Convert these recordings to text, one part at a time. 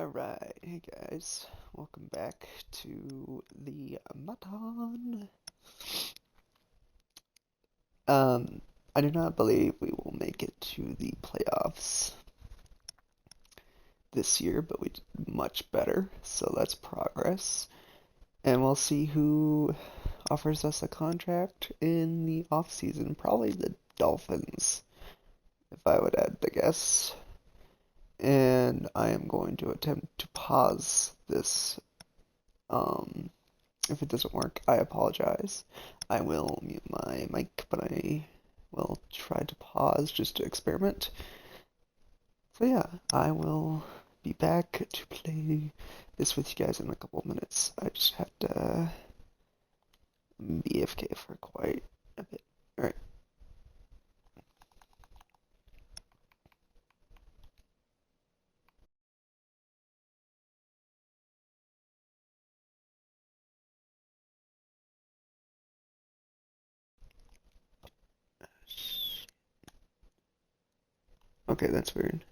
Alright, hey guys, welcome back to the Madden. Um, I do not believe we will make it to the playoffs this year, but we did much better, so that's progress. And we'll see who offers us a contract in the off season. Probably the Dolphins, if I would add the guess. And I am going to attempt to pause this. If it doesn't work, I apologize. I will mute my mic, but I will try to pause just to experiment. So yeah, I will be back to play this with you guys in a couple of minutes. I just have to be AFK for quite a bit. Alright. Okay, that's weird.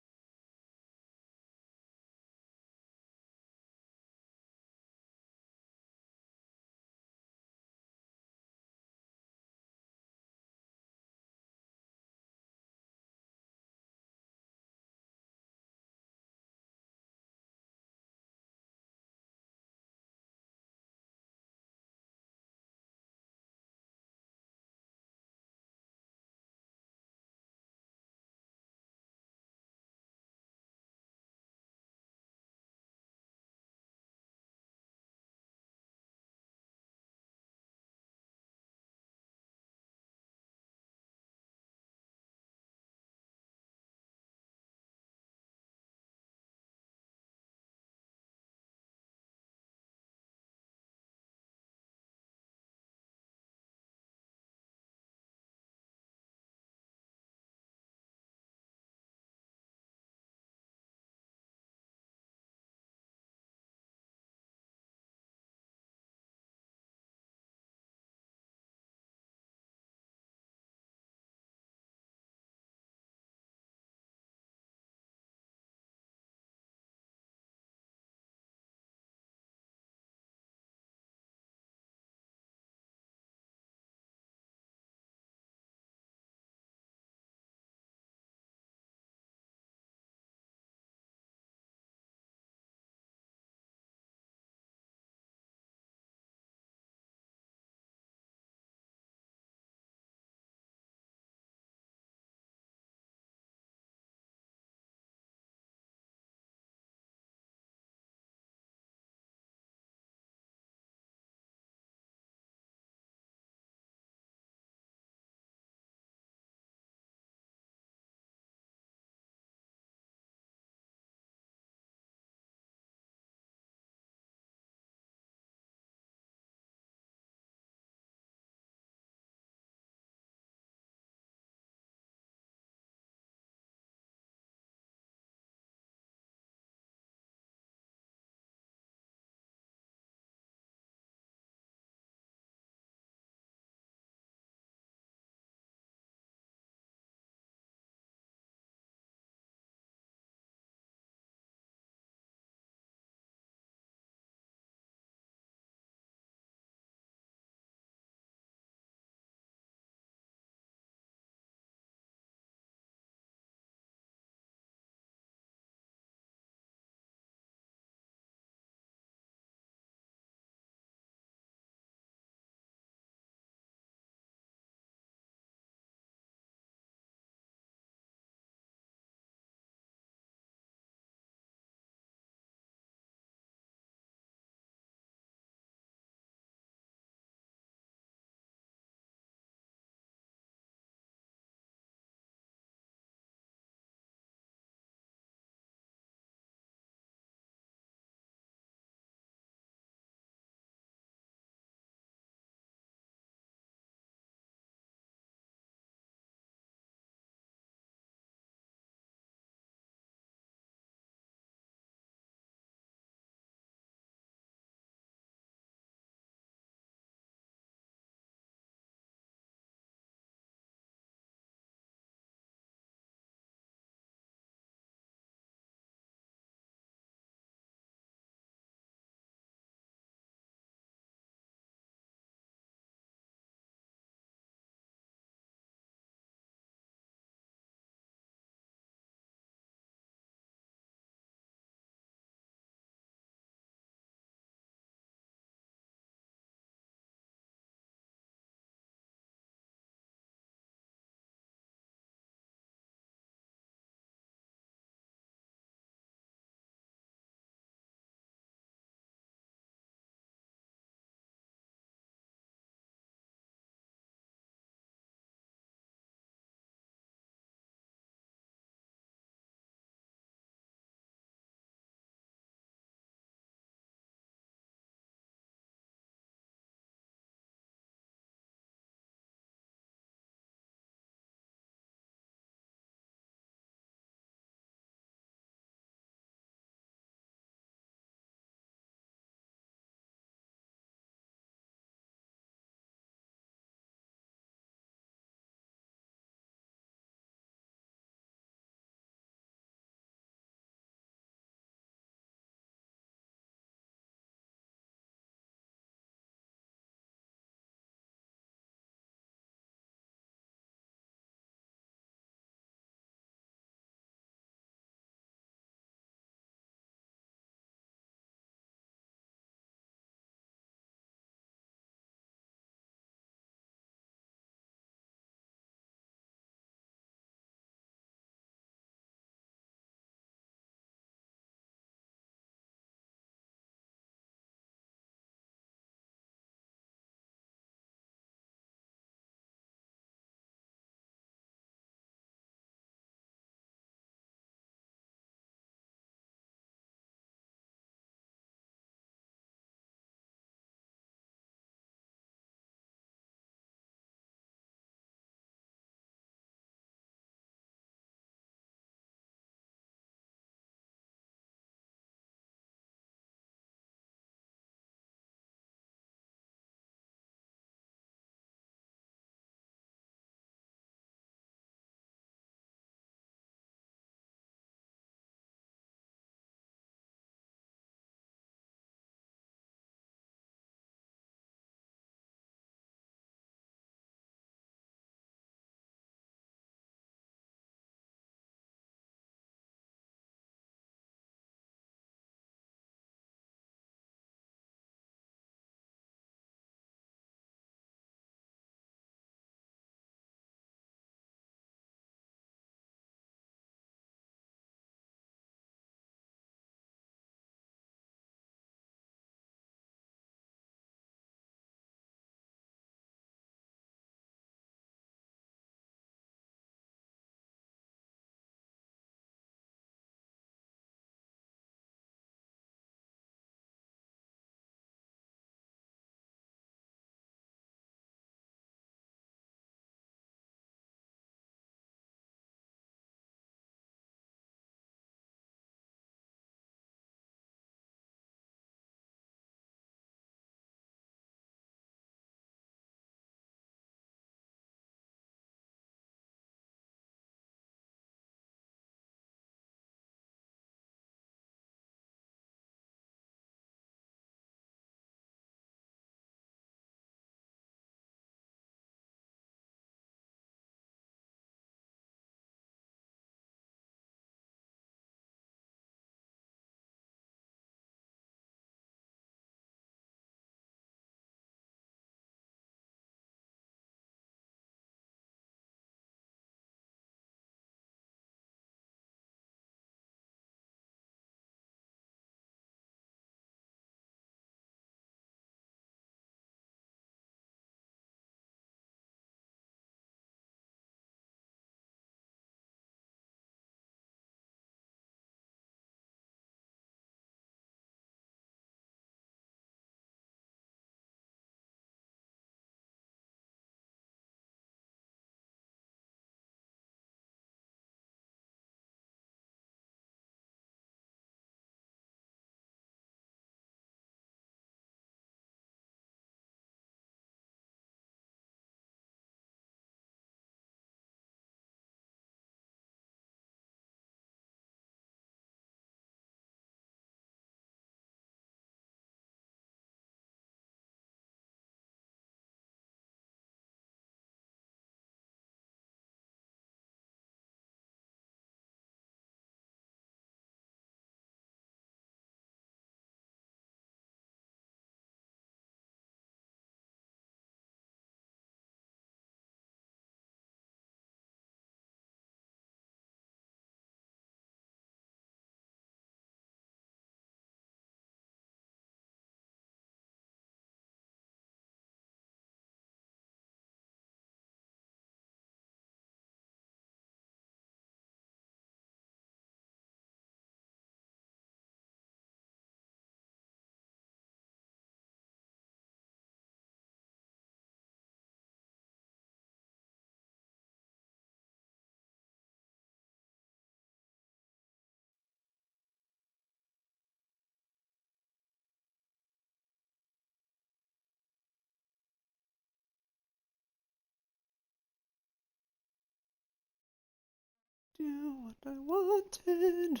Do what I wanted.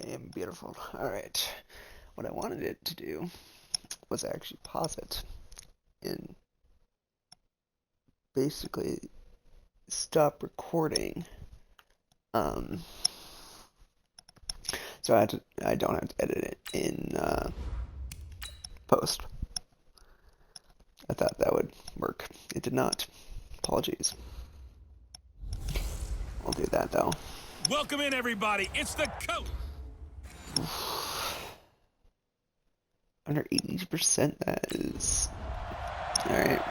I am beautiful. Alright. What I wanted it to do was actually pause it and basically stop recording. So I don't have to edit it in post. I thought that would work. It did not. Apologies. I'll do that though. Welcome in, everybody. It's the coach. Under 80%, that is... Alright.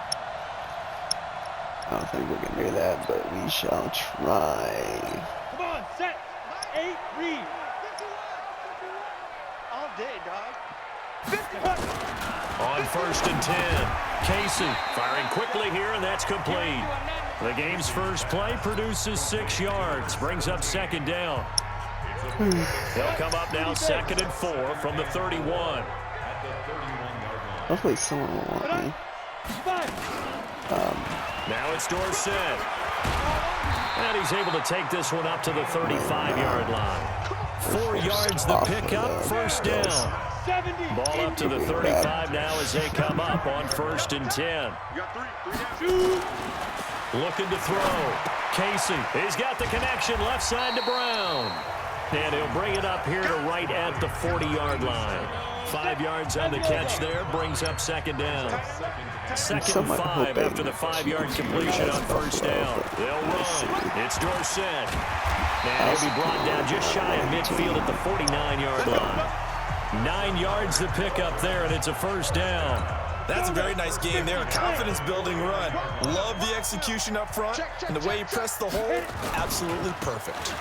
I don't think we're gonna do that, but we shall try. Come on, set, 8, read. All day, dog. 51. On 1st and 10, Casey firing quickly here, and that's complete. The game's first play produces 6 yards, brings up 2nd down. They'll come up now 2nd and 4 from the 31. Hopefully someone will want me. Now it's Dorsett. And he's able to take this one up to the 35-yard line. 4 yards the pickup, 1st down. Ball up to the 35 now as they come up on 1st and 10. Looking to throw. Casey, he's got the connection left side to Brown. And he'll bring it up here to right at the 40-yard line. 5 yards on the catch there, brings up 2nd down. 2nd and 5 after the 5-yard completion on 1st down. They'll run. It's Dorsett. And he'll be brought down just shy of midfield at the 49-yard line. 9 yards the pickup there, and it's a 1st down. That's a very nice game there, a confidence-building run. Love the execution up front, and the way he pressed the hole, absolutely perfect.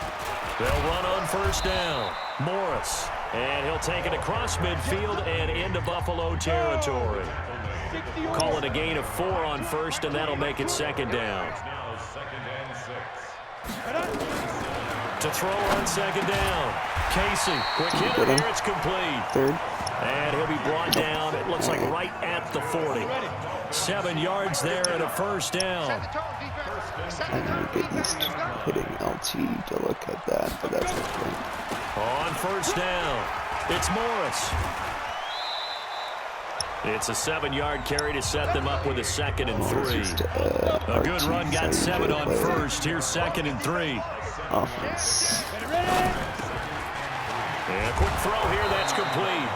They'll run on 1st down. Morris, and he'll take it across midfield and into Buffalo territory. Call it a gain of 4 on 1st, and that'll make it 2nd down. To throw on 2nd down. Casey, quick hitter here, it's complete. 3rd. And he'll be brought down, it looks like right at the 40. 7 yards there and a 1st down. I need to get used to hitting LT to look at that, but that's okay. On 1st down, it's Morris. It's a 7-yard carry to set them up with a 2nd and 3. A good run, got 7 on 1st. Here's 2nd and 3. Offense. And a quick throw here, that's complete.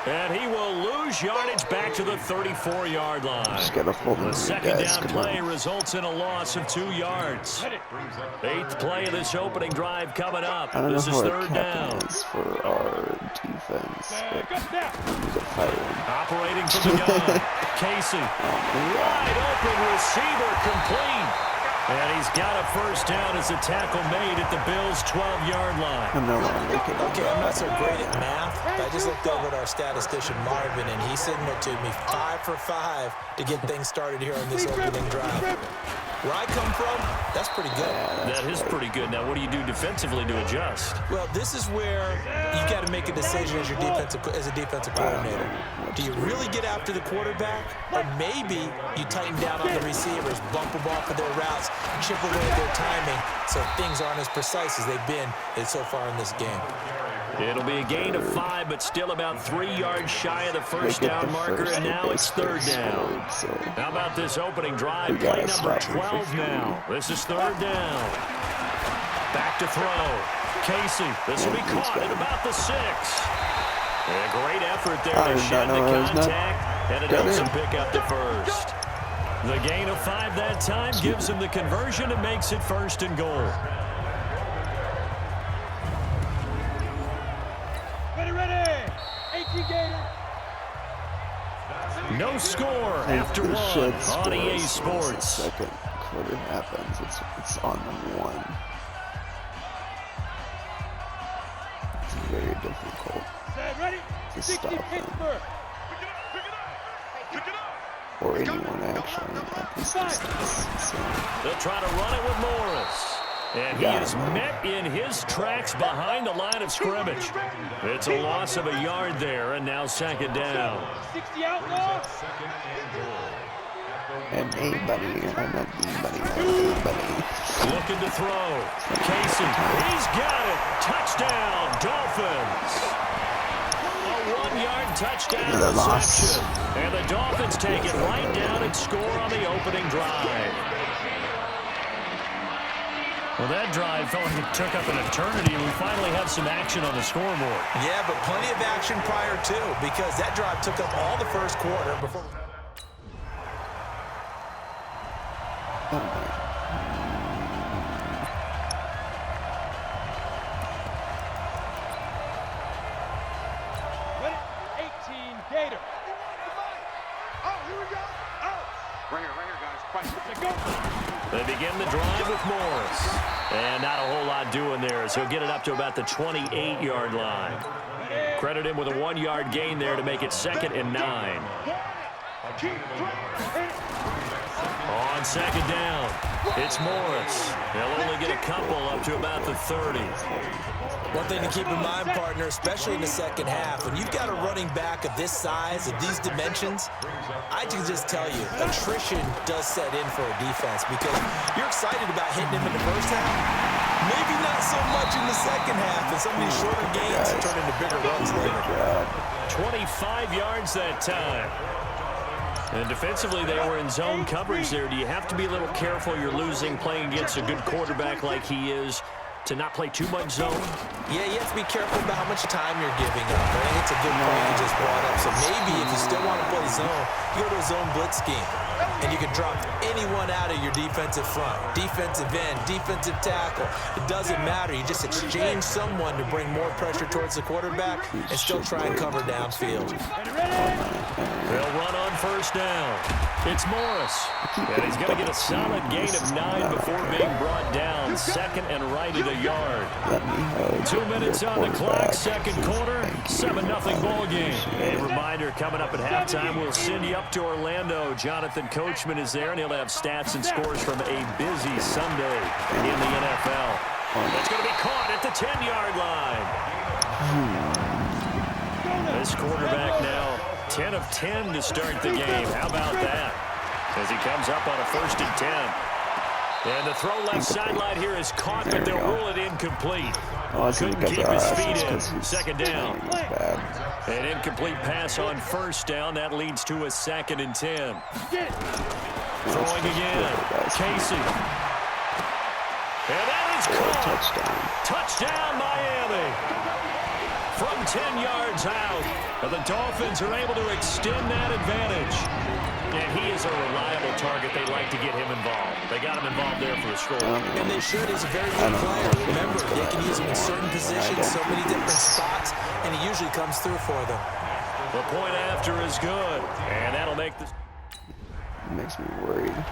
And he will lose yardage back to the 34-yard line. Just gotta hold The him, 2nd guys. down play results in a loss of 2 yards. 8th play of this opening drive coming up. I don't know This is who our 3rd down. captain is for our defense, but we need to fire him. Operating from the gun. Casey. Wide open receiver complete. And he's got a 1st down as a tackle made at the Bills' 12-yard line. I'm no longer looking at Okay, I'm not so great at math, but I just looked over at our statistician Marvin, and he signaled to me 5 for 5 to get things started here on this opening drive. Where I come from, that's pretty good. That is pretty good. Now, what do you do defensively to adjust? Well, this is where you got to make a decision as a defensive coordinator. Do you really get after the quarterback, or maybe you tighten down on the receivers, bump them off of their routes, chip away at their timing, so things aren't as precise as they've been so far in this game. It'll be a gain of 5, but still about 3 yards shy of the 1st down marker, and now it's 3rd down. How about this opening drive? Play number 12 now. This is 3rd down. Back to throw. Casey, this will be caught at about the 6. And a great effort there to shed the contact, and it helps him pick up the 1st. The gain of 5 that time gives him the conversion and makes it 1st and goal. No score after 1 on EA Sports. Second quarter happens. It's on them 1. It's very difficult to stop them. Or anyone actually at this distance. So. They'll try to run it with Morris. And he is met in his tracks behind the line of scrimmage. It's a loss of a yard there, and now second down. 60 outlaw. And buddy. Looking to throw. Casey, he's got it. Touchdown, Dolphins. A 1-yard touchdown reception. And the Dolphins take it right down and score on the opening drive. Well, that drive felt like it took up an eternity, and we finally have some action on the scoreboard. Yeah, but plenty of action prior to, because that drive took up all the first quarter before. Gator. Oh, here we go. Oh. Ringer, guys. They begin the drive with Morris. And not a whole lot doing there, as he'll get it up to about the 28-yard line. Credit him with a 1-yard gain there to make it 2nd and 9. On second down, it's Morris. He'll only get a couple up to about the 30. One thing to keep in mind, partner, especially in the second half, when you've got a running back of this size, of these dimensions, I can just tell you, attrition does set in for a defense, because you're excited about hitting him in the first half, maybe not so much in the second half, and some of these shorter gains turn into bigger runs later. 25 yards that time. And defensively, they were in zone coverage there. Do you have to be a little careful? You're losing, playing against a good quarterback like he is, to not play too much zone? Yeah, you have to be careful about how much time you're giving up. I think it's a good point you just brought up. So maybe if you still want to play zone, you go to a zone blitz scheme. And you can drop anyone out of your defensive front. Defensive end, defensive tackle. It doesn't matter. You just exchange someone to bring more pressure towards the quarterback and still try and cover downfield. They'll run on first down. It's Morris. And he's going to get a solid gain of 9 before being brought down. 2nd and right at a yard. 2 minutes on the clock, second quarter, 7-0 ball game. A reminder, coming up at halftime, we'll send you up to Orlando. Jonathan Coachman is there, and he'll have stats and scores from a busy Sunday in the NFL. It's going to be caught at the 10-yard line. This quarterback now 10 of 10 to start the game. How about that? As he comes up on a 1st and 10. And the throw left sideline here is caught, but they'll rule it incomplete. Couldn't keep his feet in. 2nd down. An incomplete pass on 1st down. That leads to a 2nd and 10. Throwing again. Casey. And that is caught. Touchdown, Miami. From 10 yards out. And the Dolphins are able to extend that advantage. And he is a reliable target. They like to get him involved. They got him involved there for a score. And they should. He's a very good player. Remember, they can use him in certain positions, so many different spots, and he usually comes through for them. The point after is good, and that'll make this. It makes me worried. Here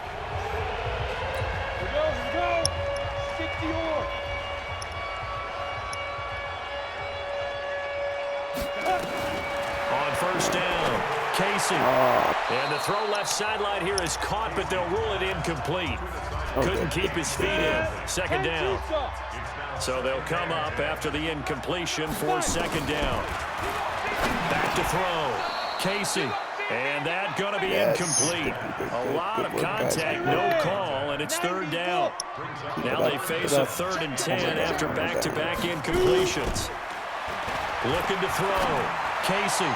we go. 60 or. On 1st down, Casey. And the throw left sideline here is caught, but they'll rule it incomplete. Couldn't keep his feet in. 2nd down. So they'll come up after the incompletion for 2nd down. Back to throw. Casey. And that going to be incomplete. A lot of contact, no call, and it's 3rd down. Now they face a 3rd and 10 after back-to-back incompletions. Looking to throw. Casey.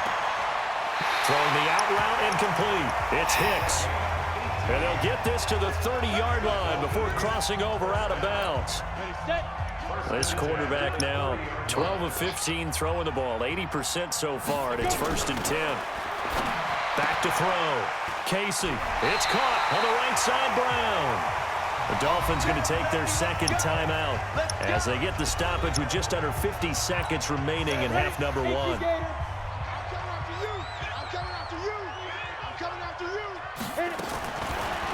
Throwing the out route incomplete. It's Hicks. And they'll get this to the 30-yard line before crossing over out of bounds. This quarterback now 12 of 15 throwing the ball, 80% so far, and it's 1st and 10. Back to throw. Casey. It's caught on the right side, Brown. The Dolphins going to take their 2nd timeout as they get the stoppage with just under 50 seconds remaining in half number 1.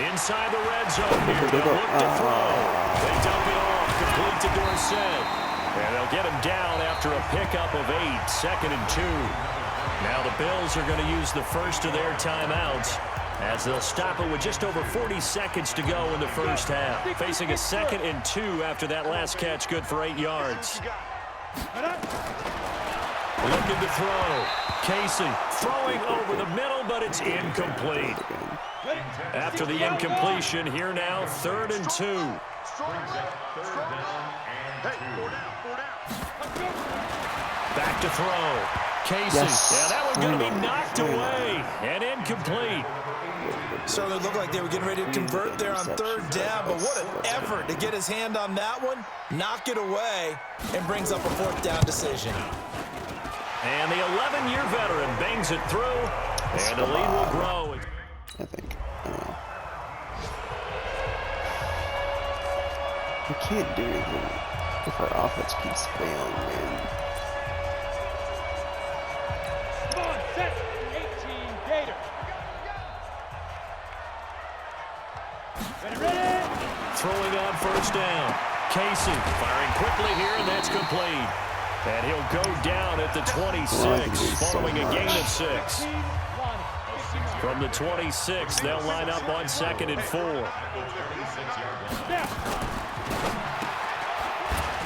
Inside the red zone here. They'll look to throw. They dump it off. Complete to Dorsett. And they'll get him down after a pickup of 8. 2nd and 2. Now the Bills are going to use the first of their timeouts as they'll stop it with just over 40 seconds to go in the first half. Facing a 2nd and 2 after that last catch, good for 8 yards. Looking to throw. Casey throwing over the middle, but it's incomplete. After the incompletion, here now, 3rd and 2. Back to throw. Casey. Yes. Yeah, that one's going to be knocked away and incomplete. Certainly looked like they were getting ready to convert there on 3rd down, but what an effort to get his hand on that one, knock it away, and brings up a 4th down decision. And the 11-year veteran bangs it through, and the lead will grow. I think. I don't know. We can't do anything if our offense keeps failing, man. Come on, set. 18 Gator. Ready. Throwing on 1st down. Casey firing quickly here, and that's complete. And he'll go down at the 26, following a gain of 6. From the 26, they'll line up on 2nd and 4.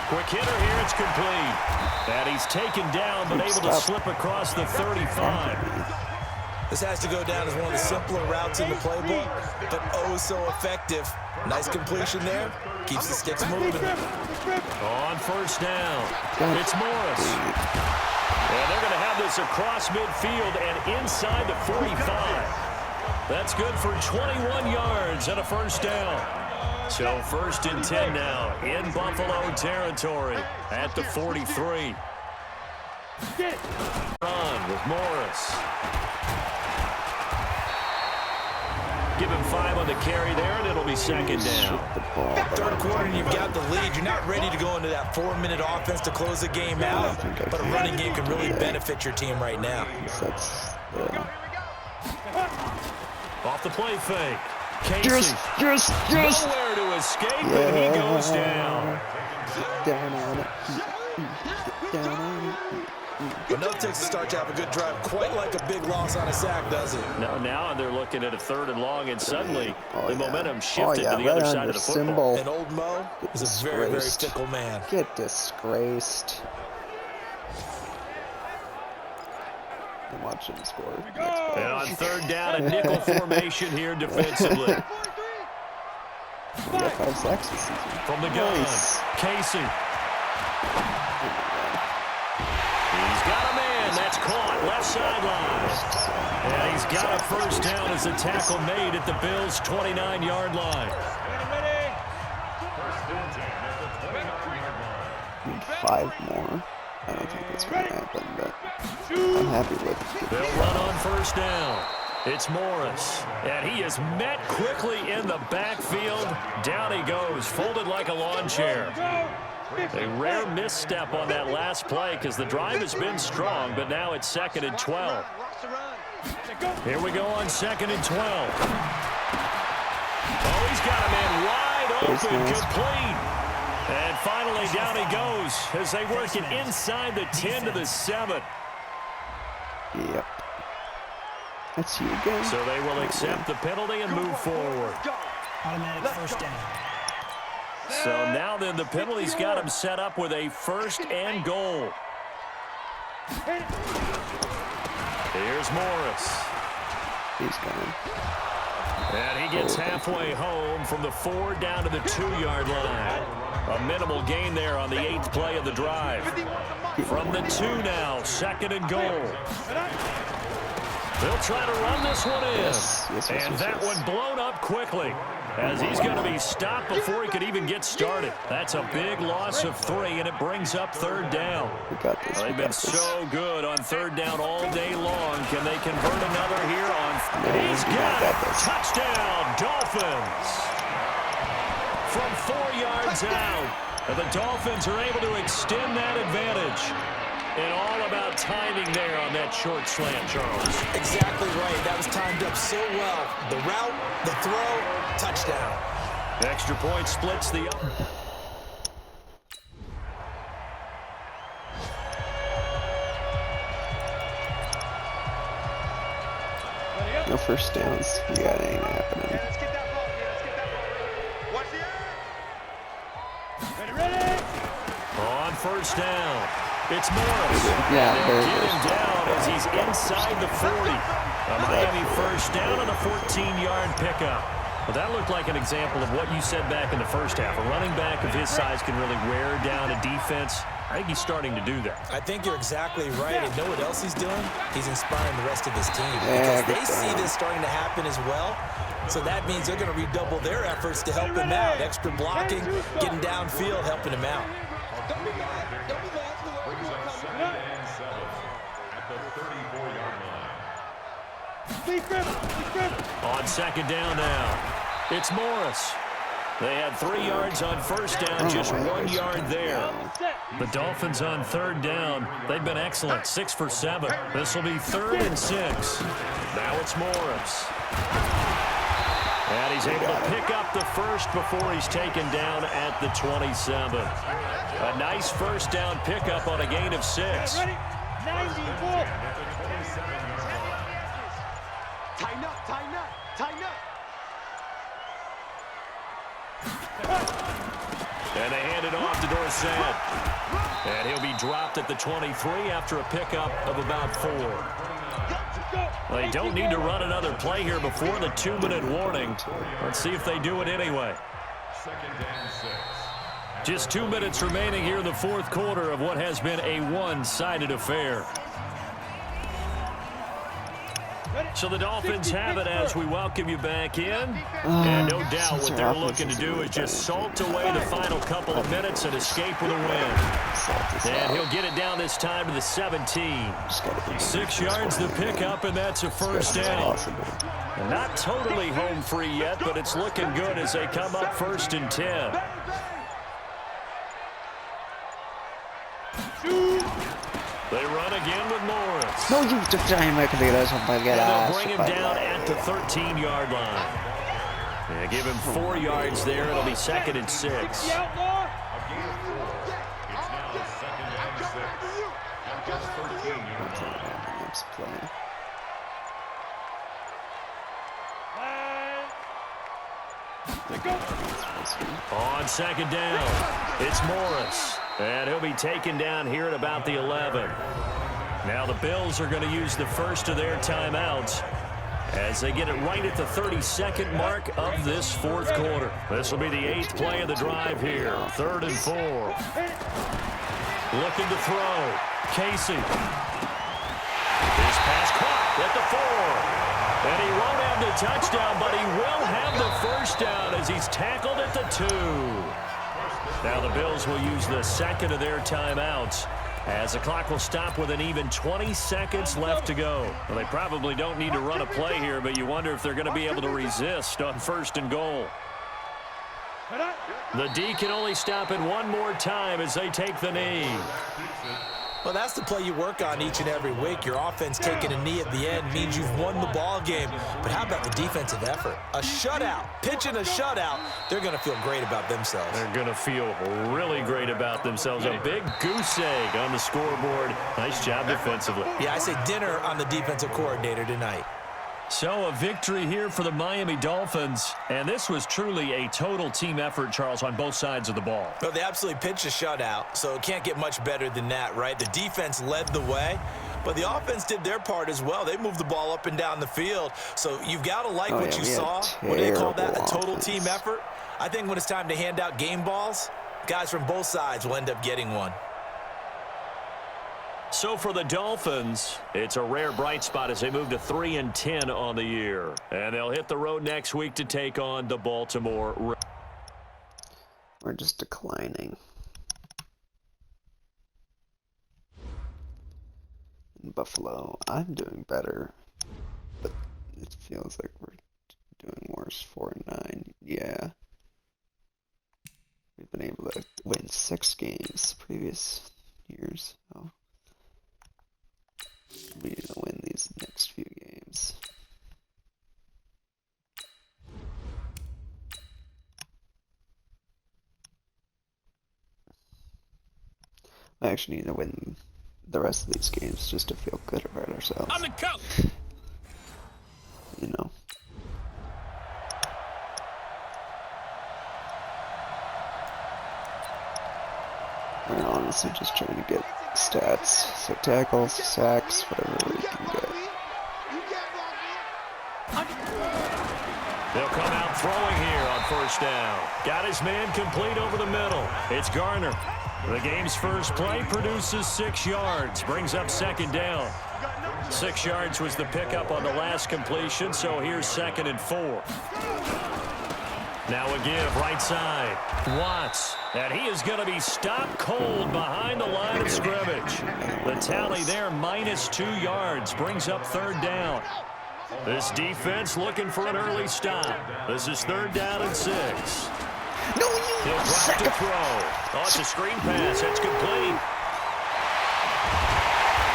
Quick hitter here, it's complete. And he's taken down, but able to slip across the 35. This has to go down as one of the simpler routes in the playbook, but oh so effective. Nice completion there. Keeps the sticks moving. On 1st down, it's Morris. And they're going to have this across midfield and inside the 45. That's good for 21 yards and a 1st down. So 1st and 10 now in Buffalo territory at the 43. Run with Morris. Give him 5 on the carry there, and it'll be 2nd down. 3rd quarter, and you've got the lead. You're not ready to go into that 4-minute offense to close the game out, but a running game can really benefit your team right now. Off the play fake. Casey. Yes. Nowhere to escape, and he goes down. Down on it. Down on it. Enough takes to start to have a good drive, quite like a big loss on a sack, does it? No, now they're looking at a 3rd and long, and suddenly the momentum shifted to the other side of the football. And old Mo is a very, very fickle man. Get disgraced. And watch him score. And on 3rd down, a nickel formation here defensively. We got 5 sacks this season. From the gun, Casey. He's got a man. That's caught. Left sideline. And he's got a 1st down as the tackle made at the Bills' 29-yard line. Need 5 more. I don't think that's going to happen, but I'm happy with it. They'll run on 1st down. It's Morris, and he is met quickly in the backfield. Down he goes, folded like a lawn chair. A rare misstep on that last play because the drive has been strong, but now it's 2nd and 12. Here we go on 2nd and 12. Oh, he's got a man wide open, complete. And finally down he goes as they work it inside the 10 to the 7. Yep. That's you again. So they will accept the penalty and move forward. Automatic 1st down. So now then the penalty's got him set up with a 1st and goal. Here's Morris. He's gone. And he gets halfway home from the 4 down to the 2-yard line. A minimal gain there on the 8th play of the drive. From the 2 now, 2nd and goal. They'll try to run this one in. And that one blown up quickly as he's going to be stopped before he could even get started. That's a big loss of 3, and it brings up 3rd down. We got this. They've been so good on 3rd down all day long. Can they convert another here on? He's got it. Touchdown, Dolphins. From 4 yards out, and the Dolphins are able to extend that advantage. And all about timing there on that short slant, Charles. Exactly right. That was timed up so well. The route, the throw, touchdown. Extra point splits the... Ready up. No first downs. Yeah, it ain't happening. Let's get that ball here. Let's get that ball ready. Watch the air. Ready. On first down, it's Morris. Yeah, They'll very get him first down down. as he's inside the 40. A Miami first down on a 14-yard pickup. Well, that looked like an example of what you said back in the first half. A running back of his size can really wear down a defense. I think he's starting to do that. I think you're exactly right. And know what else he's doing? He's inspiring the rest of his team. Yeah, Because they see this starting to happen as well. So that means they're going to redouble their efforts to help him out. Extra blocking, getting downfield, helping him out. Don't be bad. Don't be bad. The way you come. Second and 7 at the 34-yard line. On second down now, it's Morris. They had 3 yards on first down, just 1 yard there. The Dolphins on third down, they've been excellent, 6 for 7. This will be 3rd and 6. Now it's Morris. And he's able to pick up the first before he's taken down at the 27. A nice first down pickup on a gain of 6. Ready? 94. Tighten up, tighten up, tighten up. And they hand it off to Dorsett. And he'll be dropped at the 23 after a pickup of about 4. Well, they don't need to run another play here before the 2-minute warning. Let's see if they do it anyway. Second and 6. Just 2 minutes remaining here in the fourth quarter of what has been a one-sided affair. So the Dolphins have it as we welcome you back in. And no doubt what they're looking to do is just salt away the final couple of minutes and escape with a win. And he'll get it down this time to the 17. 6 yards the pickup, and that's a first down. Not totally home free yet, but it's looking good as they come up 1st and 10. They run again with Morris. No, you just make me do something. Get And they'll bring him down at the 13-yard line. Yeah, give him 4 yards there. It'll be 2nd and 6. The outlaw. A gain of 4. It's now 2nd and 6 at the 13-yard line. On second down, it's Morris. And he'll be taken down here at about the 11. Now the Bills are going to use the first of their timeouts as they get it right at the 32nd mark of this fourth quarter. This will be the 8th play of the drive here. 3rd and 4. Looking to throw. Casey. His pass caught at the 4. And he won't have the touchdown, but he will have the first down as he's tackled at the 2. Now the Bills will use the second of their timeouts as the clock will stop with an even 20 seconds left to go. Well, they probably don't need to run a play here, but you wonder if they're going to be able to resist on 1st and goal. The D can only stop it one more time as they take the knee. Well, that's the play you work on each and every week. Your offense taking a knee at the end means you've won the ball game. But how about the defensive effort? A shutout, pitching a shutout, they're going to feel great about themselves. They're going to feel really great about themselves. A big goose egg on the scoreboard. Nice job defensively. Yeah, I say dinner on the defensive coordinator tonight. So a victory here for the Miami Dolphins, and this was truly a total team effort, Charles, on both sides of the ball. Well, they absolutely pitched a shutout, so it can't get much better than that, right? The defense led the way, but the offense did their part as well. They moved the ball up and down the field, so you've got to like what you saw. What do they call that, a total team effort? I think when it's time to hand out game balls, guys from both sides will end up getting one. So for the Dolphins, it's a rare bright spot as they move to 3-10 on the year. And they'll hit the road next week to take on the Baltimore Ravens. We're just declining. In Buffalo, I'm doing better, but it feels like we're doing worse. 4-9, yeah. We've been able to win 6 games previous years, so we need to win these next few games. I actually need to win the rest of these games just to feel good about ourselves. I'm the coach. honestly just trying to get stats. So tackles, sacks, whatever we can get. They'll come out throwing here on first down. Got his man complete over the middle. It's Garner. The game's first play produces 6 yards. Brings up second down. 6 yards was the pickup on the last completion, so here's 2nd and 4. Now a give right side. Watts. And he is going to be stopped cold behind the line of scrimmage. The tally there, -2 yards. Brings up 3rd down. This defense looking for an early stop. This is 3rd down and 6. No, He'll drop to throw. Oh, it's a screen pass. It's complete.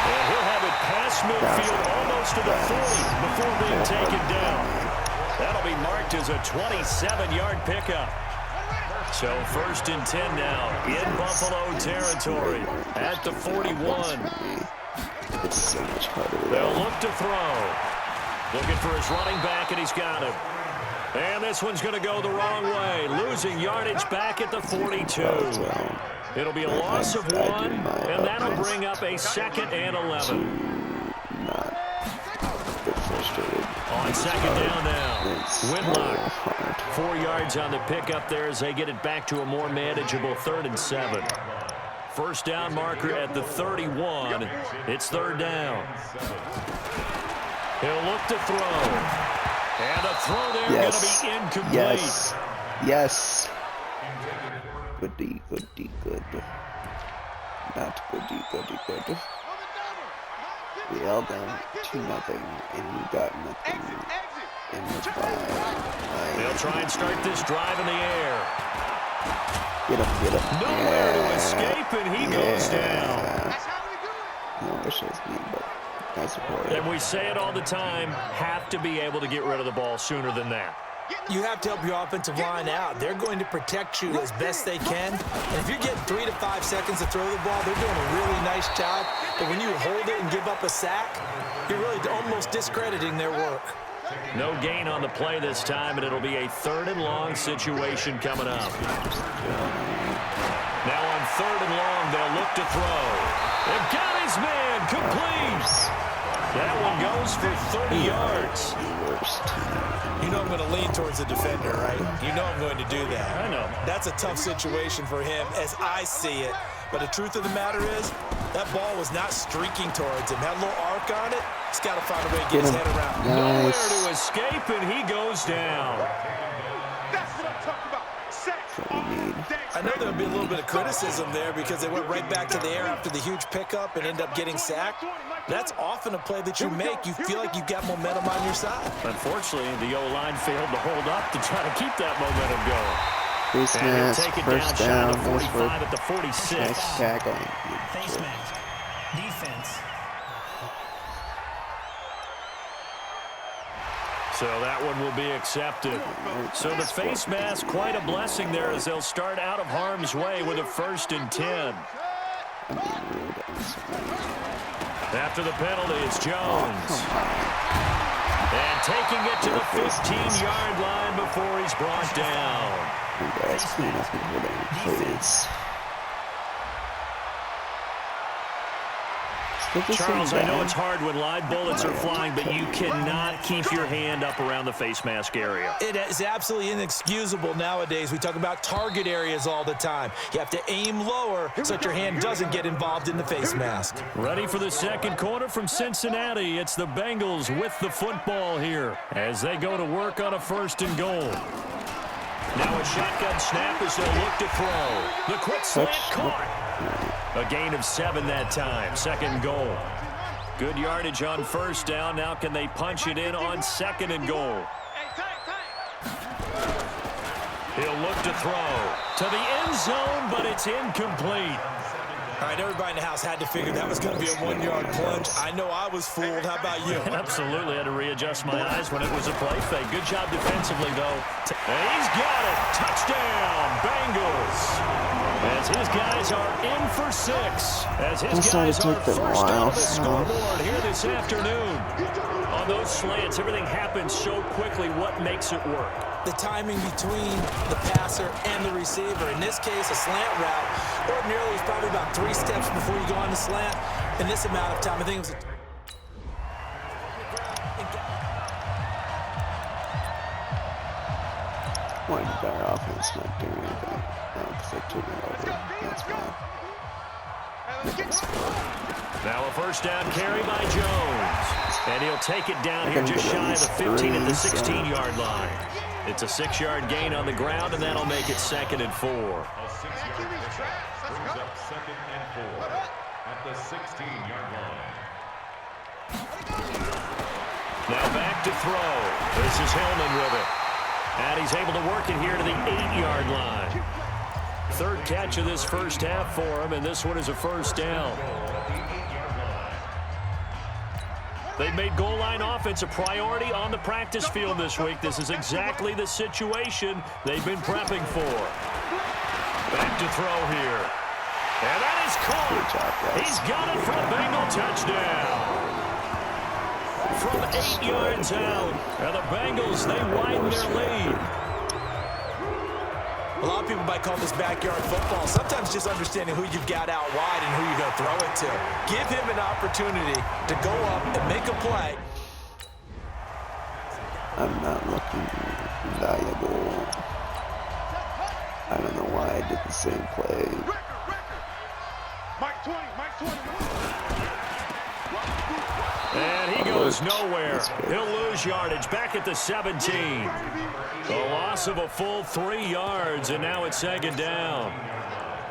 And he'll have it past midfield almost to the 40 before being taken down. That'll be marked as a 27-yard pickup. So 1st and 10 now in Buffalo territory at the 41. It's so much harder. They'll look to throw. Looking for his running back, and he's got him. And this one's going to go the wrong way. Losing yardage back at the 42. It'll be a loss of 1, and that'll bring up a 2nd and 11. Not get frustrated. On 2nd down now. Whitlock. 4 yards on the pickup there as they get it back to a more manageable 3rd and 7. First down marker at the 31. It's 3rd down. He'll look to throw. And a throw there going to be incomplete. Yes. Yes. Goody, goody, good. Not goody, goody, good. We held down 2-0, and we got nothing in reply. They'll try and start this drive in the air. Get him, get him. Nowhere to escape, and he goes down. I wish it was me, but I support it. And we say it all the time, have to be able to get rid of the ball sooner than that. You have to help your offensive line out. They're going to protect you as best they can. And if you're getting 3 to 5 seconds to throw the ball, they're doing a really nice job. But when you hold it and give up a sack, you're really almost discrediting their work. No gain on the play this time, and it'll be a 3rd and long situation coming up. Now on 3rd and long, they'll look to throw. They've got his man complete. That one goes for 30 yards. You know I'm going to lean towards the defender, right? You know I'm going to do that. I know. That's a tough situation for him as I see it. But the truth of the matter is, that ball was not streaking towards him. Had a little arc on it. He's got to find a way to get his head around. Nowhere to escape, and he goes down. That's what I'm talking about. I know there'll be a little bit of criticism there because they went right back to the air after the huge pickup and end up getting sacked. That's often a play that you make. You feel like you've got momentum on your side. Unfortunately, the O-line failed to hold up to try to keep that momentum going. Face mask, first down, nice 45 at the 46. Nice tackling. Face mask. Defense. So that one will be accepted. So the face mask, quite a blessing there as they'll start out of harm's way with a 1st and 10. After the penalty, it's Jones. And taking it to the 15-yard line before he's brought down. Guys, clean up everything, please. Charles, I know it's hard when live bullets are flying, but you cannot keep your hand up around the face mask area. It is absolutely inexcusable nowadays. We talk about target areas all the time. You have to aim lower so that your hand doesn't get involved in the face mask. Ready for the second quarter from Cincinnati. It's the Bengals with the football here as they go to work on a 1st and goal. Now a shotgun snap as they'll look to throw. The quick slant caught. A gain of 7 that time. 2nd goal. Good yardage on 1st down. Now can they punch it in on 2nd and goal? He'll look to throw to the end zone, but it's incomplete. All right, everybody in the house had to figure that was going to be a 1-yard plunge. I know I was fooled. How about you? Absolutely. Had to readjust my eyes when it was a play fake. Good job defensively, though. And he's got it. Touchdown, Bengals. As his guys are in for 6. As his guys are first on the scoreboard here this afternoon. On those slants, everything happens so quickly. What makes it work? The timing between the passer and the receiver. In this case, a slant route. Ordinarily, it's probably about 3 steps before you go on the slant. In this amount of time, I think it was Why did their offense not do anything? No, because they took it over. That's fine. Now a first down carry by Jones. And he'll take it down here just shy of the 15 at the 16-yard line. It's a 6-yard gain on the ground, and that'll make it 2nd and 4. A 6-yard pickup brings up 2nd and 4 at the 16-yard line. Now back to throw. This is Hillman with it. And he's able to work it here to the 8-yard line. 3rd catch of this first half for him, and this one is a first down. They've made goal line offense a priority on the practice field this week. This is exactly the situation they've been prepping for. Back to throw here. And that is caught. He's got it for a Bengal touchdown. From 8 yards out. And the Bengals, they widen their lead. A lot of people might call this backyard football. Sometimes just understanding who you've got out wide and who you're going to throw it to. Give him an opportunity to go up and make a play. I'm not looking valuable. I don't know why I did the same play. Mike 20, Mike 20. And he goes nowhere. He'll lose yardage back at the 17. The loss of a full 3 yards, and now it's 2nd down.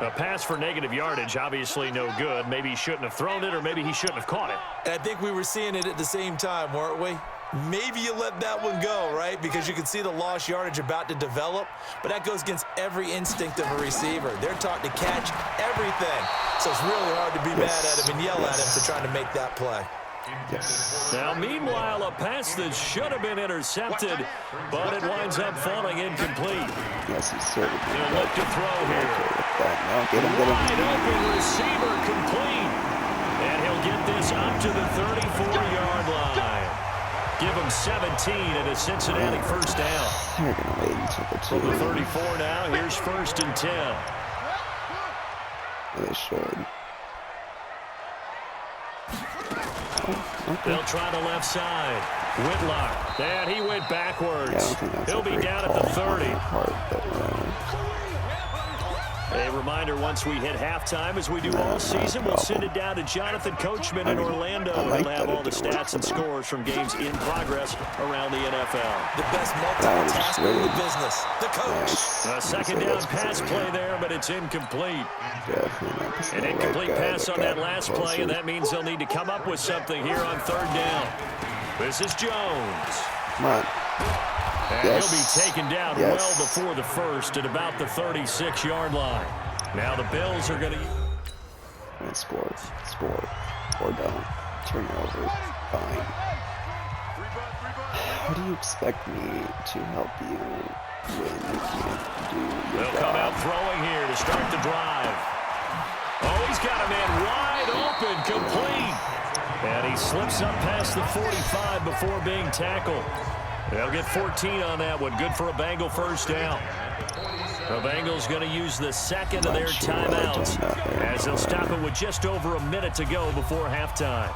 A pass for negative yardage, obviously no good. Maybe he shouldn't have thrown it, or maybe he shouldn't have caught it. I think we were seeing it at the same time, weren't we? Maybe you let that one go, right? Because you can see the lost yardage about to develop, but that goes against every instinct of a receiver. They're taught to catch everything, so it's really hard to be mad at him and yell at him for trying to make that play. Now, meanwhile, a pass that should have been intercepted, but it winds up falling incomplete. Yes, he's certainly He'll look to throw here. now. Get him. Wide open receiver complete. And he'll get this up to the 34-yard line. Give him 17 at a Cincinnati first down. They're going to wait until the 2. From the 34 now, here's 1st and 10. They should. They'll try the left side. Whitlock. And he went backwards. He'll be down at the 30. A reminder, once we hit halftime, as we do all season, we'll send it down to Jonathan Coachman in Orlando, and he'll have all the stats and scores from games in progress around the NFL. The best multitasker in the business, the coach. A 2nd down pass play there, but it's incomplete. An incomplete pass on that last play, and that means they'll need to come up with something here on 3rd down. This is Jones. Come on. And he'll be taken down well before the 1st at about the 36-yard line. Now the Bills are going to... Score. Or don't. Turn it over. Fine. How do you expect me to help you when you can't do your job? They'll come out throwing here to start the drive. Oh, he's got a man wide open, complete. And he slips up past the 45 before being tackled. They'll get 14 on that one. Good for a Bengal first down. The Bengals going to use the 2nd of their timeouts as they'll stop it with just over a minute to go before halftime.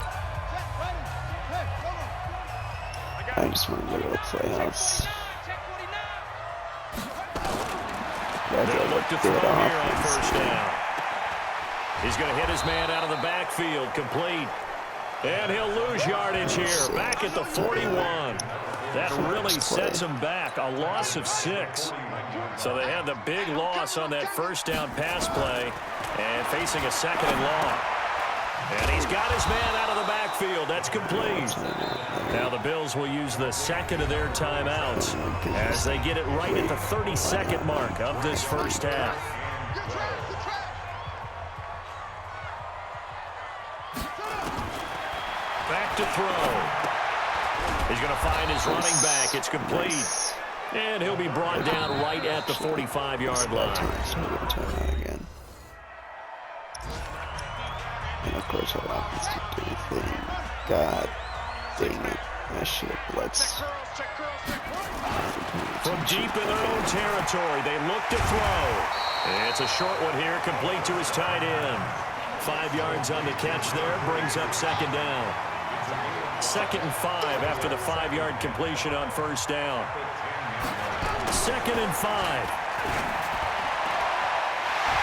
I just want to go to the playoffs. They'll look to throw here on first down. He's going to hit his man out of the backfield, complete. And he'll lose yardage here, back at the 41. That really sets him back, a loss of 6. So they had the big loss on that first down pass play and facing a 2nd and long. And he's got his man out of the backfield. That's complete. Now the Bills will use the 2nd of their timeouts as they get it right at the 32nd mark of this first half. Back to throw. He's going to find his running back. It's complete. And he'll be brought down right at the 45-yard line. Again. And of course, our offense didn't do anything. God dang it. I should have blitzed. From deep in their own territory, they look to throw. It's a short one here, complete to his tight end. 5 yards on the catch there, brings up second down. 2nd and 5 after the 5-yard completion on first down. 2nd and 5.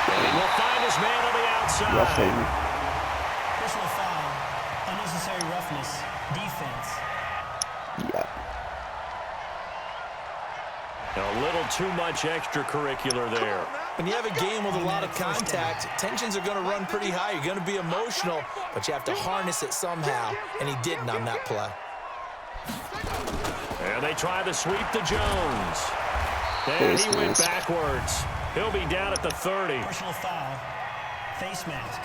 And he will find his man on the outside. Roughing. Personal foul. Unnecessary roughness. Defense. Yeah. A little too much extracurricular there. When you have a game with a lot of contact, tensions are going to run pretty high. You're going to be emotional, but you have to harness it somehow, and he didn't on that play. And they try to sweep to Jones. And he went backwards. He'll be down at the 30. Personal foul. Face mask.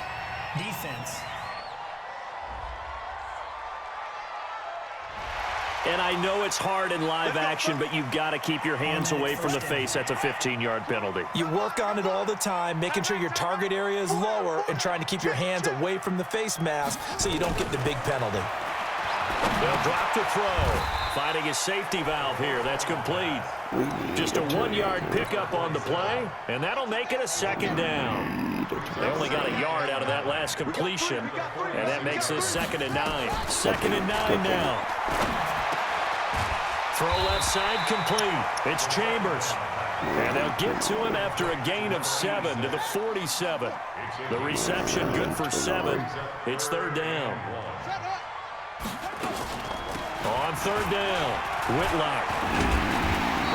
Defense. And I know it's hard in live action, but you've got to keep your hands away from the face. That's a 15-yard penalty. You work on it all the time, making sure your target area is lower and trying to keep your hands away from the face mask so you don't get the big penalty. They'll drop to throw. Finding his safety valve here. That's complete. Just a 1-yard pickup on the play, and that'll make it a second down. They only got a yard out of that last completion, and that makes this 2nd and 9. 2nd and 9 now. Throw left side complete. It's Chambers. And they'll get to him after a gain of 7 to the 47. The reception good for 7. It's 3rd down. On 3rd down, Whitlock.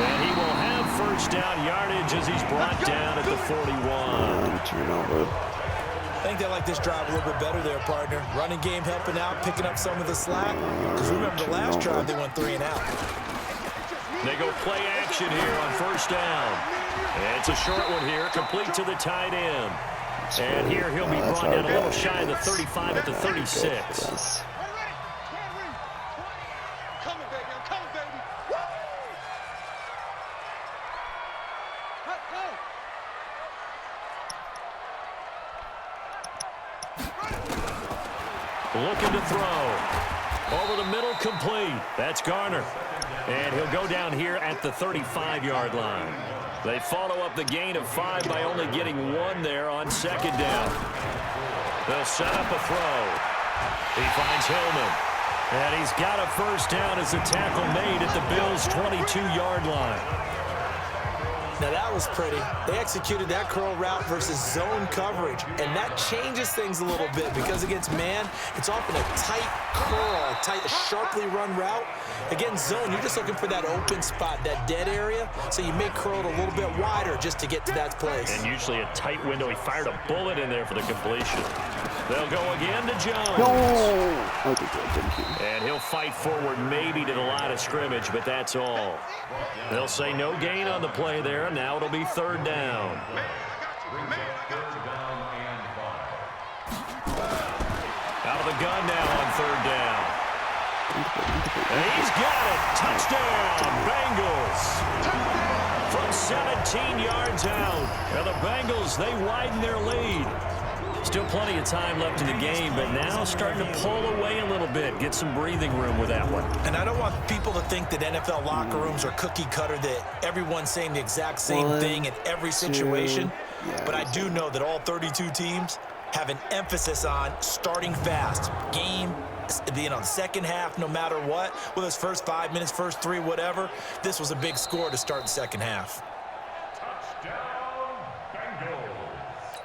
And he will have first down yardage as he's brought down at the 41. Turnover. I think they like this drive a little bit better there, partner. Running game helping out, picking up some of the slack. Because remember the last drive, they went 3 and out. They go play action here on first down. And it's a short one here, complete to the tight end. And here he'll be brought down a little shy of the 35 at the 36. Looking to throw. Over the middle, complete. That's Garner. And he'll go down here at the 35-yard line. They follow up the gain of 5 by only getting 1 there on 2nd down. They'll set up a throw. He finds Hillman. And he's got a first down as the tackle made at the Bills' 22-yard line. Now that was pretty. They executed that curl route versus zone coverage, and that changes things a little bit because against man, it's often a tight curl, tight, sharply run route. Against zone, you're just looking for that open spot, that dead area, so you may curl it a little bit wider just to get to that place. And usually a tight window. He fired a bullet in there for the completion. They'll go again to Jones. No! Okay, good, thank you. And he'll fight forward maybe to the line of scrimmage, but that's all. They'll say no gain on the play there. Now it'll be 3rd down. Out of the gun now on 3rd down. And he's got it. Touchdown, Bengals. From 17 yards out. And the Bengals, they widen their lead. Still plenty of time left in the game, but now starting to pull away a little bit. Get some breathing room with that one. And I don't want people to think that NFL locker rooms are cookie cutter, that everyone's saying the exact same thing in every situation. But I do know that all 32 teams have an emphasis on starting fast. Game, the second half, no matter what. Whether it's first 5 minutes, first 3, whatever. This was a big score to start the second half. Touchdown, Bengals.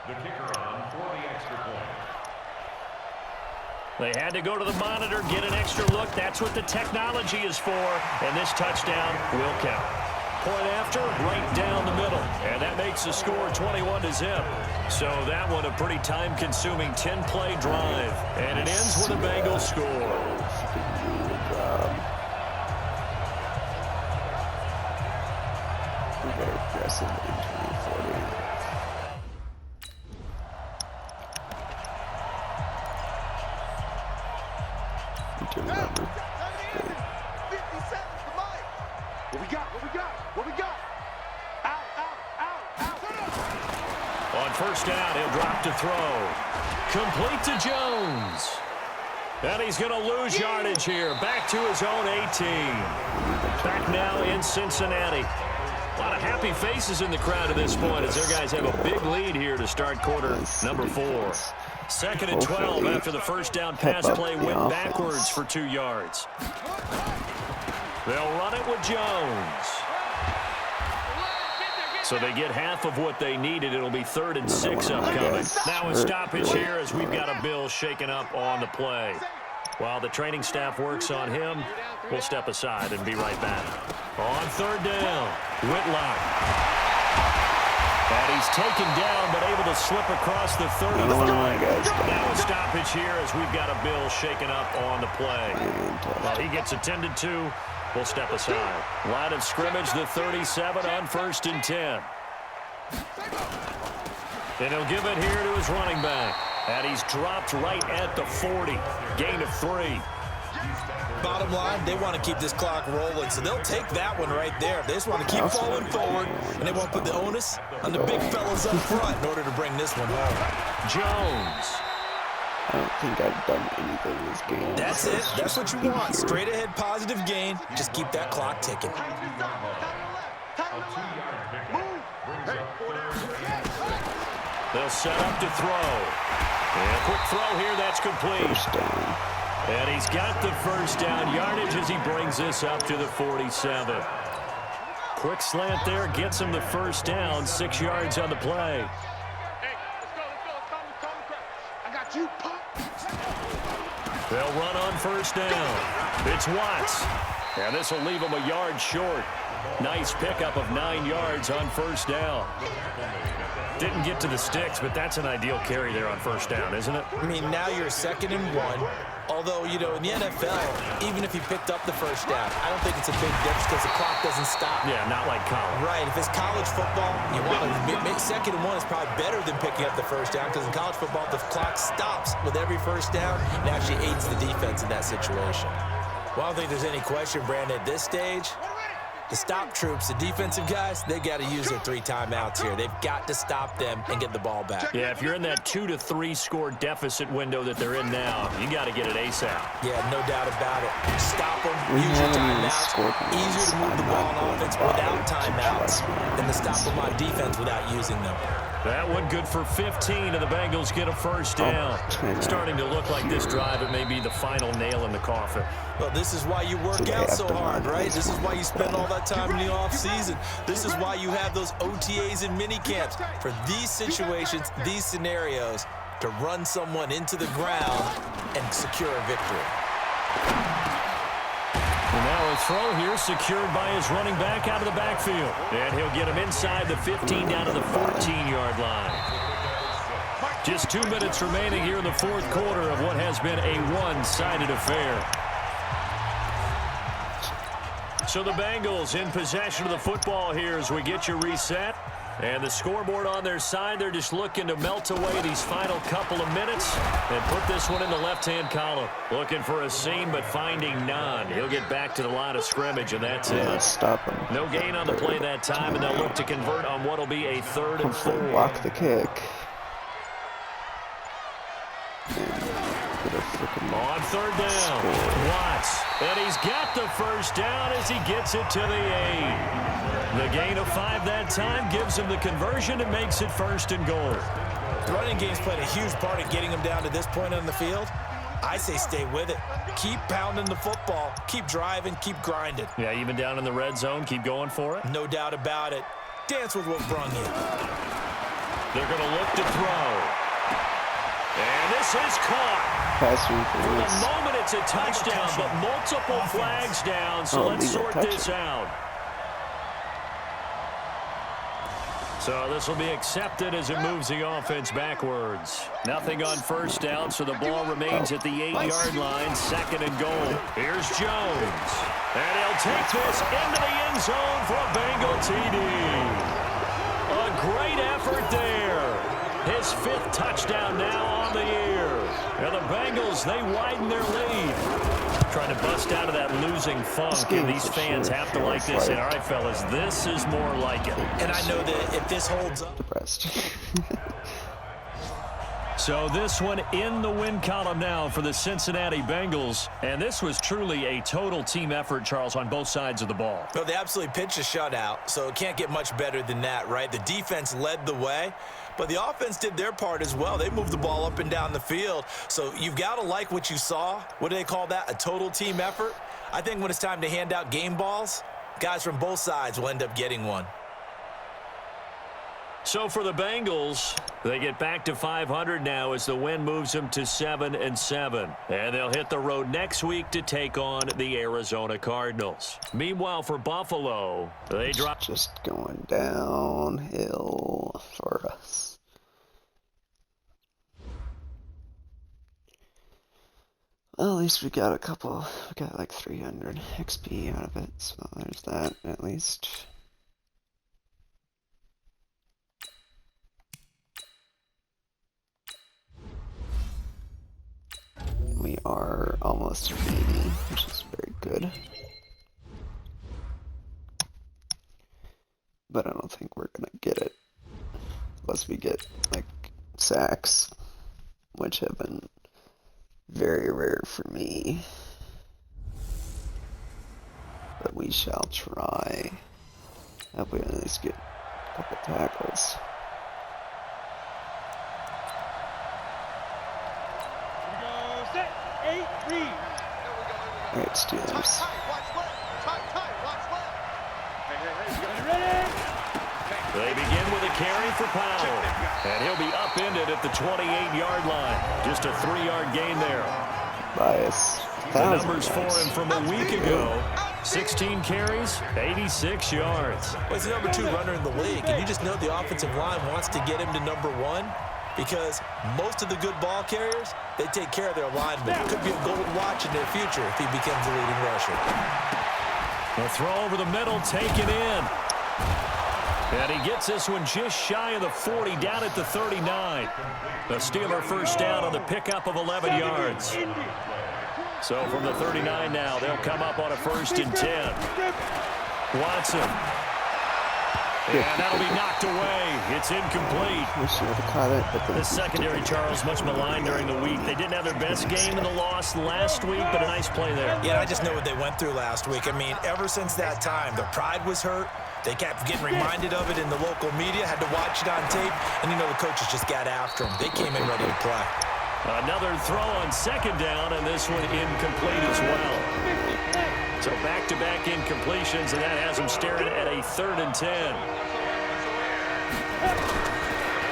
The kicker on for the extra point. They had to go to the monitor, get an extra look. That's what the technology is for. And this touchdown will count. Point after, right down the middle. And that makes the score 21-0. So that one a pretty time-consuming 10-play drive. And it ends with the Bengals score. Very aggressive in 2040. Remember. 50 seconds to Mike. What we got? What we got? What we got? Out, out, out, out. On first down, he'll drop to throw. Complete to Jones. And he's going to lose yardage here. Back to his own 18. Back now in Cincinnati. A lot of happy faces in the crowd at this point as their guys have a big lead here to start quarter number 4. Second and 12 after the first down pass play went backwards for 2 yards. They'll run it with Jones. So they get half of what they needed. It'll be 3rd and 6 upcoming. Now a stoppage here as we've got a Bill shaken up on the play. While the training staff works on him, we'll step aside and be right back. On 3rd down, Whitlock. And he's taken down, but able to slip across the 30. Now a stoppage here as we've got a Bill shaken up on the play. While he gets attended to, we'll step aside. Line of scrimmage, the 37 on 1st and 10. And he'll give it here to his running back. And he's dropped right at the 40. Gain of 3. Bottom line, they want to keep this clock rolling, so they'll take that one right there. They just want to keep falling forward, and they won't put the onus on the big fellas up front in order to bring this one home. Jones. I don't think I've done anything this game. That's it. That's what you want. Straight ahead, positive gain. Just keep that clock ticking. They'll set up to throw. And a quick throw here. That's complete. First down. And he's got the first down yardage as he brings this up to the 47. Quick slant there. Gets him the first down. 6 yards on the play. They'll run on first down. It's Watts. And this will leave him a yard short. Nice pickup of 9 yards on first down. Didn't get to the sticks, but that's an ideal carry there on first down, isn't it? I mean, now you're 2nd and 1. Although, you know, in the NFL, even if he picked up the first down, I don't think it's a big difference because the clock doesn't stop. Yeah, not like college. Right. If it's college football, you want to make 2nd and 1 is probably better than picking up the first down because in college football, the clock stops with every first down and actually aids the defense in that situation. Well, I don't think there's any question, Brandon, at this stage. The stop troops, the defensive guys, they got to use their 3 timeouts here. They've got to stop them and get the ball back. Yeah, if you're in that 2 to 3 score deficit window that they're in now, you got to get it ASAP. Yeah, no doubt about it. Stop them, use your timeouts. Easier to move the ball on offense without timeouts than to stop them on defense without using them. That one good for 15, and the Bengals get a first down. Starting to look like this drive, it may be the final nail in the coffin. Well, this is why you work out so hard, right? This is why you spend all that time in the offseason. This is why you have those OTAs and mini camps for these situations, these scenarios, to run someone into the ground and secure a victory. And now a throw here secured by his running back out of the backfield. And he'll get him inside the 15 down to the 14-yard line. Just 2 minutes remaining here in the 4th quarter of what has been a one-sided affair. So the Bengals in possession of the football here as we get you reset. And the scoreboard on their side, they're just looking to melt away these final couple of minutes and put this one in the left-hand column. Looking for a seam, but finding none. He'll get back to the line of scrimmage, and that's it. Stop him. No gain on the play that time, and they'll look to convert on what will be a 3rd and 4. Block the kick. On 3rd down, Watts. And he's got the first down as he gets it to the 8. The gain of 5 that time gives him the conversion and makes it 1st and goal. The running game's played a huge part in getting him down to this point on the field. I say stay with it. Keep pounding the football. Keep driving. Keep grinding. Yeah, even down in the red zone, keep going for it. No doubt about it. Dance with what brung you. They're going to look to throw. And this is caught. For the moment, it's a touchdown, but multiple flags down, so let's sort this out. So this will be accepted as it moves the offense backwards. Nothing on first down, so the ball remains at the 8-yard line, 2nd and goal. Here's Jones. And he'll take this into the end zone for a Bengal TD. A great effort there. His 5th touchdown now on the year. And the Bengals, they widen their lead. Trying to bust out of that losing funk, and these fans have to like this. And all right, fellas, this is more like it. And I know that if this holds up. Depressed. So this one in the win column now for the Cincinnati Bengals. And this was truly a total team effort, Charles, on both sides of the ball. Well, they absolutely pitched a shutout, so it can't get much better than that, right? The defense led the way, but the offense did their part as well. They moved the ball up and down the field. So you've got to like what you saw. What do they call that? A total team effort? I think when it's time to hand out game balls, guys from both sides will end up getting one. So for the Bengals, they get back to 500 now as the win moves them to 7-7. And they'll hit the road next week to take on the Arizona Cardinals. Meanwhile, for Buffalo, they drop. Just going downhill for us. Well, at least we got like 300 XP out of it, so there's that at least. We are almost 80, which is very good. But I don't think we're gonna get it unless we get like sacks, which have been very rare for me. But we shall try. Hope we at least get a couple tackles. Alright, Steelers. They begin with a carry for Powell. And he'll be upended at the 28-yard line. Just a 3-yard gain there. Bias. The numbers for him from a week ago. 16 carries, 86 yards. Well, he's the number 2 runner in the league, and you just know the offensive line wants to get him to number 1 because most of the good ball carriers, they take care of their linemen. It could be a gold watch in their future if he becomes the leading rusher. A throw over the middle, taken in. And he gets this one just shy of the 40, down at the 39. The Steeler first down on the pickup of 11 yards. So from the 39 now, they'll come up on a 1st and 10. Watson. And that'll be knocked away. It's incomplete. The secondary, Charles, much maligned during the week. They didn't have their best game in the loss last week, but a nice play there. Yeah, I just know what they went through last week. I mean, ever since that time, their pride was hurt. They kept getting reminded of it in the local media, had to watch it on tape, and you know the coaches just got after them. They came in ready to play. Another throw on 2nd down, and this one incomplete as well. So back-to-back incompletions, and that has them staring at a 3rd and 10.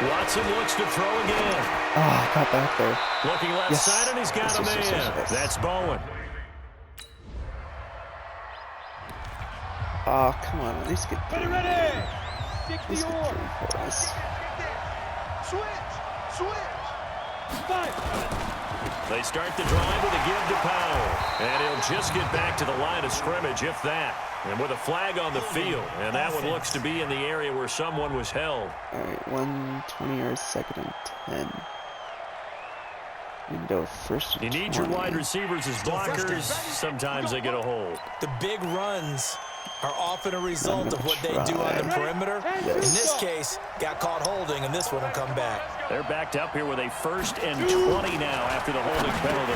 Watson looks to throw again. Oh, got back there. Looking left side, and he's got a man. That's Bowen. Oh, come on, at least get 3. Ready! At least get 3 for us. Switch! They start the drive with a give to Powell. And he'll just get back to the line of scrimmage, if that. And with a flag on the field. And that one looks to be in the area where someone was held. All right, 120 yards, 2nd and 10. Window 1st and You need 20. your wide receivers as blockers. Sometimes they get a hold. The big runs are often a result of what they do on the perimeter. Yes. In this case, got caught holding, and this one will come back. They're backed up here with a 1st and 20 now after the holding penalty.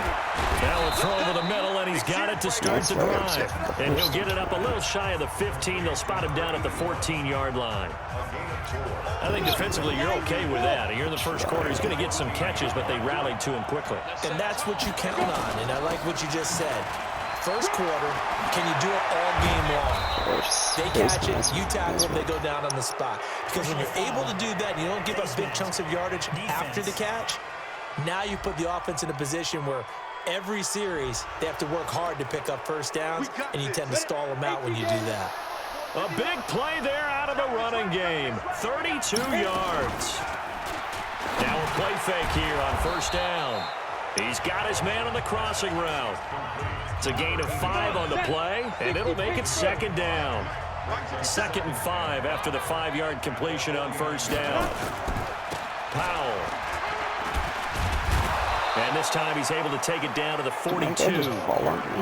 Now a throw over the middle, and he's got it to start the drive. And he'll get it up a little shy of the 15. They'll spot him down at the 14-yard line. I think defensively you're okay with that. You're in the first quarter. He's going to get some catches, but they rallied to him quickly. And that's what you count on, and I like what you just said. First quarter, can you do it all game long? They catch it, you tackle them, they go down on the spot. Because when you're able to do that, you don't give up big chunks of yardage after the catch, now you put the offense in a position where every series they have to work hard to pick up first downs, and you tend to stall them out when you do that. A big play there out of the running game. 32 yards. Now a play fake here on 1st down. He's got his man on the crossing route. It's a gain of 5 on the play, and it'll make it 2nd down. 2nd and 5 after the 5-yard completion on 1st down. Powell. And this time he's able to take it down to the 42.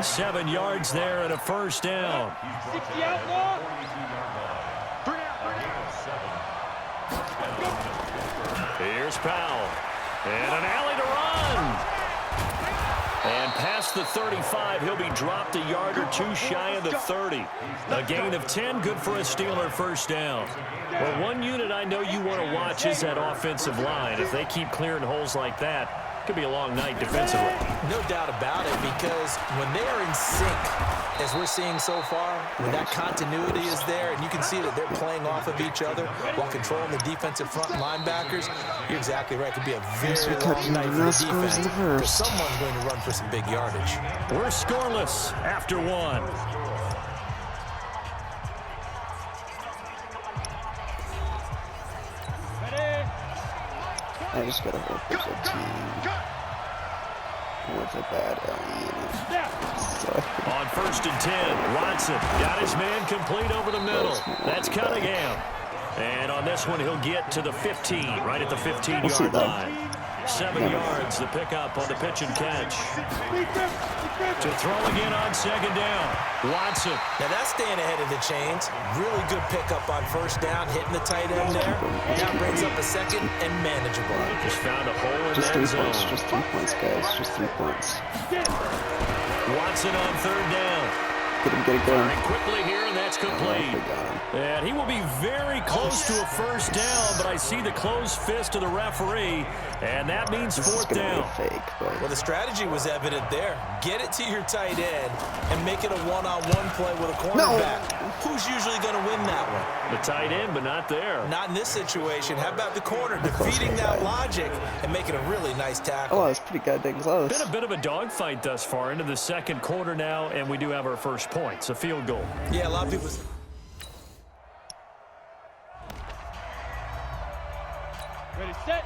7 yards there and a 1st down. 60 outlaw. Here's Powell. And an alley to run. And past the 35, he'll be dropped a yard or two shy of the 30. A gain of 10, good for a Steeler first down. Well, one unit I know you want to watch is that offensive line. If they keep clearing holes like that, it could be a long night defensively. No doubt about it, because when they are in sync, as we're seeing so far, when that continuity is there, and you can see that they're playing off of each other while controlling the defensive front linebackers, you're exactly right. It could be a very long night for the defense, because someone's going to run for some big yardage. We're scoreless after one. I just gotta hope there's a team with a bad LE in it. So, On 1st and 10, Watson got his man complete over the middle. That's Cunningham. And on this one, he'll get to the 15, right at the 15-yard line. 7 yards, the pickup on the pitch and catch. To throw again on 2nd down. Watson. Now that's staying ahead of the chains. Really good pickup on 1st down, hitting the tight end there. Now brings up a 2nd and manageable. Just found a hole in just that 3 zone. points, just 3 points, guys. Just 3 points. Watson on 3rd down. Get him, get it going. Firing quickly here, and that's complete. They got him. And he will be very close to a first down, but I see the closed fist of the referee, and that means This is 4th gonna down. be fake, but Well, the strategy was evident there. Get it to your tight end and make it a one-on-one play with a cornerback. Who's usually going to win that one? The tight end, but not there. Not in this situation. How about the corner defeating that logic and making a really nice tackle? oh, it's pretty goddamn close. Been a bit of a dogfight thus far into the 2nd quarter now, and we do have our first points, a field goal. Yeah, a lot of people... Ready, set.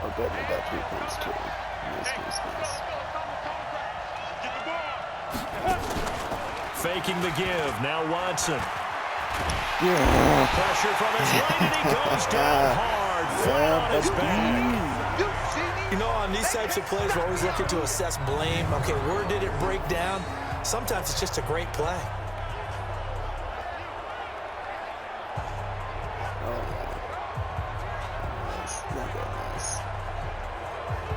Oh, good, we got 3 points too. Nice, nice, nice. Get the ball. Faking the give. Now Watson. Yeah. Pressure from his right, and he goes down hard. Flat on his back. You know, on these types of plays, we're always looking to assess blame. Okay, where did it break down? Sometimes it's just a great play. Oh, yeah. Nice. Not that nice.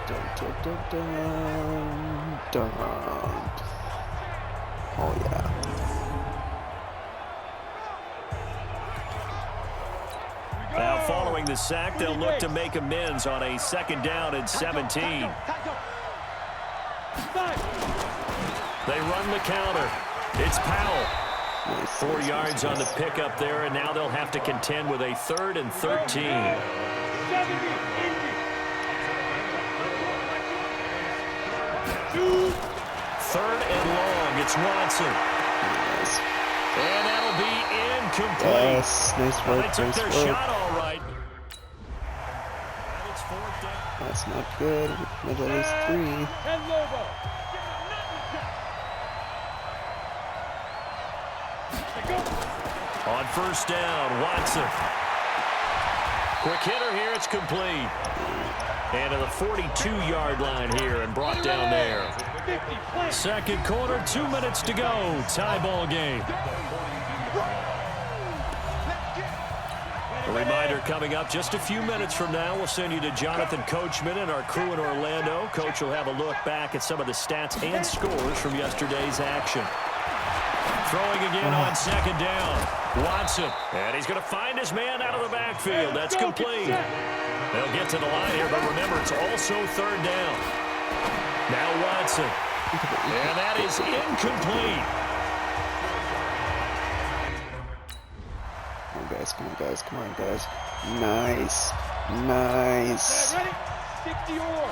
Dun, dun, dun, dun, dun. Oh, yeah. Now following the sack, they'll look to make amends on a 2nd down and 17. They run the counter. It's Powell. Nice, 4 nice, yards nice, on the nice. pickup there, and now they'll have to contend with a 3rd and 13. Third and long. It's Watson. Nice. And that'll be incomplete. Yes, nice Well, work, they took nice their work. shot all right. And it's 4th down. That's not good. We need at least 3. And Lobo. On 1st down, Watson. Quick hitter here, it's complete. And to the 42-yard line here and brought down there. 2nd quarter, 2 minutes to go. Tie ball game. A reminder coming up just a few minutes from now. We'll send you to Jonathan Coachman and our crew in Orlando. Coach will have a look back at some of the stats and scores from yesterday's action. Throwing again on 2nd down. Watson. And he's going to find his man out of the backfield. That's complete. They'll get to the line here, but remember, it's also 3rd down. Now Watson. And that is incomplete. Come on, guys. Come on, guys. Come on, guys. Nice. Nice. Ready? 60 or.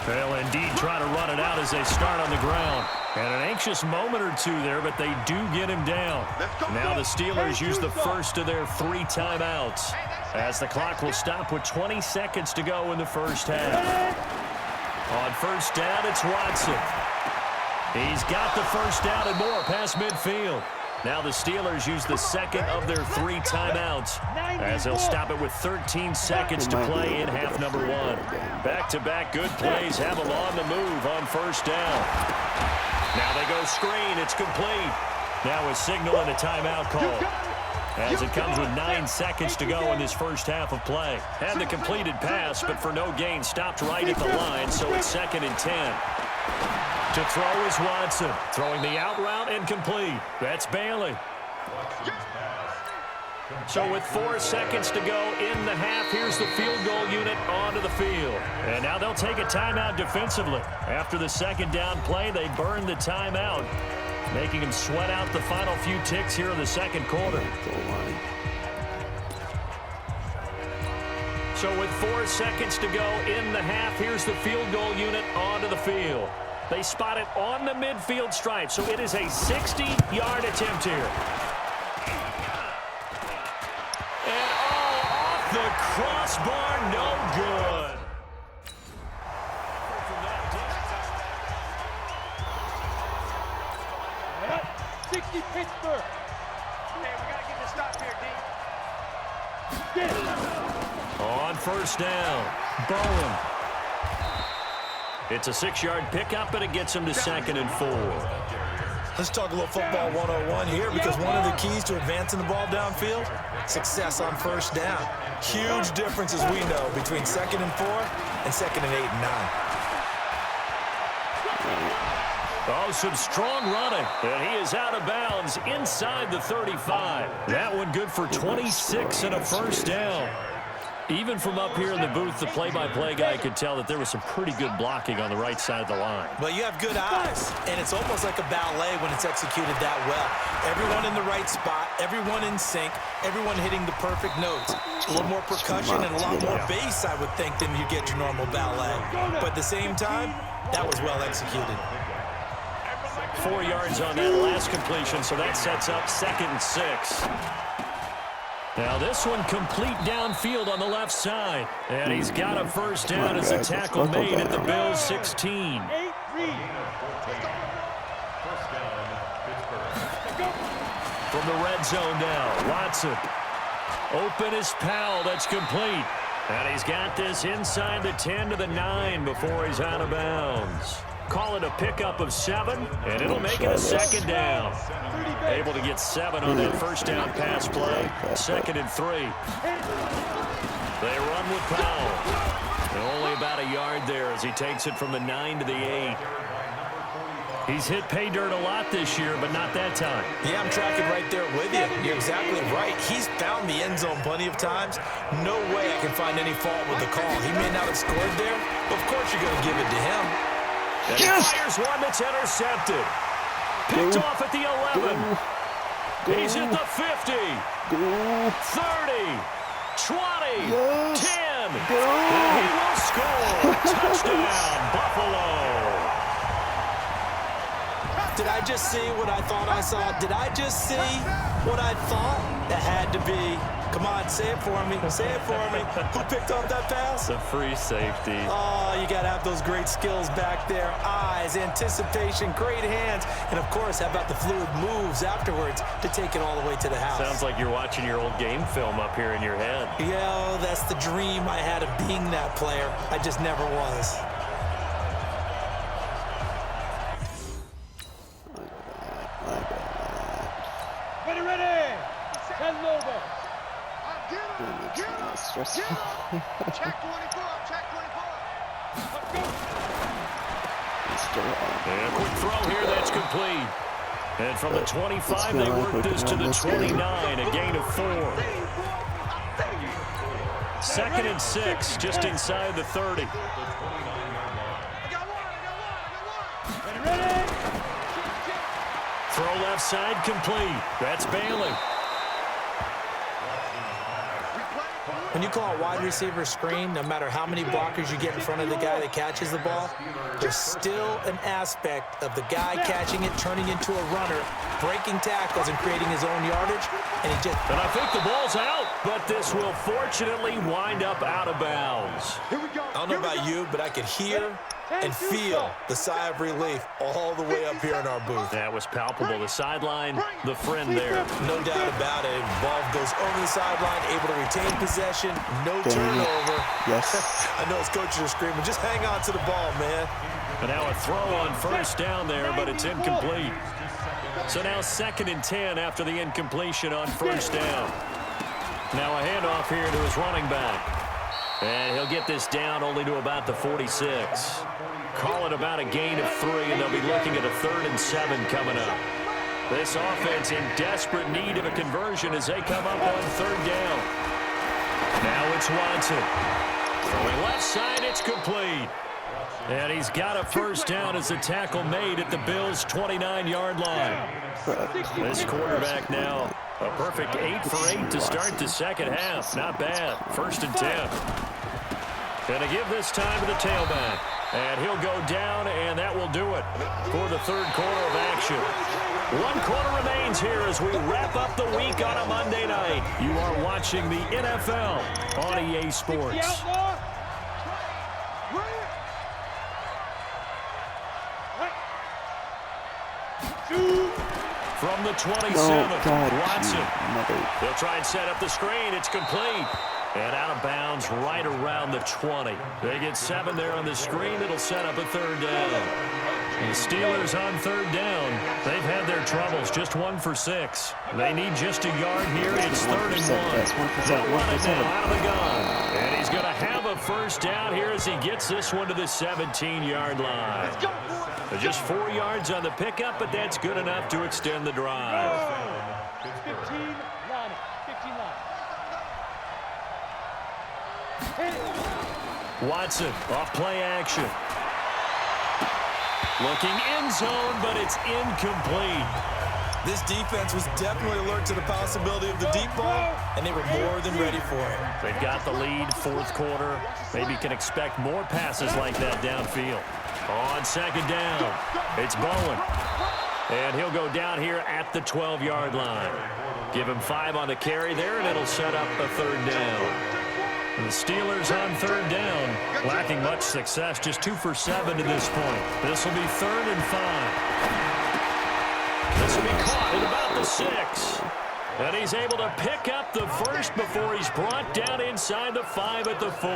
They'll indeed try to run it out as they start on the ground. And an anxious moment or two there, but they do get him down. Now the Steelers use the first of their 3 timeouts, as the clock will stop with 20 seconds to go in the first half. On 1st down, it's Watson. He's got the first down and more past midfield. Now the Steelers use the 2nd of their 3 timeouts, as they'll stop it with 13 seconds to play in half number 1. Back-to-back good plays have them on the move on 1st down. Now they go screen. It's complete. Now a signal and a timeout call, as it comes with 9 seconds to go in this first half of play. Had the completed pass, but for no gain, stopped right at the line, so it's 2nd and 10. To throw is Watson, throwing the out route and complete. That's Bailey. So with 4 seconds to go in the half, here's the field goal unit onto the field. And now they'll take a timeout defensively. After the second down play, they burn the timeout, making them sweat out the final few ticks here in the second quarter. So with 4 seconds to go in the half, here's the field goal unit onto the field. They spot it on the midfield stripe, so it is a 60-yard attempt here. And off the crossbar, no good. 60 Pittsburgh. Man, we got to get this stop here, D. Get it. On first down, Bowen. It's a 6-yard pickup, and it gets him to 2nd and 4. Let's talk a little football 101 here, because one of the keys to advancing the ball downfield, success on first down. Huge difference, as we know, between 2nd and 4 and 2nd and 8 and 9. Oh, some strong running, and he is out of bounds inside the 35. That one good for 26 and a first down. Even from up here in the booth, the play-by-play guy could tell that there was some pretty good blocking on the right side of the line. Well, you have good eyes, and it's almost like a ballet when it's executed that well. Everyone in the right spot, everyone in sync, everyone hitting the perfect notes. A little more percussion and a lot more bass, I would think, than you get your normal ballet. But at the same time, that was well executed. 4 yards on that last completion, so that sets up 2nd and 6. Now this one complete downfield on the left side. And he's got a first down as a tackle made at the Bills' 16. From the red zone now, Watson. Open is Powell, that's complete. And he's got this inside the 10 to the 9 before he's out of bounds. Call it a pickup of 7, and it'll make it a 2nd down. Able to get 7 on that first down pass play. 2nd and 3. They run with Powell. And only about a yard there as he takes it from the 9 to the 8. He's hit pay dirt a lot this year, but not that time. Yeah, I'm tracking right there with you. You're exactly right. He's found the end zone plenty of times. No way I can find any fault with the call. He may not have scored there, but of course you're going to give it to him. And he fires one that's intercepted. Picked off at the 11. He's at the 50. 30. 20. 10. And he will score. Touchdown, Buffalo. Did I just see what I thought I saw? Did I just see what I thought? It had to be. Come on, say it for me. Say it for me. Who picked off that pass? The free safety. Oh, you got to have those great skills back there. Eyes, anticipation, great hands. And, of course, how about the fluid moves afterwards to take it all the way to the house? Sounds like you're watching your old game film up here in your head. Yeah, that's the dream I had of being that player. I just never was. Ready. Send over. Stressful. Check 24. Check 24. And a quick throw here, that's complete. And from the 25, they work this to the 29, a gain of 4. 2nd and 6, just inside the 30. Throw left side, complete. That's Bailey. When you call a wide receiver screen, no matter how many blockers you get in front of the guy that catches the ball, there's still an aspect of the guy catching it, turning into a runner, breaking tackles and creating his own yardage, and he just... And I think the ball's out, but this will fortunately wind up out of bounds. I don't know about you, but I could hear and feel the sigh of relief all the way up here in our booth. That was palpable. The sideline, the friend there. No doubt about it. Ball goes over the sideline, able to retain possession, no turnover. Yes. I know his coaches are screaming, just hang on to the ball, man. But now a throw on first down there, but it's incomplete. So now 2nd and 10 after the incompletion on first down. Now a handoff here to his running back. And he'll get this down only to about the 46. Call it about a gain of 3, and they'll be looking at a 3rd and 7 coming up. This offense in desperate need of a conversion as they come up on 3rd down. Now it's Watson. Throwing left side, it's complete. And he's got a first down as the tackle made at the Bills' 29-yard line. This quarterback now, a perfect 8 for 8 to start the second half. Not bad. 1st and 10. Gonna give this time to the tailback. And he'll go down, and that will do it for the 3rd quarter of action. 1 quarter remains here as we wrap up the week on a Monday night. You are watching the NFL on EA Sports. From the 27th, Watson. He'll try and set up the screen. It's complete. And out of bounds right around the 20. They get 7 there on the screen. It'll set up a 3rd down. The Steelers on 3rd down. They've had their troubles. Just 1 for 6. They need just a yard here. It's 3rd and 1. They'll run it now out of the gun. And he's going to have a first down here as he gets this one to the 17-yard line. Just 4 yards on the pickup, but that's good enough to extend the drive. 15 line. 15 line. Watson off play action. Looking end zone, but it's incomplete. This defense was definitely alert to the possibility of the deep ball, and they were more than ready for it. They've got the lead, 4th quarter. Maybe can expect more passes like that downfield. On 2nd down, it's Bowen. And he'll go down here at the 12-yard line. Give him 5 on the carry there, and it'll set up a 3rd down. And the Steelers on 3rd down, lacking much success, just 2 for 7 to this point. This will be 3rd and 5. This will be caught at about the 6. And he's able to pick up the first before he's brought down inside the 5 at the 4.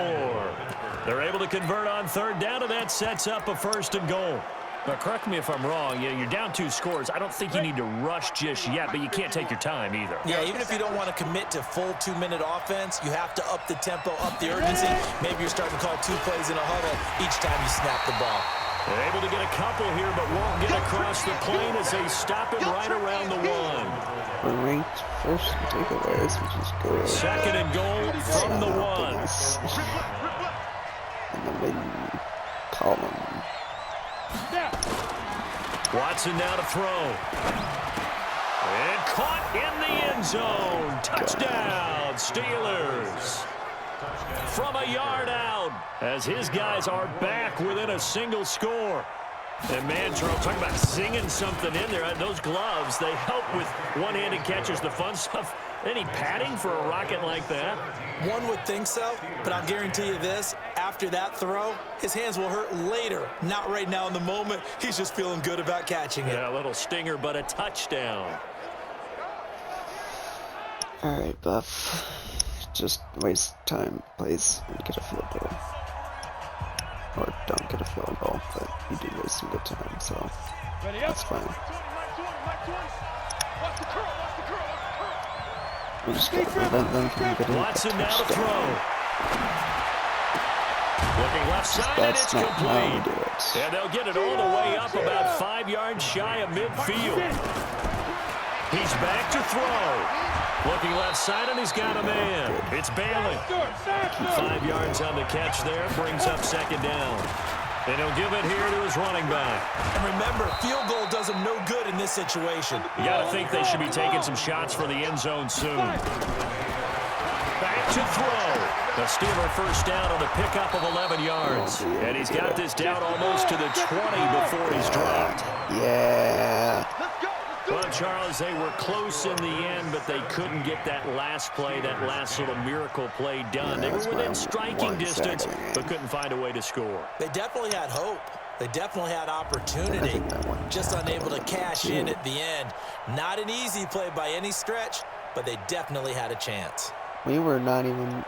They're able to convert on 3rd down, and that sets up a 1st and goal. Now, correct me if I'm wrong. You're down 2 scores. I don't think you need to rush just yet, but you can't take your time either. Yeah, even if you don't want to commit to full 2-minute offense, you have to up the tempo, up the urgency. Maybe you're starting to call 2 plays in a huddle each time you snap the ball. They're able to get a couple here, but won't get across the plane as they stop him right around the 1. Great first takeaways, which is good. 2nd and goal from the 1. And then they call him. Watson now to throw. And caught in the end zone. Touchdown, Steelers. From a yard out, as his guys are back within a single score. And man, Charles, talking about singing something in there. Those gloves, they help with one-handed catches, the fun stuff. Any padding for a rocket like that? One would think so, but I'll guarantee you this. After that throw, his hands will hurt later. Not right now in the moment. He's just feeling good about catching it. Yeah, a little stinger, but a touchdown. All right, Buff. Just waste time, please, and get a field goal. Or don't get a field goal, but you do waste some good time, so that's fine. We just got to prevent them from getting a Watson now to touchdown. throw. Looking left side, and That's it's not how we complete. do it. And they'll get it all the way up about 5 yards shy of midfield. He's back to throw. Looking left side, and he's got a man. It's Bailey. 5 yards on the catch there, brings up 2nd down. And he'll give it here to his running back. And remember, field goal does him no good in this situation. You got to think they should be taking some shots for the end zone soon. Back to throw. The Steeler first down on the pickup of 11 yards. And he's got this down almost to the 20 before he's dropped. Yeah. Well, Charles, they were close in the end, but they couldn't get that last play, that last little miracle play done. They were within striking distance, but couldn't find a way to score. They definitely had hope. They definitely had opportunity, just unable to cash in at the end. Not an easy play by any stretch, but they definitely had a chance. We were not even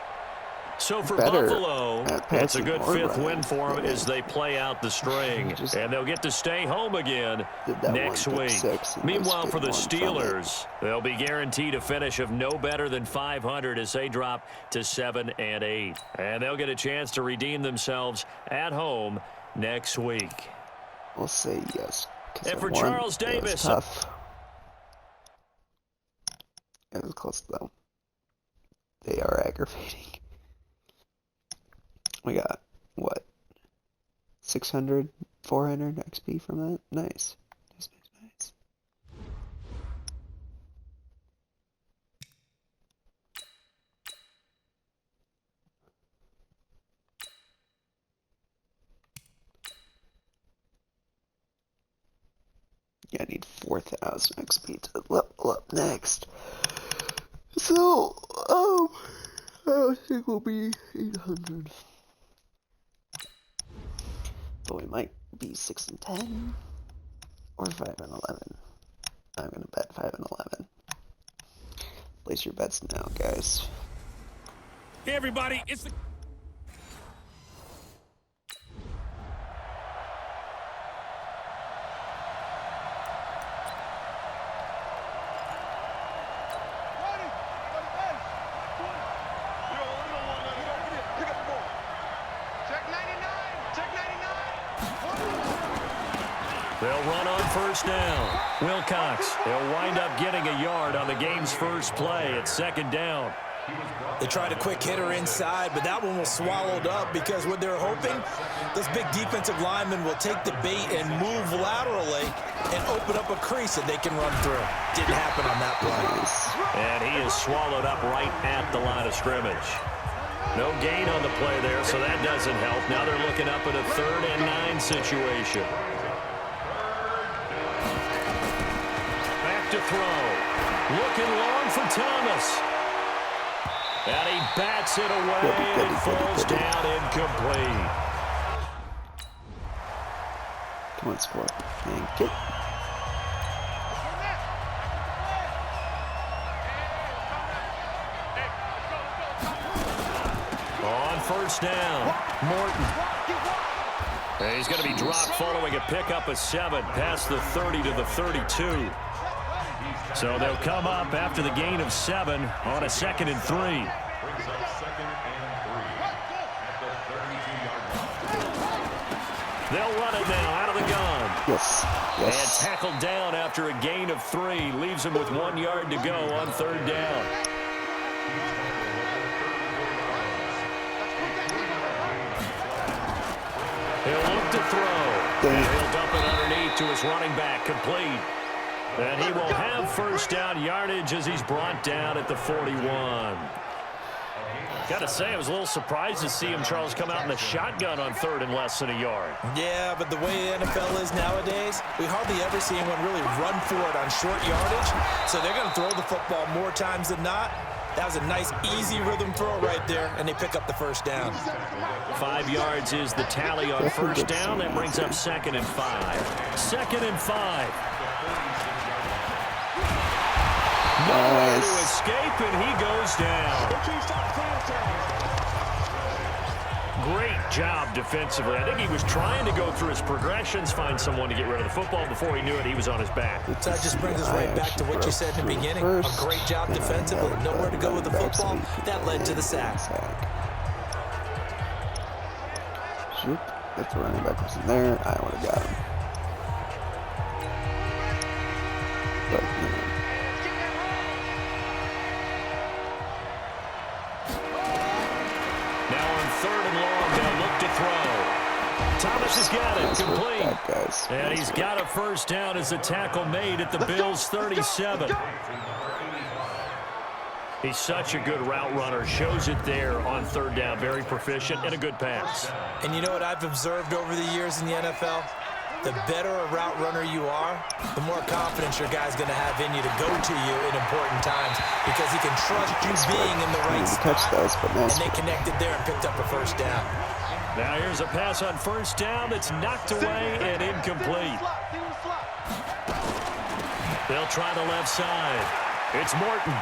So for better Buffalo, it's a good fifth win for them as they play out the string. And they'll get to stay home again next week. Meanwhile, for the Steelers, they'll be guaranteed a finish of no better than 500 as they drop to 7-8. And they'll get a chance to redeem themselves at home next week. We'll say yes. And for Charles Davis. It was tough. It was close, though. They are aggravating. We got, what, 600, 400 XP from that? Nice. Nice. Yeah, I need 4,000 XP to level up next. So, I don't think we'll be 800. But we might be 6 and 10 or 5 and 11. I'm gonna bet 5 and 11. Place your bets now, guys. Hey everybody, it's the They'll run on first down. Wilcox, he'll wind up getting a yard on the game's first play. It's second down. They tried a quick hitter inside, but that one was swallowed up because what they're hoping, this big defensive lineman will take the bait and move laterally and open up a crease that they can run through. Didn't happen on that play. And he is swallowed up right at the line of scrimmage. No gain on the play there, so that doesn't help. Now they're looking up at a 3rd and 9 situation. Back to throw. Looking long for Thomas. And he bats it away, and it falls down incomplete. Come on, score. Thank you. On first down, Morton. And he's going to be dropped following a pickup of 7 past the 30 to the 32. So they'll come up after the gain of 7 on a 2nd and 3. They'll run it now out of the gun. Yes. And tackled down after a gain of 3. Leaves him with 1 yard to go on 3rd down. He'll look to throw. And he'll dump it underneath to his running back, complete. And he will have first down yardage as he's brought down at the 41. Got to say, I was a little surprised to see him, Charles, come out in the shotgun on 3rd and less than a yard. Yeah, but the way the NFL is nowadays, we hardly ever see anyone really run for it on short yardage. So they're going to throw the football more times than not. That was a nice, easy rhythm throw right there, and they pick up the first down. 5 yards is the tally on first down. That brings up 2nd and 5. 2nd and 5. No way to escape, and he goes down. Great job defensively. I think he was trying to go through his progressions, find someone to get rid of the football. Before he knew it, he was on his back. So that just brings us right back to what you said in the beginning. A great job defensively. Nowhere to go with the football. That led to the sack. Shoot. If the running back was in there, I would have got him. But, Thomas has got it, complete. And he's got a first down as the tackle made at the Bills' 37. He's such a good route runner. Shows it there on 3rd down. Very proficient and a good pass. And you know what I've observed over the years in the NFL? the better a route runner you are, the more confidence your guy's going to have in you to go to you in important times because he can trust you being in the right spot. And they connected there and picked up a first down. Now here's a pass on first down that's knocked away and incomplete. They'll try the left side. It's Morton.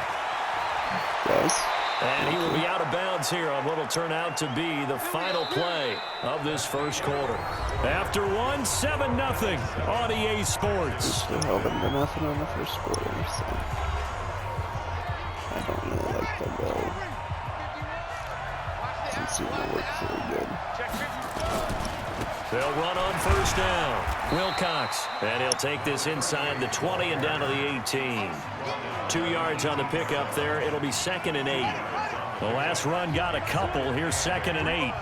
Guys. And he will be out of bounds here on what will turn out to be the final play of this first quarter. After one, 7-0 on EA Sports. They held them to nothing on the first quarter, so I don't really like that though. Doesn't seem to work very good. They'll run on first down. Wilcox, and he'll take this inside the 20 and down to the 18. 2 yards on the pickup there. It'll be 2nd and 8. The last run got a couple. Here's 2nd and 8.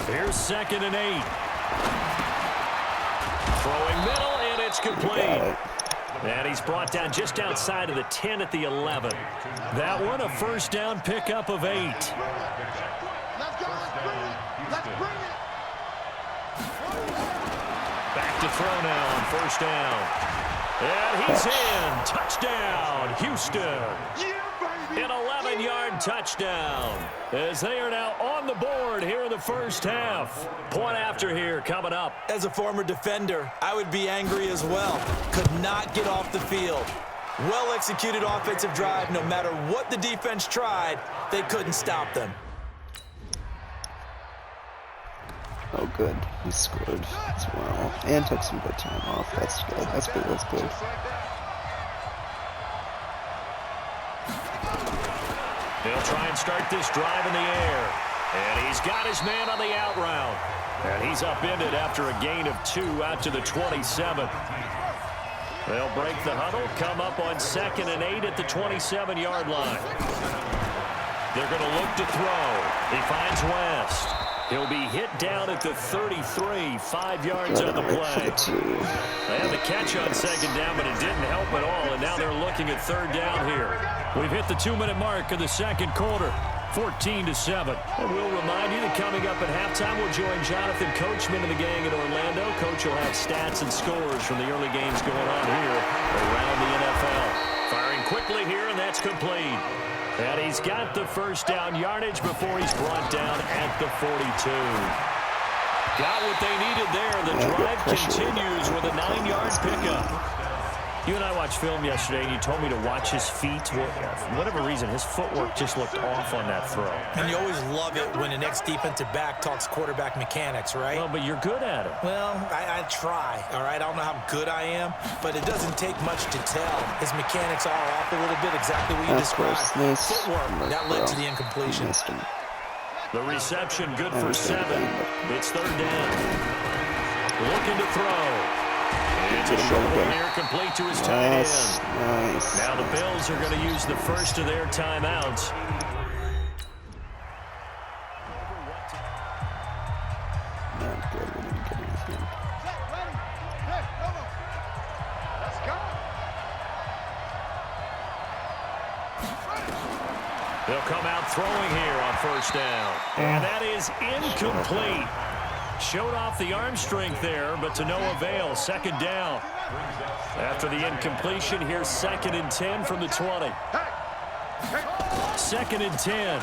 Here's 2nd and 8. Throwing middle, and it's complete. And he's brought down just outside of the 10 at the 11. That one a first down pickup of 8. Let's go. Let's bring it. Back to throw now on first down. And he's in. Touchdown, Houston. An 11-yard touchdown as they are now on the board here in the first half. Point after here coming up. As a former defender, I would be angry as well. Could not get off the field. Well-executed offensive drive. No matter what the defense tried, they couldn't stop them. Oh, good. He scored as well. And took some good time off. That's good. That's good. That's good. They'll try and start this drive in the air. And he's got his man on the out route. And he's upended after a gain of 2 out to the 27. They'll break the huddle, come up on 2nd and 8 at the 27-yard line. They're going to look to throw. He finds West. He'll be hit down at the 33, 5 yards on the play. They had the catch on 2nd down, but it didn't help at all, and now they're looking at 3rd down here. We've hit the 2-minute mark of the second quarter, 14-7. And we'll remind you that coming up at halftime, we'll join Jonathan Coachman and the gang in Orlando. Coach will have stats and scores from the early games going on here around the NFL. Firing quickly here, and that's complete. And he's got the first down yardage before he's brought down at the 42. Got what they needed there. The drive continues with a 9-yard pickup. You and I watched film yesterday, and you told me to watch his feet. For whatever reason, his footwork just looked off on that throw. And you always love it when an ex-defensive back talks quarterback mechanics, right? Well, but you're good at it. Well, I try, all right? I don't know how good I am, but it doesn't take much to tell. His mechanics are off a little bit, exactly what you described. Footwork, that led to the incompletion. The reception good for 7. It's 3rd down. Looking to throw. It's a short one here, complete to his tight end. Nice. Now the Bills are going to use the first of their timeouts. Not good. We didn't get anything. Let's go. They'll come out throwing here on first down. And that is incomplete. Showed off the arm strength there, but to no avail. 2nd down. After the incompletion, here's 2nd and 10 from the 20. 2nd and 10.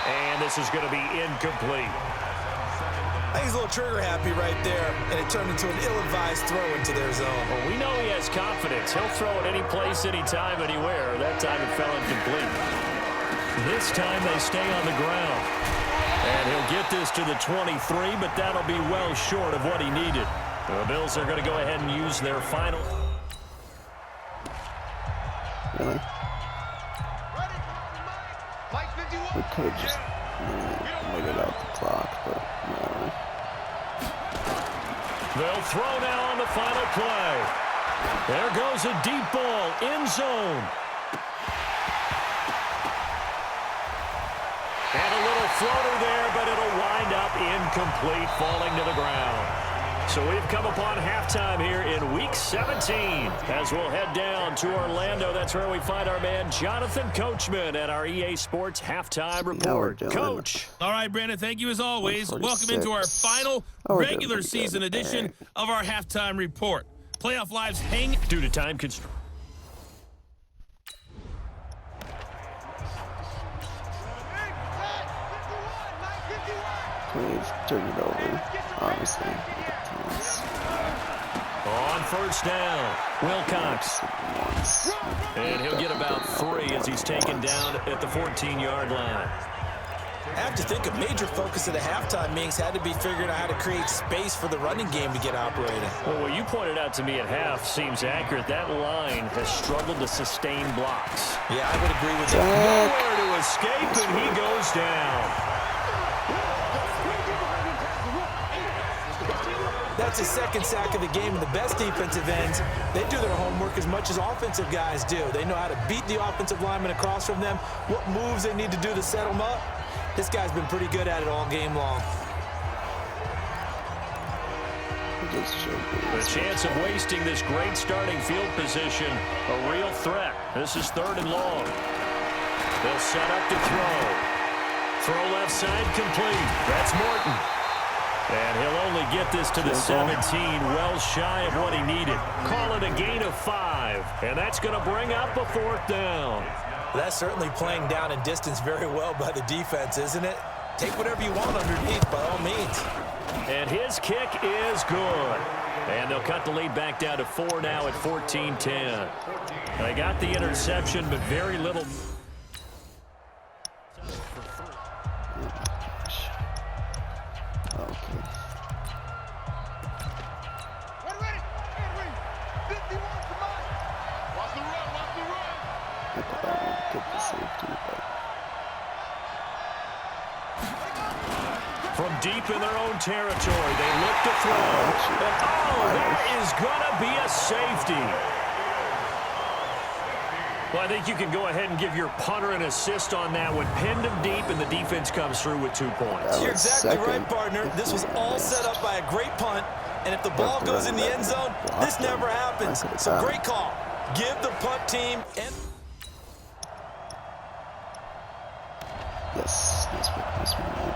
And this is going to be incomplete. I think he's a little trigger happy right there, and it turned into an ill-advised throw into their zone. Well, we know he has confidence. He'll throw it any place, anytime, anywhere. That time it fell incomplete. This time they stay on the ground. And he'll get this to the 23, but that'll be well short of what he needed. The Bills are going to go ahead and use their final. Really? We could have just waited out the clock, but whatever. They'll throw now on the final play. There goes a deep ball, end zone. And a little floater there, but it'll wind up incomplete, falling to the ground. So we've come upon halftime here in Week 17. As we'll head down to Orlando, that's where we find our man Jonathan Coachman at our EA Sports Halftime Report. Coach. All right, Brandon, thank you as always. Welcome into our final regular season edition of our Halftime Report. Playoff lives hang due to time constraints. Please turn it over, obviously. On first down, Wilcox. And he'll get about 3 as he's taken down at the 14-yard line. I have to think a major focus of the halftime meetings had to be figuring out how to create space for the running game to get operating. Well, what you pointed out to me at half seems accurate. That line has struggled to sustain blocks. Yeah, I would agree with that. Nowhere to escape, and he goes down. That's his second sack of the game, and the best defensive ends, they do their homework as much as offensive guys do. They know how to beat the offensive lineman across from them, what moves they need to do to set them up. This guy's been pretty good at it all game long. The chance of wasting this great starting field position, a real threat. This is 3rd and long. They'll set up to throw. Throw left side complete. That's Morton. And he'll only get this to the 17, well shy of what he needed. Call it a gain of 5, and that's going to bring up a 4th down. That's certainly playing down in distance very well by the defense, isn't it? Take whatever you want underneath, by all means. And his kick is good. And they'll cut the lead back down to 4 now at 14-10. They got the interception, but very little. From deep in their own territory, they look to throw. And, there is going to be a safety. Well, I think you can go ahead and give your punter an assist on that one. Pinned him deep, and the defense comes through with 2 points. You're exactly right, partner. This was all set up by a great punt, and if the ball goes in the end zone, this never happens. So great call. Give the punt team and... Yes, this will work.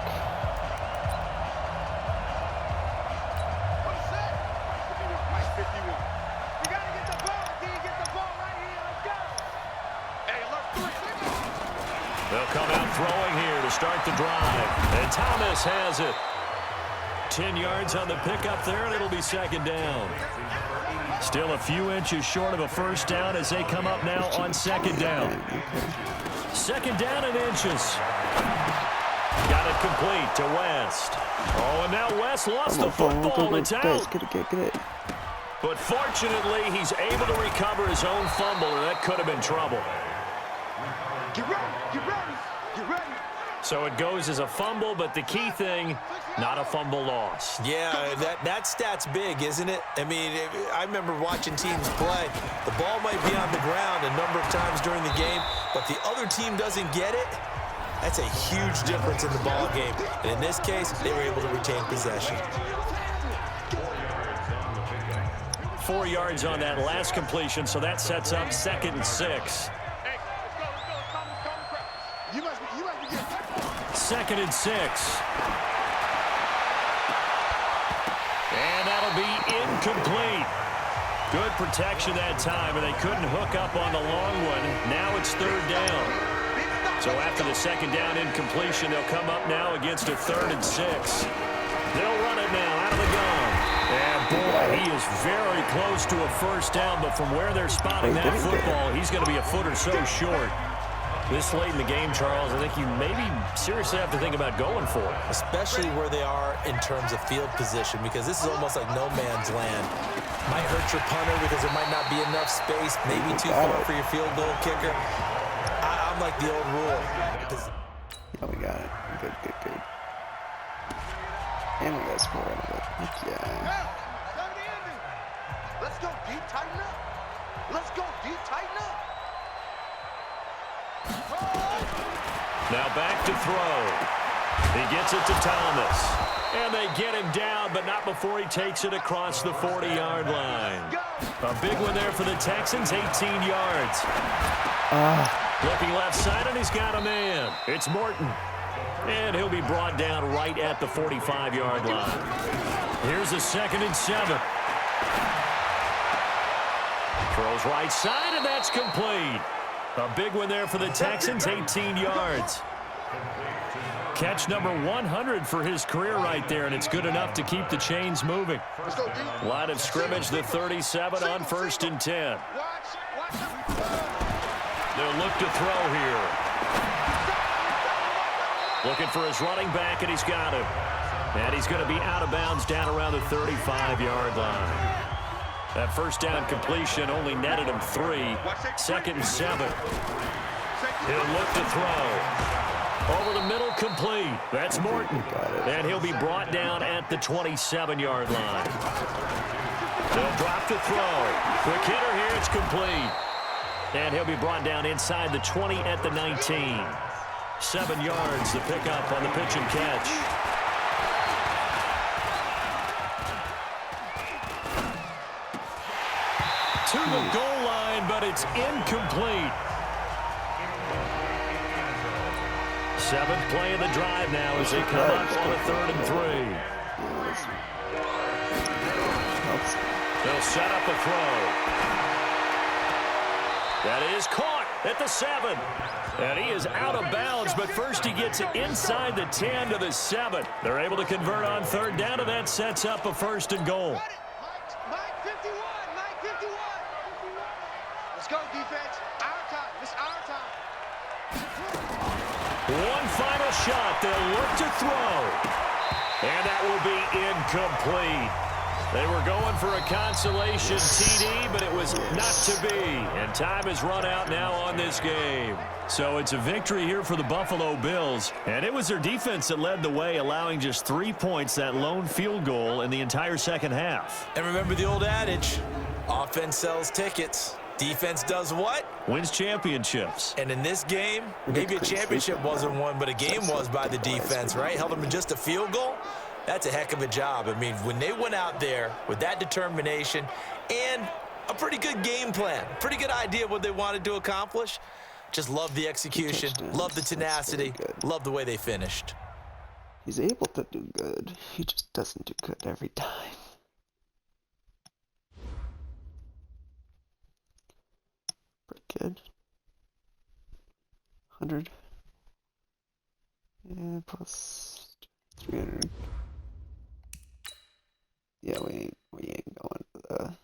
They'll come out throwing here to start the drive. And Thomas has it. 10 yards on the pickup there, and it'll be 2nd down. Still a few inches short of a 1st down as they come up now on 2nd down. 2nd down in inches. Got it complete to West. Oh, and now West lost the football. It's out. Get it. But fortunately, he's able to recover his own fumble, and that could have been trouble. Get ready, get ready, get ready. So it goes as a fumble, but the key thing, not a fumble loss. Yeah, that stat's big, isn't it? I mean, I remember watching teams play. The ball might be on the ground a number of times during the game, but the other team doesn't get it. That's a huge difference in the ball game. And in this case, they were able to retain possession. 4 yards on that last completion, so that sets up 2nd and 6. 2nd and 6. And that'll be incomplete. Good protection that time, and they couldn't hook up on the long one. Now it's 3rd down. So after the 2nd down incompletion, they'll come up now against a 3rd and 6. They'll run it now out of the gun. And boy, he is very close to a 1st down, but from where they're spotting that football, he's going to be a foot or so short. This late in the game, Charles, I think you maybe seriously have to think about going for it. Especially where they are in terms of field position, because this is almost like no man's land. Might hurt your punter because there might not be enough space, maybe too far for your field goal kicker. I'm like the old rule. Yeah, we got it. Good. And we got to score out of it. Yeah. Let's go deep, tighten up. Let's go deep, tighten up. Now back to throw. He gets it to Thomas. And they get him down, but not before he takes it across the 40-yard line. A big one there for the Texans, 18 yards. Looking left side, and he's got a man. It's Morton. And he'll be brought down right at the 45-yard line. Here's a 2nd and 7. Throws right side, and that's complete. A big one there for the Texans, 18 yards. Catch number 100 for his career right there, and it's good enough to keep the chains moving. Line of scrimmage, the 37 on 1st and 10. They'll look to throw here. Looking for his running back, and he's got him. And he's going to be out of bounds down around the 35-yard line. That first down completion only netted him 3. 2nd and 7. He'll look to throw. Over the middle, complete. That's Morton. And he'll be brought down at the 27-yard line. They'll drop to throw. Quick hitter here, it's complete. And he'll be brought down inside the 20 at the 19. 7 yards to pick up on the pitch and catch. To the goal line, but it's incomplete. 7th play of the drive now as they come up on a 3rd and 3. They'll set up a throw. That is caught at the 7. And he is out of bounds, but first he gets it inside the 10 to the 7. They're able to convert on 3rd down, and that sets up a 1st and goal. Mike 51. Let's go, defense. Our time. It's our time. One final shot. They'll look to throw. And that will be incomplete. They were going for a consolation TD, but it was not to be. And time has run out now on this game. So it's a victory here for the Buffalo Bills. And it was their defense that led the way, allowing just 3 points, that lone field goal in the entire second half. And remember the old adage, offense sells tickets. Defense does what? Wins championships. And in this game, maybe a championship wasn't won, but a game was by the defense, right? Held them to just a field goal. That's a heck of a job. I mean, when they went out there with that determination and a pretty good game plan, pretty good idea what they wanted to accomplish, just love the execution, love the tenacity, love the way they finished. He's able to do good. He just doesn't do good every time. Pretty good. 100. Yeah, plus 300. Yeah, we ain't going to the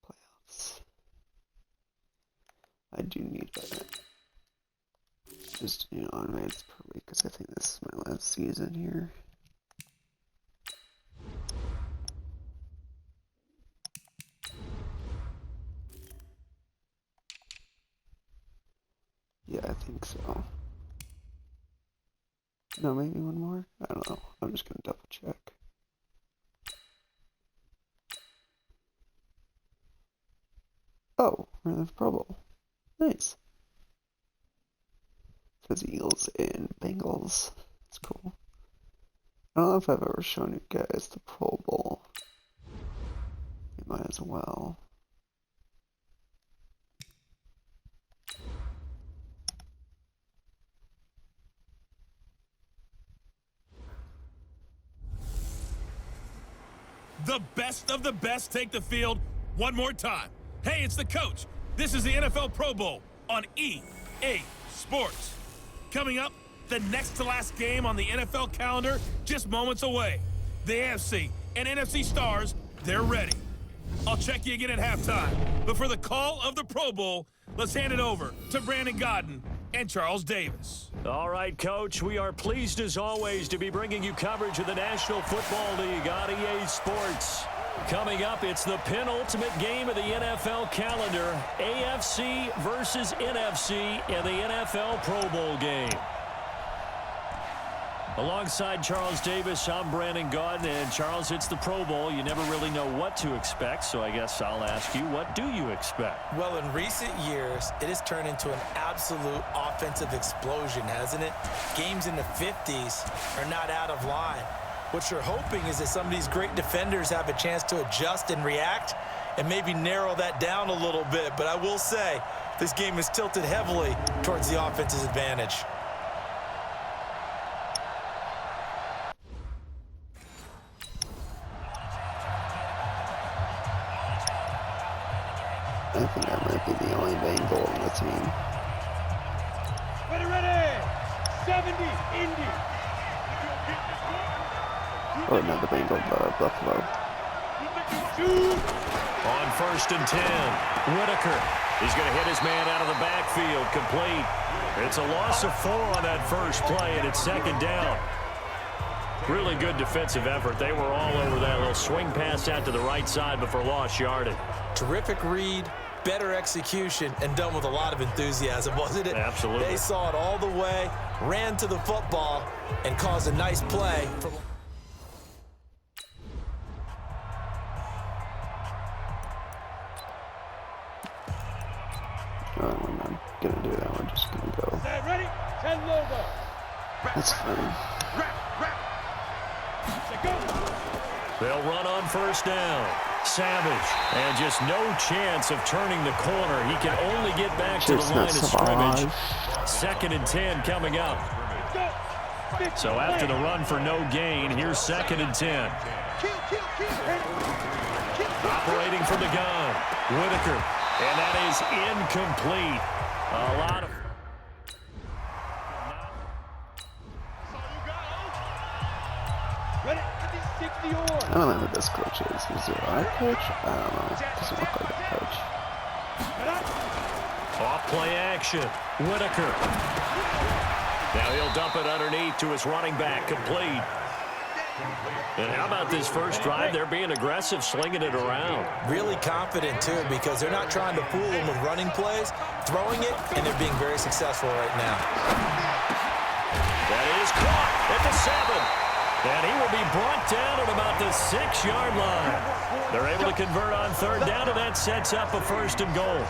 playoffs. I do need that. Just, on minutes per week, because I think this is my last season here. Yeah, I think so. No, maybe one more? I don't know. I'm just gonna double check. Oh, we're in the Pro Bowl. Nice. It says Eagles and Bengals. That's cool. I don't know if I've ever shown you guys the Pro Bowl. You might as well. The best of the best take the field one more time. Hey, it's the coach. This is the NFL Pro Bowl on EA Sports. Coming up, the next to last game on the NFL calendar, just moments away. The AFC and NFC stars, they're ready. I'll check you again at halftime. But for the call of the Pro Bowl, let's hand it over to Brandon Godden and Charles Davis. All right, Coach, we are pleased as always to be bringing you coverage of the National Football League on EA Sports. Coming up, it's the penultimate game of the NFL calendar, AFC versus NFC in the NFL Pro Bowl game. Alongside Charles Davis, I'm Brandon Gaudin, and Charles, it's the Pro Bowl. You never really know what to expect, so I guess I'll ask you, what do you expect? Well, in recent years, it has turned into an absolute offensive explosion, hasn't it? Games in the 50s are not out of line. What you're hoping is that some of these great defenders have a chance to adjust and react and maybe narrow that down a little bit. But I will say, this game is tilted heavily towards the offense's advantage. I think I might be the only Bengal on the team. Ready. 70, Indy. Or not the Bengal, the Buffalo. On 1st and 10, Whitaker. He's going to hit his man out of the backfield, complete. It's a loss of 4 on that first play, and it's 2nd down. Really good defensive effort. They were all over that little swing pass out to the right side before lost yardage. Terrific read, better execution, and done with a lot of enthusiasm, wasn't it? Absolutely. They saw it all the way, ran to the football, and caused a nice play. We're not gonna do that. We're just gonna go. Ready? 10 logo. That's fine. They'll run on 1st down. Savage, and just no chance of turning the corner. He can only get back to the line of scrimmage. 2nd and 10 coming up. So after the run for no gain, here's 2nd and 10. Operating from the gun, Whitaker, and that is incomplete. A lot of... I don't know who this coach is. Is it our coach? I don't know. Doesn't look like a coach. Off play action. Whitaker. Now he'll dump it underneath to his running back. Complete. And how about this first drive? They're being aggressive, slinging it around. Really confident, too, because they're not trying to fool them with running plays, throwing it, and they're being very successful right now. That is caught at the 7. And he will be brought down at about the 6-yard line. They're able to convert on 3rd down, and that sets up a 1st and goal.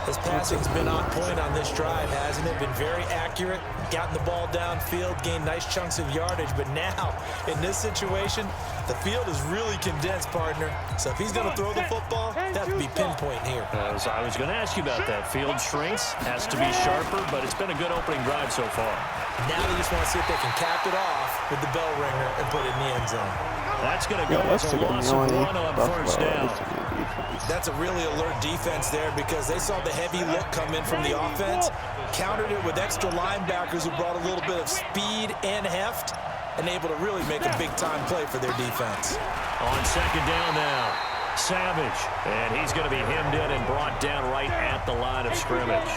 His passing's been on point on this drive, hasn't it? Been very accurate, gotten the ball downfield, gained nice chunks of yardage. But now, in this situation, the field is really condensed, partner. So if he's going to throw the football, that would be pinpoint here. I was going to ask you about that. Field shrinks, has to be sharper, but it's been a good opening drive so far. Now they just want to see if they can cap it off with the bell ringer and put it in the end zone. That's going to go as a loss of 1 on 1st down. That's a really alert defense there because they saw the heavy look come in from the offense, countered it with extra linebackers who brought a little bit of speed and heft, and able to really make a big-time play for their defense. On 2nd down now, Savage, and he's going to be hemmed in and brought down right at the line of scrimmage.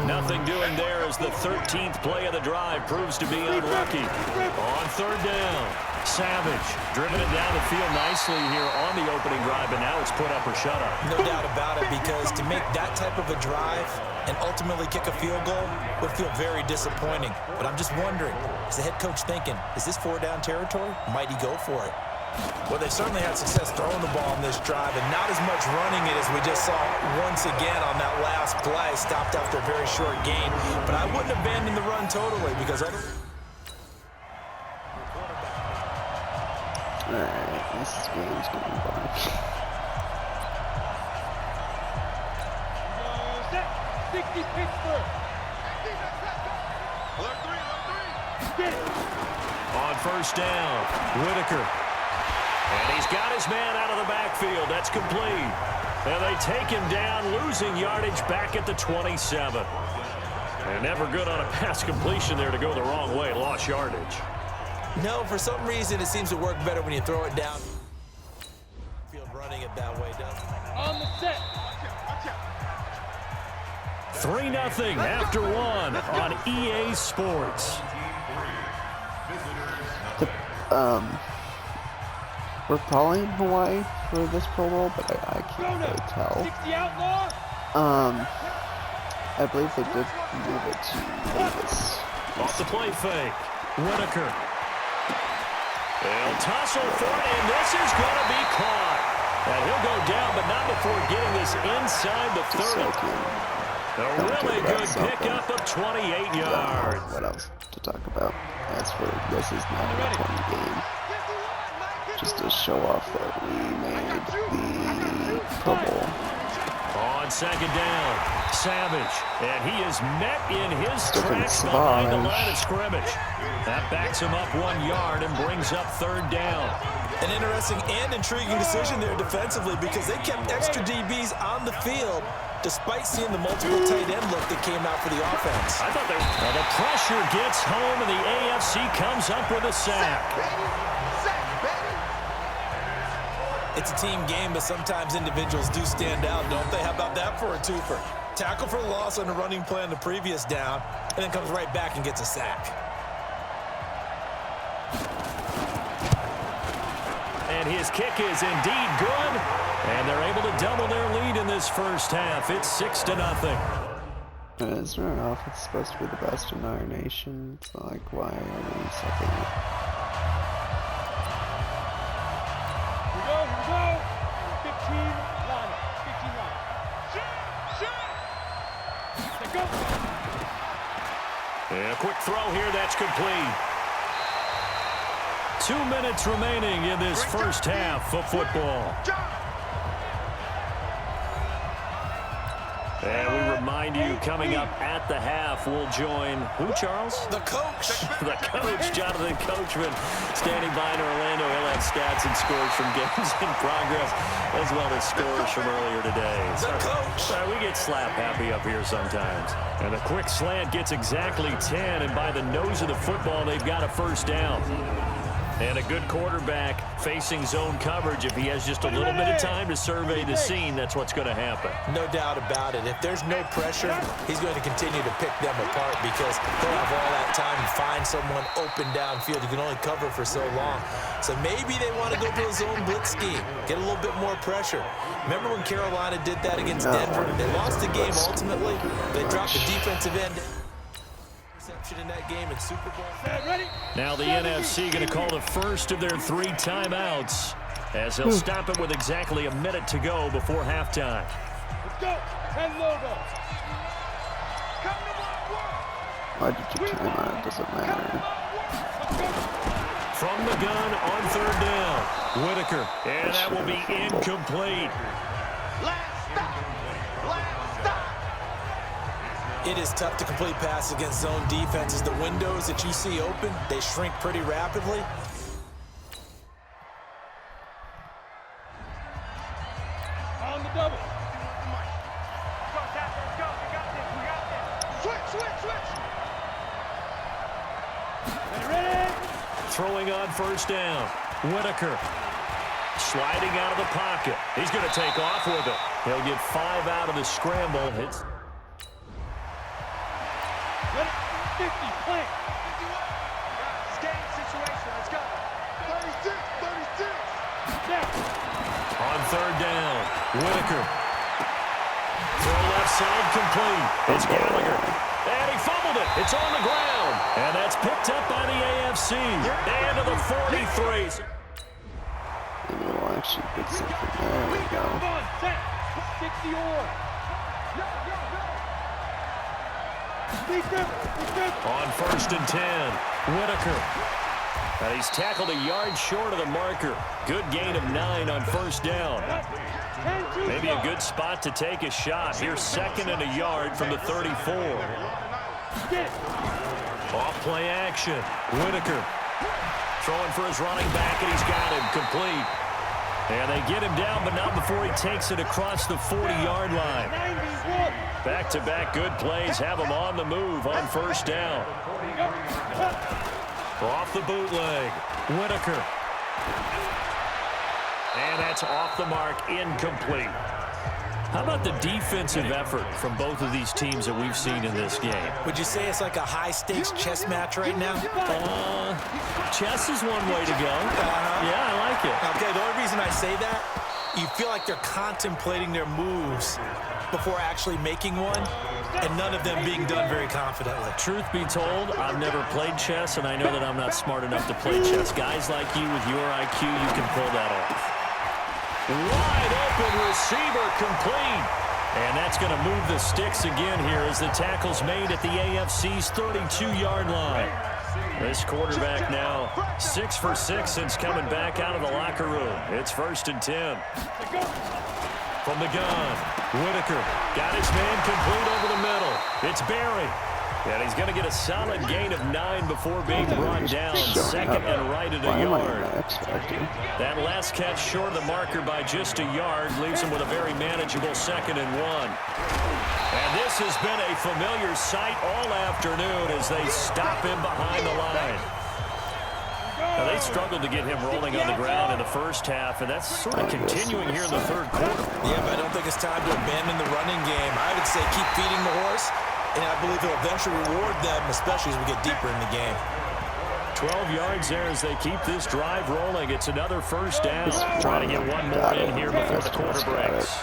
Nothing doing there as the 13th play of the drive proves to be unlucky. On 3rd down, Savage driven it down the field nicely here on the opening drive, and now it's put up or shut up. No doubt about it, because to make that type of a drive and ultimately kick a field goal would feel very disappointing. But I'm just wondering, is the head coach thinking, is this 4-down territory? Might he go for it? Well, they've certainly had success throwing the ball on this drive, and not as much running it as we just saw once again on that last play, stopped after a very short gain. But I wouldn't abandon the run totally because I don't... Alright, this game's going by. Set. 60 Pittsburgh. On 1st down, Whitaker. And he's got his man out of the backfield. That's complete. And they take him down, losing yardage back at the 27. And never good on a pass completion there to go the wrong way. Lost yardage. No, for some reason it seems to work better when you throw it down. Field running it that way, doesn't it? On the set. 3-0 after 1 on EA Sports. We're probably in Hawaii for this Pro Bowl, but I can't really tell. 60 outlaw. I believe they did move it to Vegas. Off the play fake. Whitaker. They'll tussle for it, and this is going to be caught. And he'll go down, but not before getting this inside the 30. A really good pickup of 28 yards. What else to talk about? As for this is not a fun game. Just to show off that we made the Pro Bowl. On second down, Savage, and he is met in his tracks behind the line of scrimmage. That backs him up 1 yard and brings up third down. An interesting and intriguing decision there defensively because they kept extra DBs on the field despite seeing the multiple tight end look that came out for the offense. I thought the pressure gets home, and the AFC comes up with a sack. It's a team game, but sometimes individuals do stand out, don't they? How about that for a twofer? Tackle for loss on the running play on the previous down, and then comes right back and gets a sack. And his kick is indeed good, and they're able to double their lead in this first half. It's 6-0. Is there an offense supposed to be the best in our nation? It's not like, why are we second? Here we go. 15 lineup. 15 lineup. Shot! Go. And a quick throw here, that's complete. 2 minutes remaining in this first half of football. And we remind you, coming up at the half, we'll join who, Charles? The coach. The coach, Jonathan Coachman, standing by in Orlando. He'll have stats and scores from games in progress, as well as scores from earlier today. The coach. We get slap happy up here sometimes. And the quick slant gets exactly 10, and by the nose of the football, they've got a first down. And a good quarterback facing zone coverage. If he has just a little bit of time to survey the scene, that's what's going to happen. No doubt about it. If there's no pressure, he's going to continue to pick them apart because he'll have all that time to find someone open downfield. You can only cover for so long. So maybe they want to go to a zone blitz scheme, get a little bit more pressure. Remember when Carolina did that against Denver? They lost the game ultimately. They dropped the defensive end. In that game in Super Bowl. Now the NFC going to call the first of their 3 timeouts as they'll stop it with exactly a minute to go before halftime. Let's go. 10 logos. Why did you time out? It doesn't matter. From the gun on third down, Whitaker, and that will be incomplete. It is tough to complete passes against zone defenses. The windows that you see open, they shrink pretty rapidly. On the double. Ready? Throwing on first down, Whitaker. Sliding out of the pocket. He's going to take off with it. He'll get 5 out of the scramble. Hits. 50, play. Game situation, let's go. 36. On third down, Whitaker. Throw left side complete. It's Gallagher. And he fumbled it. It's on the ground. And that's picked up by the AFC. And to the 43. Maybe we'll actually get something. There we go. Come on, set. 60 or. On first and 10, Whitaker. And he's tackled a yard short of the marker. Good gain of 9 on first down. Maybe a good spot to take a shot. Here's 2nd and a yard from the 34. Off play action. Whitaker throwing for his running back, and he's got him complete. And they get him down, but not before he takes it across the 40-yard line. Back-to-back good plays have him on the move on first down. Off the bootleg, Whitaker. And that's off the mark, incomplete. How about the defensive effort from both of these teams that we've seen in this game? Would you say it's like a high-stakes chess match right now? Chess is one way to go. Yeah, I like it. Okay, the only reason I say that, you feel like they're contemplating their moves before actually making one, and none of them being done very confidently. Truth be told, I've never played chess, and I know that I'm not smart enough to play chess. Guys like you with your IQ, you can pull that off. Wide open receiver complete. And that's going to move the sticks again here as the tackle's made at the AFC's 32-yard line. This quarterback now 6 for 6 since coming back out of the locker room. It's 1st and 10. From the gun, Whitaker got his man complete over the middle. It's Barry. And he's going to get a solid gain of 9 before being brought down. 2nd and right at a yard. That last catch short of the marker by just a yard leaves him with a very manageable 2nd and 1. And this has been a familiar sight all afternoon as they stop him behind the line. Now, they struggled to get him rolling on the ground in the first half, and that's sort of continuing here in the third quarter. Yeah, but I don't think it's time to abandon the running game. I would say keep feeding the horse, and I believe he'll eventually reward them, especially as we get deeper in the game. 12 yards there as they keep this drive rolling. It's another 1st down. Trying to get one more in here before the quarter breaks.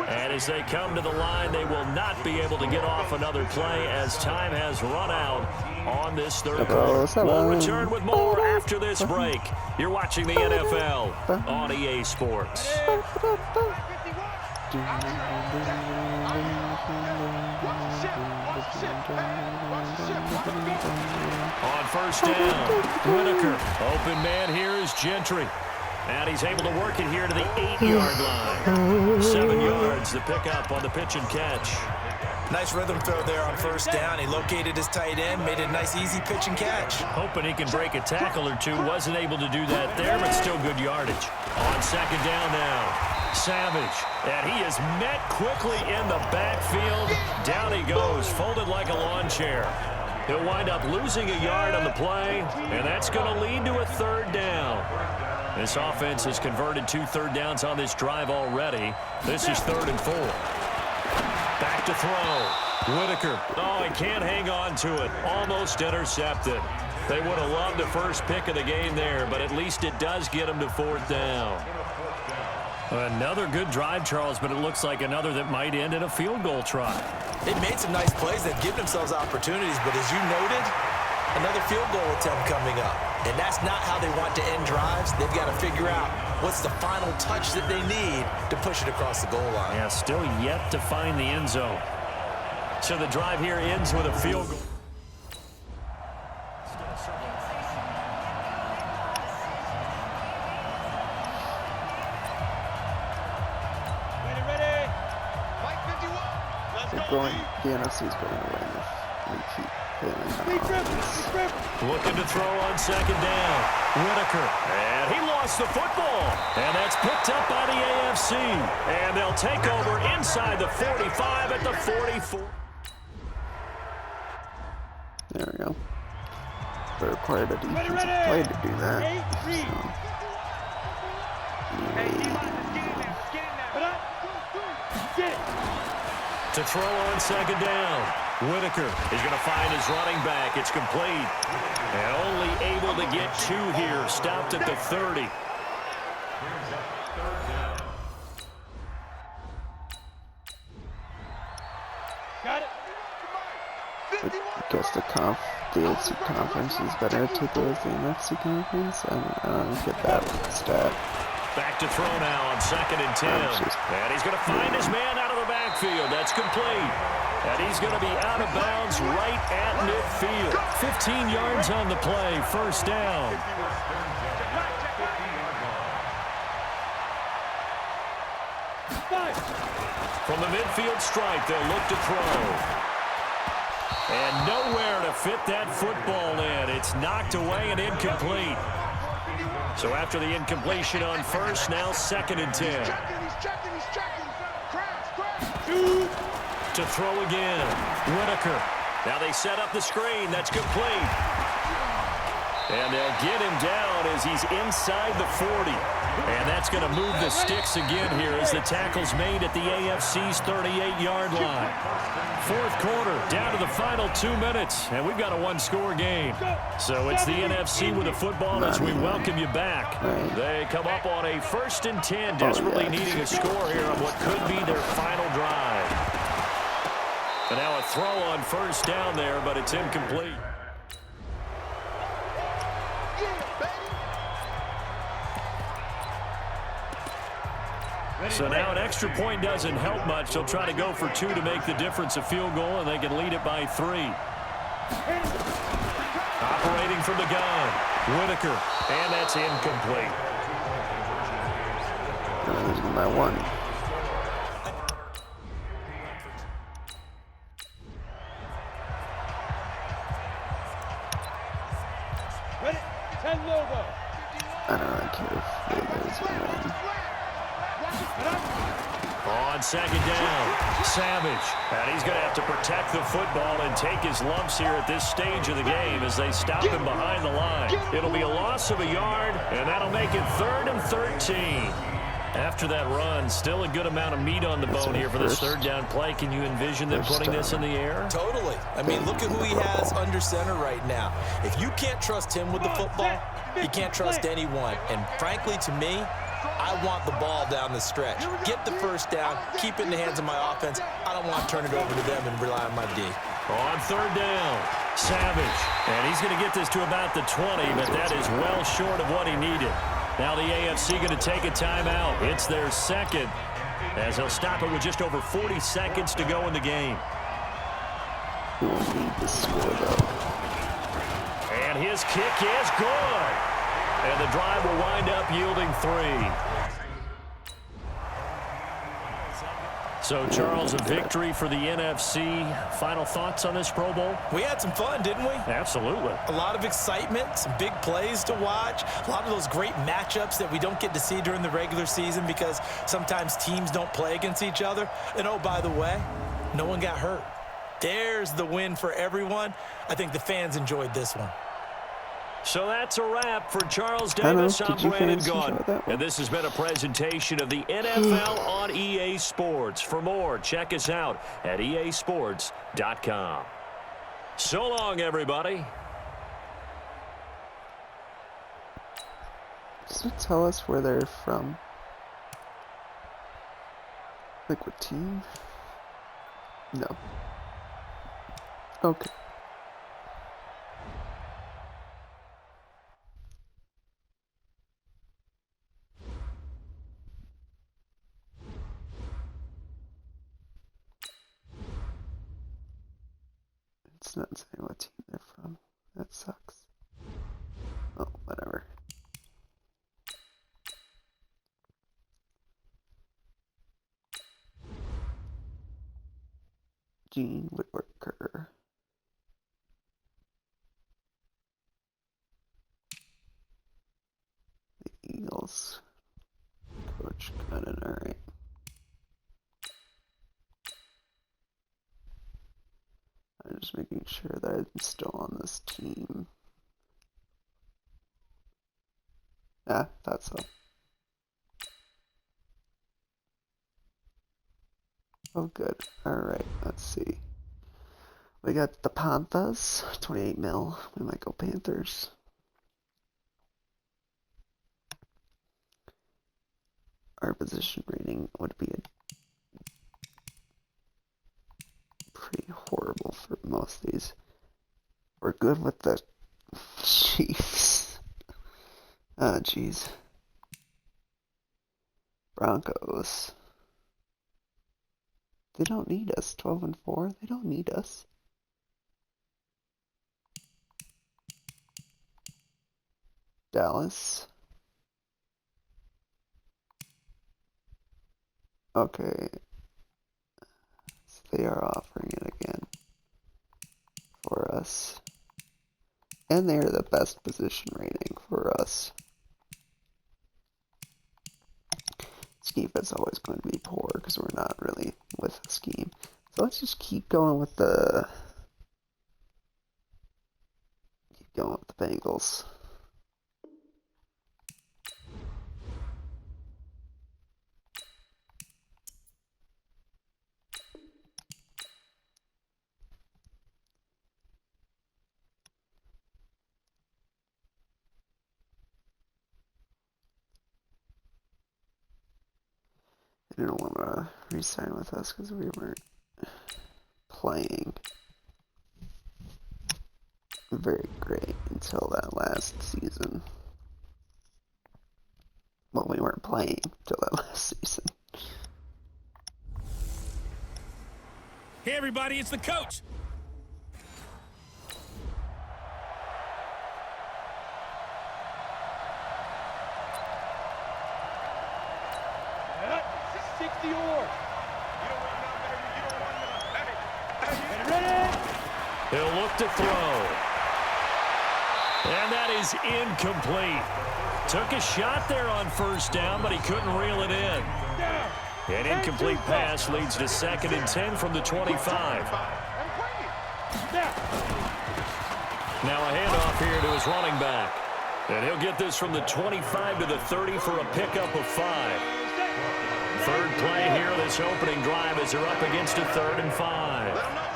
And as they come to the line, they will not be able to get off another play as time has run out on this third quarter. We'll return with more after this break. You're watching the NFL on EA Sports. On 1st down, Whitaker. Open man here is Gentry. And he's able to work it here to the 8-yard line. 7 yards, the pickup on the pitch and catch. Nice rhythm throw there on 1st down. He located his tight end, made it a nice, easy pitch and catch. Hoping he can break a tackle or two. Wasn't able to do that there, but still good yardage. On 2nd down now, Savage. And he is met quickly in the backfield. Down he goes, folded like a lawn chair. He'll wind up losing a yard on the play, and that's going to lead to a 3rd down. This offense has converted 2 third downs on this drive already. This is 3rd and 4. Back to throw. Whitaker. Oh, he can't hang on to it. Almost intercepted. They would have loved the first pick of the game there, but at least it does get them to 4th down. Another good drive, Charles, but it looks like another that might end in a field goal try. They've made some nice plays. They've given themselves opportunities, but as you noted, another field goal attempt coming up. And that's not how they want to end drives. They've got to figure out what's the final touch that they need to push it across the goal line. Yeah, still yet to find the end zone. So the drive here ends with a field goal. The NFC's going to win if we keep failing on offense. Looking to throw on 2nd down. Whitaker. And he lost the football. And that's picked up by the AFC. And they'll take over inside the 45 at the 44. There we go. They required a defensive play to do that. To throw on 2nd down. Whitaker is going to find his running back. It's complete. And only able to get 2 here. Stopped at the 30. Got it. I guess the AFC conference is better to go as the NFC conference. I don't get that stat. Back to throw now on 2nd and 10. And he's going to find his man out of the backfield. That's complete. And he's going to be out of bounds right at midfield. 15 yards on the play. 1st down. From the midfield stripe, they'll look to throw. And nowhere to fit that football in. It's knocked away and incomplete. So after the incompletion on 1st, now 2nd and 10. To throw again. Whitaker. Now they set up the screen. That's complete. And they'll get him down as he's inside the 40. And that's going to move the sticks again here as the tackle's made at the AFC's 38-yard line. Fourth quarter, down to the final 2 minutes, and we've got a one-score game. So it's the NFC with the football as we welcome you back. They come up on a 1st and 10, desperately needing a score here on what could be their final drive. And now a throw on first down there, but it's incomplete. So now an extra point doesn't help much. They'll try to go for 2 to make the difference a field goal, and they can lead it by 3. Operating from the gun, Whitaker, and that's incomplete. Losing by 1. Ready? 10 logo. I don't really care if they lose or win. On second down, Savage. And he's going to have to protect the football and take his lumps here at this stage of the game as they stop him behind the line. It'll be a loss of a yard, and that'll make it 3rd and 13. After that run, still a good amount of meat on the bone here for this 3rd down play. Can you envision them putting this in the air? Totally. I mean, look at who he has under center right now. If you can't trust him with the football, you can't trust anyone. And frankly, to me, I want the ball down the stretch. Get the first down, keep it in the hands of my offense. I don't want to turn it over to them and rely on my D. On 3rd down, Savage. And he's going to get this to about the 20, but that is well short of what he needed. Now the AFC going to take a timeout. It's their second, as he'll stop it with just over 40 seconds to go in the game. We will need the score, though. And his kick is good. And the drive will wind up yielding 3. So, Charles, a victory for the NFC. Final thoughts on this Pro Bowl? We had some fun, didn't we? Absolutely. A lot of excitement, some big plays to watch, a lot of those great matchups that we don't get to see during the regular season because sometimes teams don't play against each other. And, oh, by the way, no one got hurt. There's the win for everyone. I think the fans enjoyed this one. So that's a wrap for Charles Davis. I'm Brandon Gaudin. And this has been a presentation of the NFL on EA Sports. For more, check us out at easports.com. So long, everybody. Does it tell us where they're from? Like what team? No. Okay. It's not saying what team they're from. That sucks. Oh, whatever. Gene Woodworker. The Eagles. Coach Gunnan, alright. I'm just making sure that I'm still on this team. Ah, thought so. Oh, good. Alright, let's see. We got the Panthers, 28 mil. We might go Panthers. Our position rating would be pretty horrible for most of these. We're good with the Chiefs. Ah, jeez. Broncos. They don't need us. 12-4. They don't need us. Dallas. Okay. So they are offering it again for us. And they are the best position rating for us. Scheme is always going to be poor because we're not really with the scheme. So let's just keep going with the Bengals. didn't want to re-sign with us because we weren't playing very great until that last season. Well, we weren't playing until that last season. Hey, everybody, it's the coach. He'll look to throw. And that is incomplete. Took a shot there on first down, but he couldn't reel it in. An incomplete pass leads to 2nd and 10 from the 25. Now a handoff here to his running back. And he'll get this from the 25 to the 30 for a pickup of 5. Third play here, this opening drive as they're up against a 3rd and 5.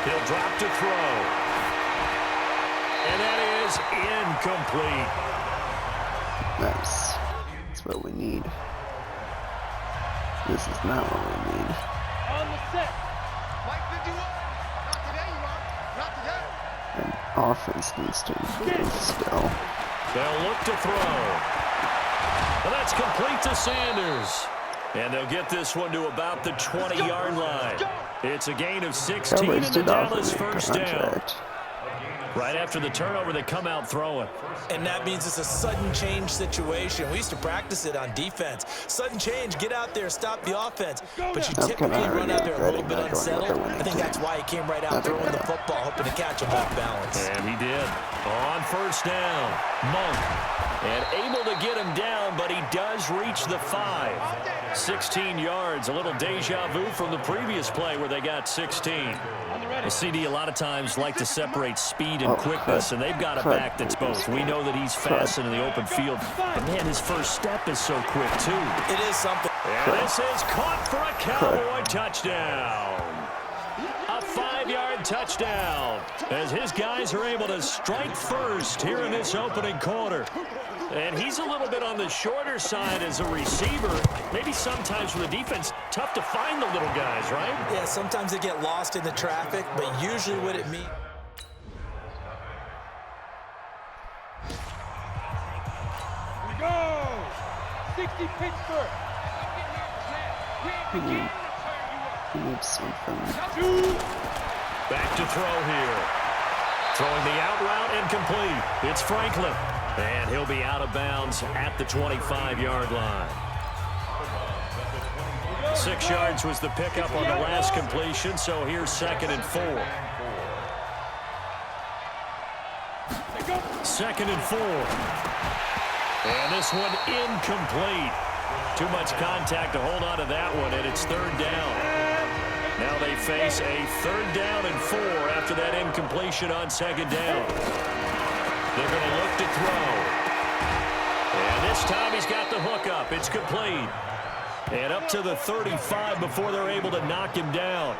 He'll drop to throw. And that is incomplete. Nice. That's what we need. This is not what we need. On the set. Mike 51. Not today, you are. Not today. And offense needs to improve still. They'll look to throw. And that's complete to Sanders. And they'll get this one to about the 20-yard line. It's a gain of 16 in the Dallas first down. Right after the turnover, they come out throwing. And that means it's a sudden change situation. We used to practice it on defense. Sudden change, get out there, stop the offense. But you typically run out there a little bit unsettled. I think that's why he came right out throwing the football, hoping to catch him off balance. And he did. On first down, Monk. And able to get him down, but he does reach the 5. 16 yards, a little deja vu from the previous play where they got 16. The CD a lot of times like to separate speed and quickness, and they've got a back that's both. We know that he's fast in the open field, but man, his first step is so quick too. It is something. And this is caught for a Cowboy touchdown. A 5-yard touchdown as his guys are able to strike first here in this opening quarter. And he's a little bit on the shorter side as a receiver. Maybe sometimes for the defense, tough to find the little guys, right? Yeah, sometimes they get lost in the traffic, but usually what it means. We go. 60 Pittsburgh. He needs something. Back to throw here. Throwing the out route incomplete. It's Franklin. And he'll be out of bounds at the 25-yard line. 6 yards was the pickup on the last completion, so here's 2nd and 4. 2nd and 4. And this one incomplete. Too much contact to hold on to that one, and it's 3rd down. Now they face a 3rd down and 4 after that incompletion on 2nd down. They're going to look to throw. And this time he's got the hook up. It's complete. And up to the 35 before they're able to knock him down.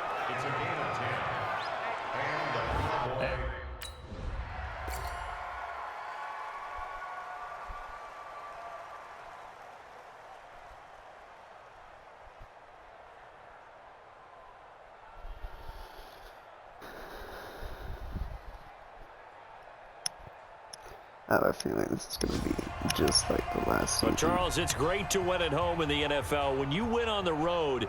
I have a feeling this is going to be just like the last season. But Charles, it's great to win at home in the NFL. When you win on the road,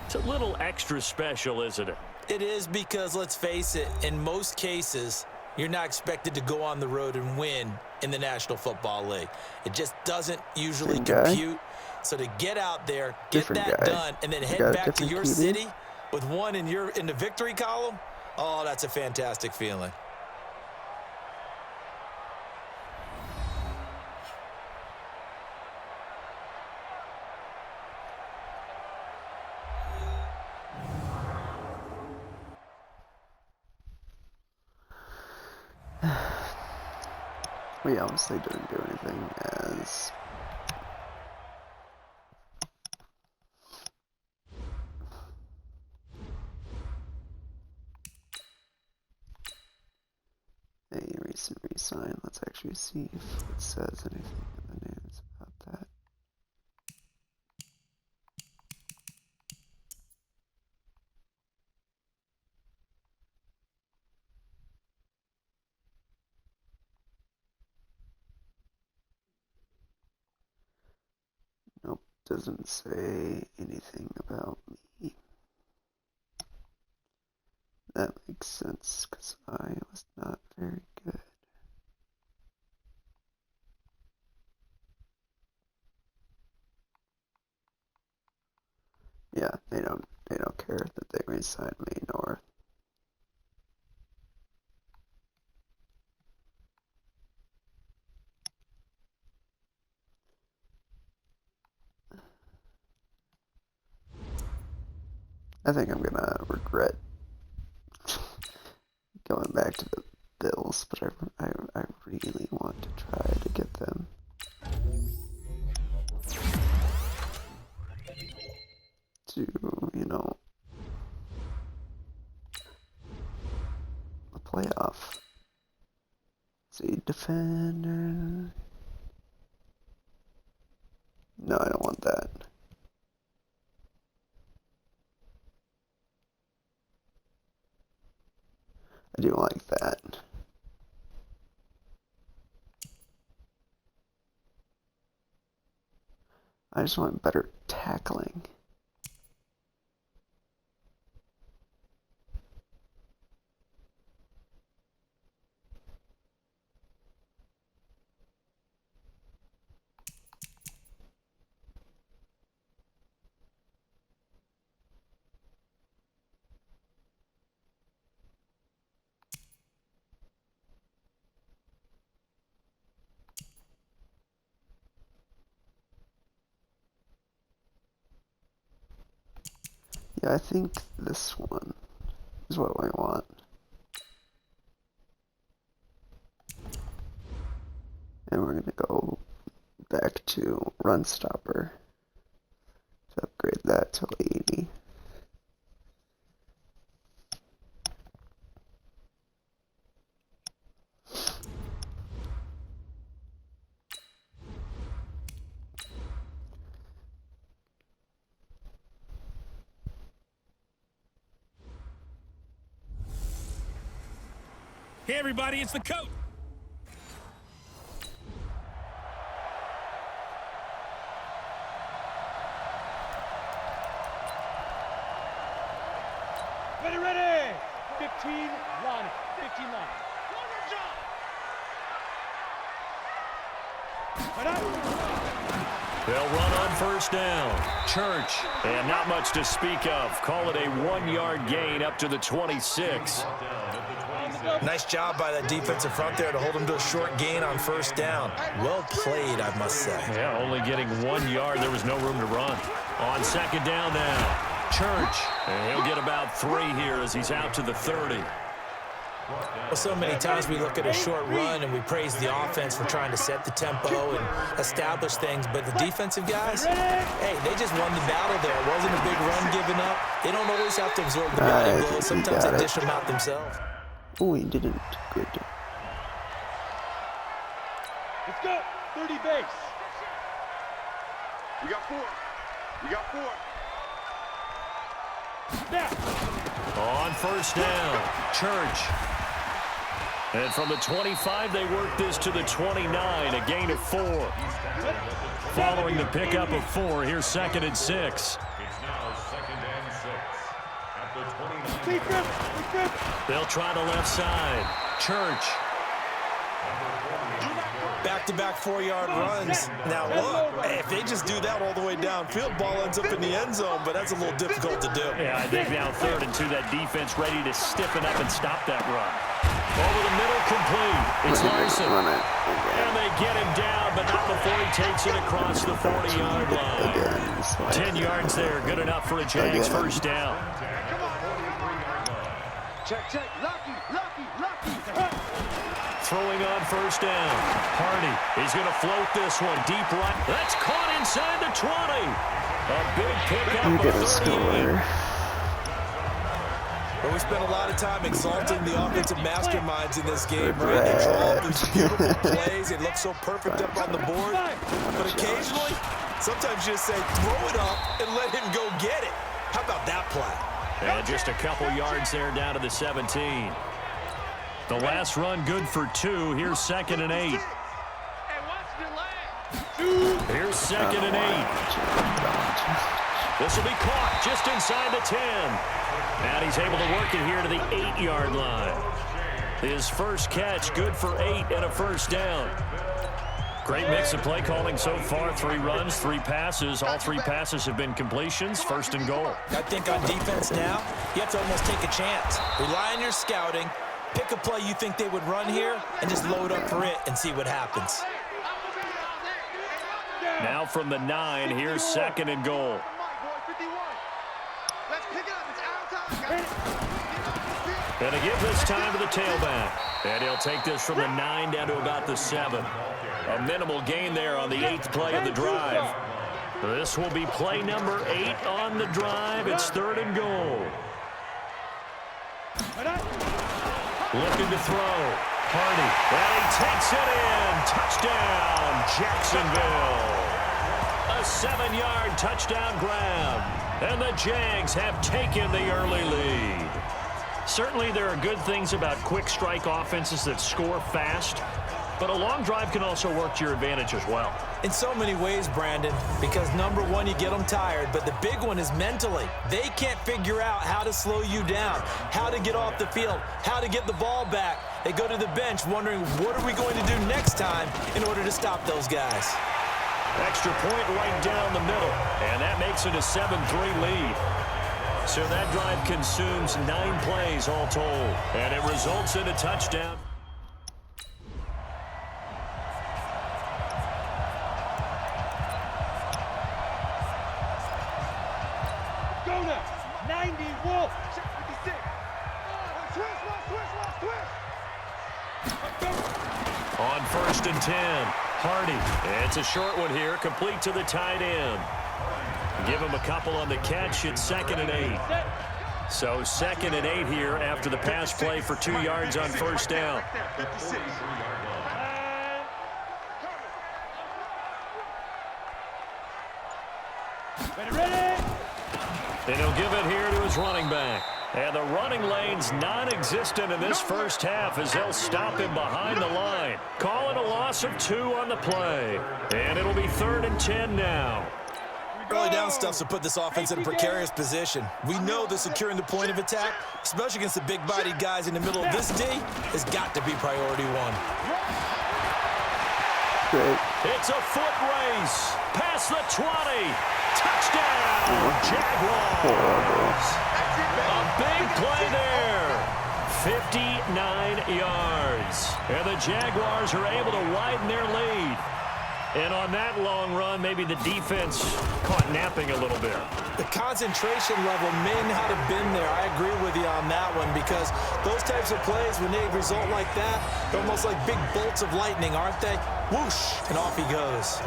it's a little extra special, isn't it? It is because, let's face it, in most cases, you're not expected to go on the road and win in the National Football League. It just doesn't usually compute. So to get out there, get that done, and then head back to your city with one in the victory column, oh, that's a fantastic feeling. We obviously didn't do anything as a recent re-sign. Let's actually see if it says anything in the news about that. doesn't say anything about me. That makes sense, because I was not very good. Yeah, they don't care that they re-signed me, nor I think I'm gonna regret going back to the Bills, but I really want to try to get them to, you know, a playoff. See, defender. No, I don't want that. I do like that. I just want better tackling. Yeah, I think this one is what I want. And we're gonna go back to run stopper to upgrade that to 80. Hey, everybody, it's the coach. Ready. 15 line. 15 line. They'll run on first down. Church. And not much to speak of. Call it a 1-yard gain up to the 26. Nice job by that defensive front there to hold him to a short gain on first down. Well played, I must say. Yeah, only getting 1 yard. There was no room to run. On second down now. Church. And he'll get about 3 here as he's out to the 30. Well, so many times we look at a short run and we praise the offense for trying to set the tempo and establish things, but the defensive guys, hey, they just won the battle there. It wasn't a big run given up. They don't always have to absorb the body blows. Sometimes they dish them out themselves. Oh, he didn't. Good. Let's go. 30 base. We got 4. We got 4. Now. On first down, Church. And from the 25, they work this to the 29, a gain of 4. Following the pickup of 4, here's 2nd and 6. It's now 2nd and 6 at the 29. They'll try the left side. Church. Back-to-back 4-yard runs. Now look, if they just do that all the way downfield, ball ends up in the end zone, but that's a little difficult to do. Yeah, I think now 3rd and 2, that defense ready to stiffen up and stop that run. Over the middle, complete. It's Larson. And they get him down, but not before he takes it across the 40-yard line. 10 yards there, good enough for a Jags first down. Check. Lucky. Throwing on first down. Hardy, he's going to float this one deep right. That's caught inside the 20. A big pickup of 38. But we spent a lot of time exalting the offensive masterminds in this game, right? They draw up these beautiful plays. They look so perfect up on the board. But occasionally, sometimes you just say, throw it up and let him go get it. How about that play? And just a couple yards there down to the 17. The last run good for 2. Here's 2nd and 8. Hey, watch the leg. Here's 2nd and 8. This will be caught just inside the 10. And he's able to work it here to the 8-yard line. His first catch, good for 8 and a first down. Great mix of play calling so far. 3 runs, 3 passes. All 3 passes have been completions. 1st and goal. I think on defense now, you have to almost take a chance. Rely on your scouting. Pick a play you think they would run here and just load up for it and see what happens. Now from the 9, here's 2nd and goal. And to give this time to the tailback. And he'll take this from the 9 down to about the 7. A minimal gain there on the 8th play of the drive. This will be play number 8 on the drive. It's 3rd and goal. Looking to throw. Hardy. And he takes it in. Touchdown, Jacksonville. A 7-yard touchdown grab. And the Jags have taken the early lead. Certainly there are good things about quick strike offenses that score fast, but a long drive can also work to your advantage as well. In so many ways, Brandon, because number one, you get them tired, but the big one is mentally. They can't figure out how to slow you down, how to get off the field, how to get the ball back. They go to the bench wondering, what are we going to do next time in order to stop those guys? Extra point right down the middle, and that makes it a 7-3 lead. So that drive consumes 9 plays all told, and it results in a touchdown. Go now. 90 Wolf. Check 56. Twist. On 1st and 10, Hardy. It's a short one here, complete to the tight end. Give him a couple on the catch. It's 2nd and 8. So 2nd and 8 here after the pass play for 2 yards on 1st down. Ready. And he'll give it here to his running back. And the running lane's non-existent in this first half as they'll stop him behind the line. Call it a loss of 2 on the play. And it'll be 3rd and 10 now. Early down stuffs to put this offense in a precarious position. We know that securing the point of attack, especially against the big-bodied guys in the middle of this D, has got to be priority 1. Great. It's a foot race. Past the 20. Touchdown, Jaguars. A big play there. 59 yards. And the Jaguars are able to widen their lead. And on that long run, maybe the defense caught napping a little bit. The concentration level may not have been there. I agree with you on that one because those types of plays, when they result like that, they're almost like big bolts of lightning, aren't they? Whoosh, and off he goes.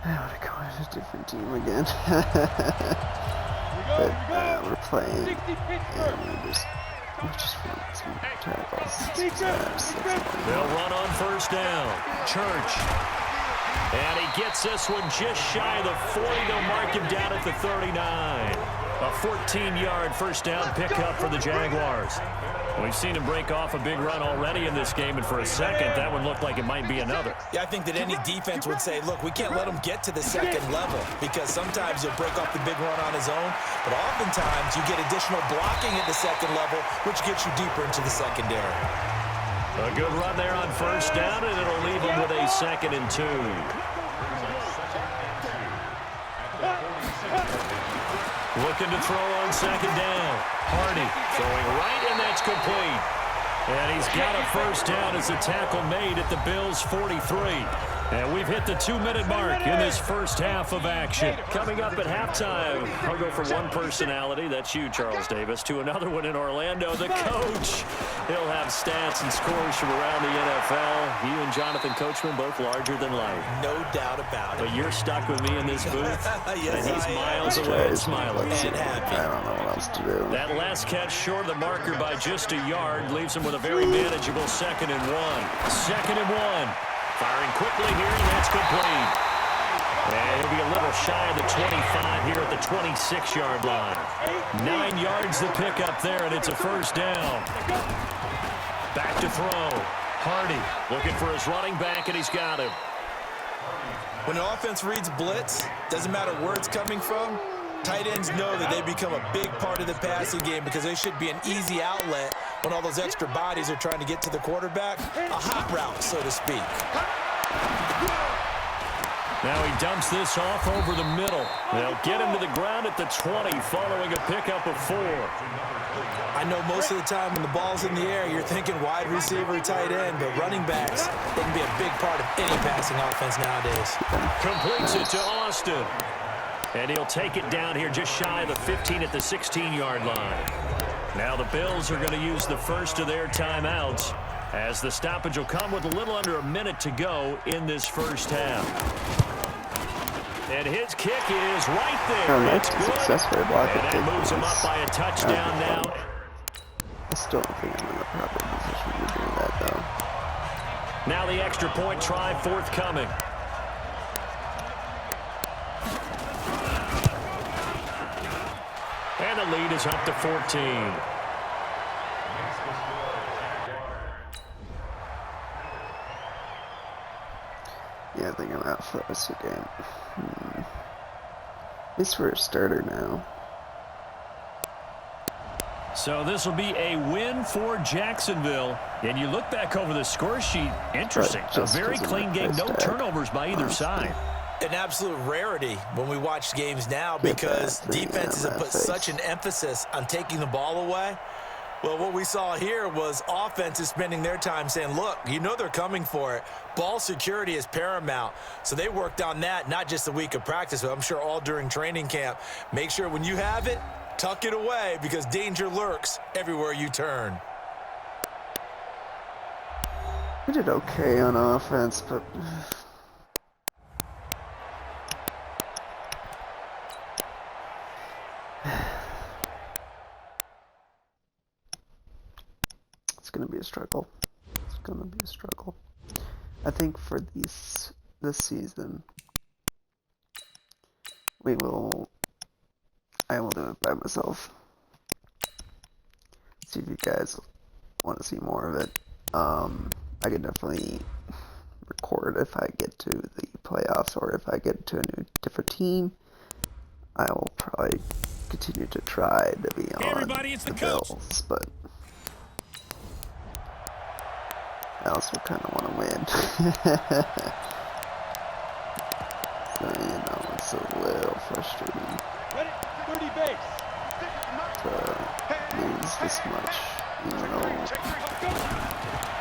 I want to go with a different team again. But we're playing, and we just want some terribles. They'll run on 1st down. Church. And he gets this one just shy of the 40. They'll mark him down at the 39. A 14-yard 1st down pickup for the Jaguars. We've seen him break off a big run already in this game, and for a second, that one looked like it might be another. Yeah, I think that any defense would say, look, we can't let him get to the 2nd level because sometimes he'll break off the big run on his own, but oftentimes you get additional blocking at the 2nd level, which gets you deeper into the secondary. A good run there on 1st down, and it'll leave him with a 2nd and 2. Looking to throw on 2nd down. Hardy throwing right, and that's complete. And he's got a 1st down as the tackle made at the Bills' 43. And we've hit the 2-minute mark in this first half of action. Coming up at halftime, I'll go from one personality, that's you, Charles Davis, to another one in Orlando, the coach. He'll have stats and scores from around the NFL. You and Jonathan Coachman both larger than life. No doubt about it. But you're stuck with me in this booth, yes, and he's miles away and smiling. And happy. I don't know what else to do. That last catch short of the marker by just a yard leaves him with a very manageable 2nd and 1. 2nd and 1. Firing quickly here, and that's complete. And it'll be a little shy of the 25 here at the 26-yard line. 9 yards to pick up there, and it's a first down. Back to throw. Hardy looking for his running back, and he's got him. When the offense reads blitz, doesn't matter where it's coming from, tight ends know that they become a big part of the passing game because they should be an easy outlet when all those extra bodies are trying to get to the quarterback. A hot route, so to speak. Now he dumps this off over the middle. They'll get him to the ground at the 20 following a pickup of 4. I know most of the time when the ball's in the air, you're thinking wide receiver, tight end, but running backs, they can be a big part of any passing offense nowadays. Completes it to Austin. And he'll take it down here just shy of the 15 at the 16-yard line. Now the Bills are going to use the first of their timeouts as the stoppage will come with a little under a minute to go in this first half. And his kick is right there. Oh, that's a successful block. And that moves him up by a touchdown now. I still don't think I'm in the proper position to do that, though. Now the extra point try forthcoming. And the lead is up to 14. Yeah, I think I'm out for the rest of the game. At least for a starter now. So this will be a win for Jacksonville. And you look back over the score sheet, interesting. A very clean game, no turnovers by either side. An absolute rarity when we watch games now because defenses have put such an emphasis on taking the ball away. Well, what we saw here was offenses spending their time saying, look, you know they're coming for it. Ball security is paramount. So they worked on that, not just a week of practice, but I'm sure all during training camp. Make sure when you have it, tuck it away because danger lurks everywhere you turn. We did okay on offense, but it's gonna be a struggle. It's gonna be a struggle. I think for this season, I will do it by myself. See if you guys want to see more of it. I can definitely record if I get to the playoffs or if I get to a different team. I will probably continue to try to be on the Bills, but I also kind of want to win. So, it's a little frustrating to lose this much, even though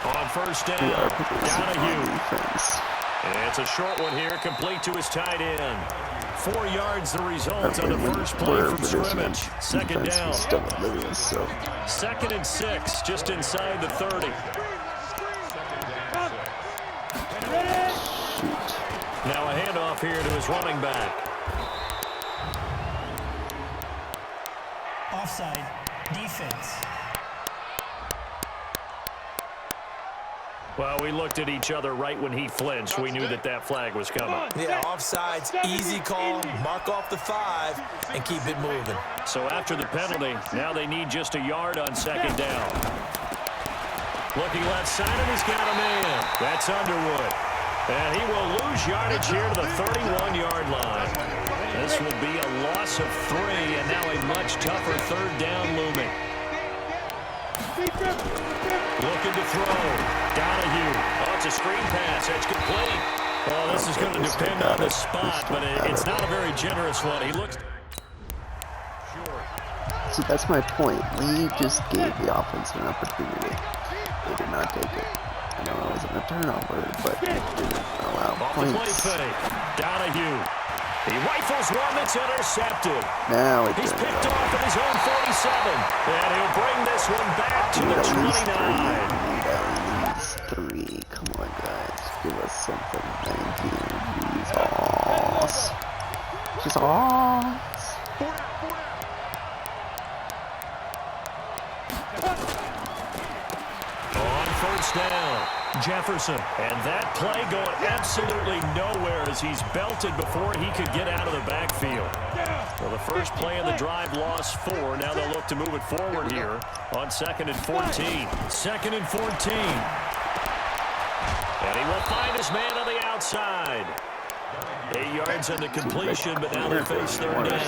on first down, we are producing on defense. And it's a short one here, complete to his tight end. 4 yards the result on the first play from scrimmage. Second down. So. 2nd and 6, just inside the 30. Shoot. Now a handoff here to his running back. Offside. Defense. Well, we looked at each other right when he flinched. We knew that flag was coming. Yeah, offsides, easy call, mark off the 5, and keep it moving. So after the penalty, now they need just a yard on second down. Looking left side, and he's got a man. That's Underwood. And he will lose yardage here to the 31-yard line. This will be a loss of 3, and now a much tougher third down looming. Looking to throw. Donahue. Oh, it's a screen pass. It's complete. Well, this is going to depend on the spot, but it's not a very generous one. He looks... See, that's my point. We just gave the offense an opportunity. They did not take it. I know it wasn't a turnover, but it didn't allow points. Donahue. He rifles one that's intercepted. Now he's picked off at his own 47. And he'll bring this one back to the 29. We need at least 3. Come on, guys. Give us something. Thank you. Jesus. On first down, Jefferson. And that play going absolutely nowhere as he's belted before he could get out of the backfield. Well, the first play of the drive lost 4. Now they'll look to move it forward here on 2nd and 14. 2nd and 14. And he will find his man on the outside. 8 yards on the completion, but now they face 3rd down.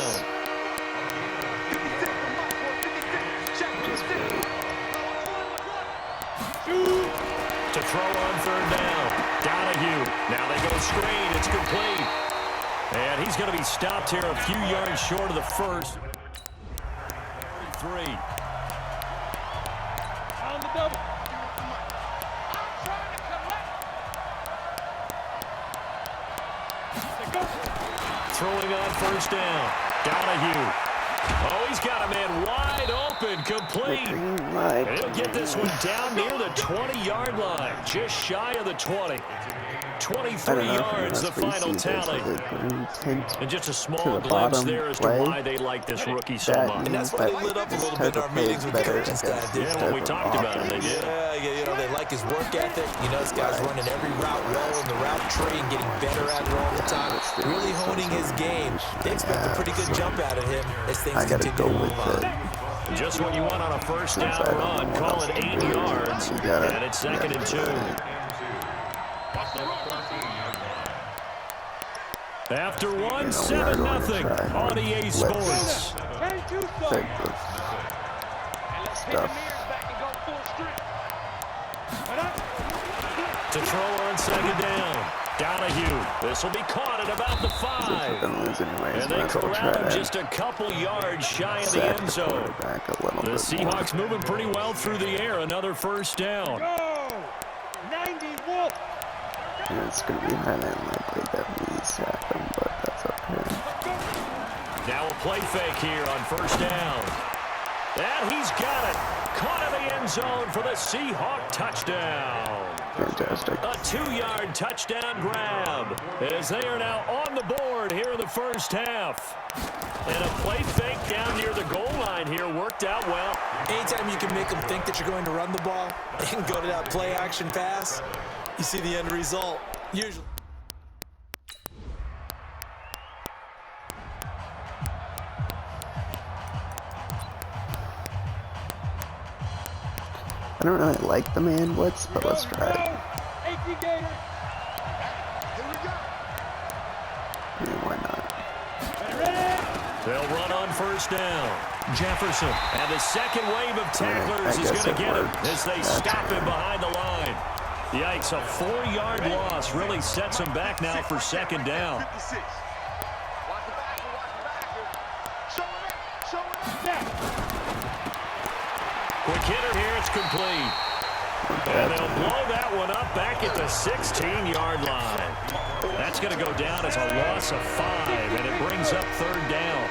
To throw on 3rd down. Donahue. Now they go screen. It's complete. And he's going to be stopped here a few yards short of the first. 3. On the double. Throwing on 1st down. Donahue. Oh, he's got a man wide open, complete. And he'll get this one down near the 20-yard line, just shy of the 20. 23 yards, the final tally. And just a small glimpse there as to why they like this rookie so much. And that's why they lit up a little bit in our meetings with the coaching staff. Yeah, when we talked about it, they did. Yeah, you know, they like his work ethic. You know, this guy's running every route well in the route tree and getting better at it all the time. Really honing his game. They expect a pretty good jump out of him as things continue to move on. Just what you want on a 1st down run. Call it 8 yards. And it's 2nd and 2. After 1, 7-0 on EA Sports. To throw on 2nd down. Donahue. This will be caught at about the 5. And they corral him just a couple yards shy of the end zone. The Seahawks moving pretty well through the air. Another 1st down. Go! 90 Wolf. Yeah, it's going to be highly unlikely that we sack him, but that's okay. Now a play fake here on 1st down. And he's got it. Caught in the end zone for the Seahawk touchdown. Fantastic. A 2-yard touchdown grab as they are now on the board here in the 1st half. And a play fake down near the goal line here worked out well. Anytime you can make them think that you're going to run the ball and go to that play action pass, you see the end result. Usually. I don't really like the man blitz, but let's try it. Yeah, why not? They'll run on 1st down. Jefferson, and the second wave of tacklers is going to get him as they stop him behind the line. Yikes, a 4-yard loss really sets him back now for 2nd down. Quick hitter here, it's complete. And they'll blow that one up back at the 16-yard line. That's going to go down as a loss of 5, and it brings up 3rd down.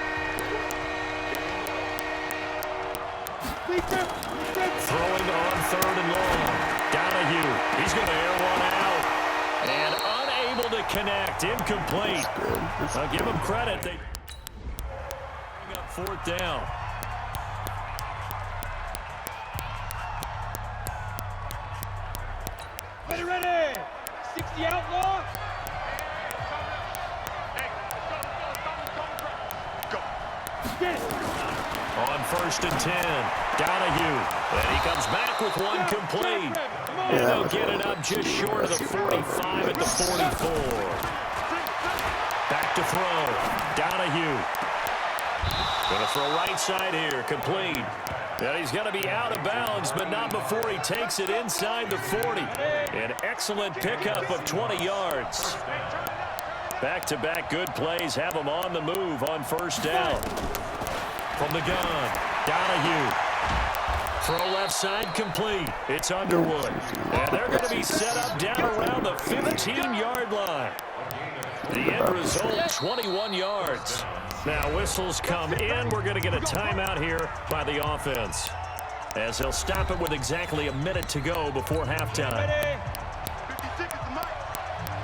Throwing on 3rd and long. Donahue, he's going to air one out. And unable to connect, incomplete. I'll give him credit. They bring up 4th down. Ready! 60 outlaw. On 1st and 10, Donahue, and he comes back with one complete. And they'll get it up just short of the 45 at the 44. Back to throw, Donahue. Going to throw right side here, complete. And he's going to be out of bounds, but not before he takes it inside the 40. An excellent pickup of 20 yards. Back-to-back good plays have him on the move on 1st down. From the gun, Donahue. Throw left side complete. It's Underwood. And they're going to be set up down around the 15-yard line. The end result, 21 yards. Now whistles come in. We're going to get a timeout here by the offense, as they'll stop it with exactly a minute to go before halftime. 50 seconds to Mike.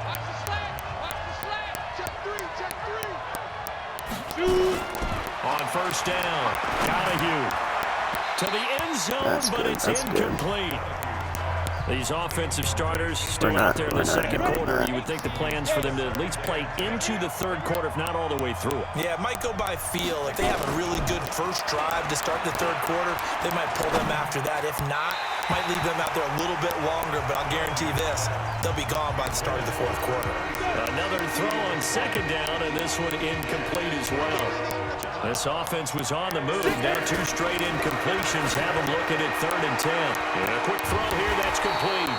Watch the slack. Watch the slack. Check 3. On 1st down, Donahue to the end zone, but it's incomplete. These offensive starters still out there in the second quarter. You would think the plans for them to at least play into the third quarter, if not all the way through it. Yeah, it might go by feel. If they have a really good first drive to start the third quarter, they might pull them after that. If not, might leave them out there a little bit longer, but I'll guarantee this, they'll be gone by the start of the fourth quarter. Another throw on second down, and this one incomplete as well. This offense was on the move. Now 2 straight incompletions have them looking at 3rd and 10. And a quick throw here, that's complete.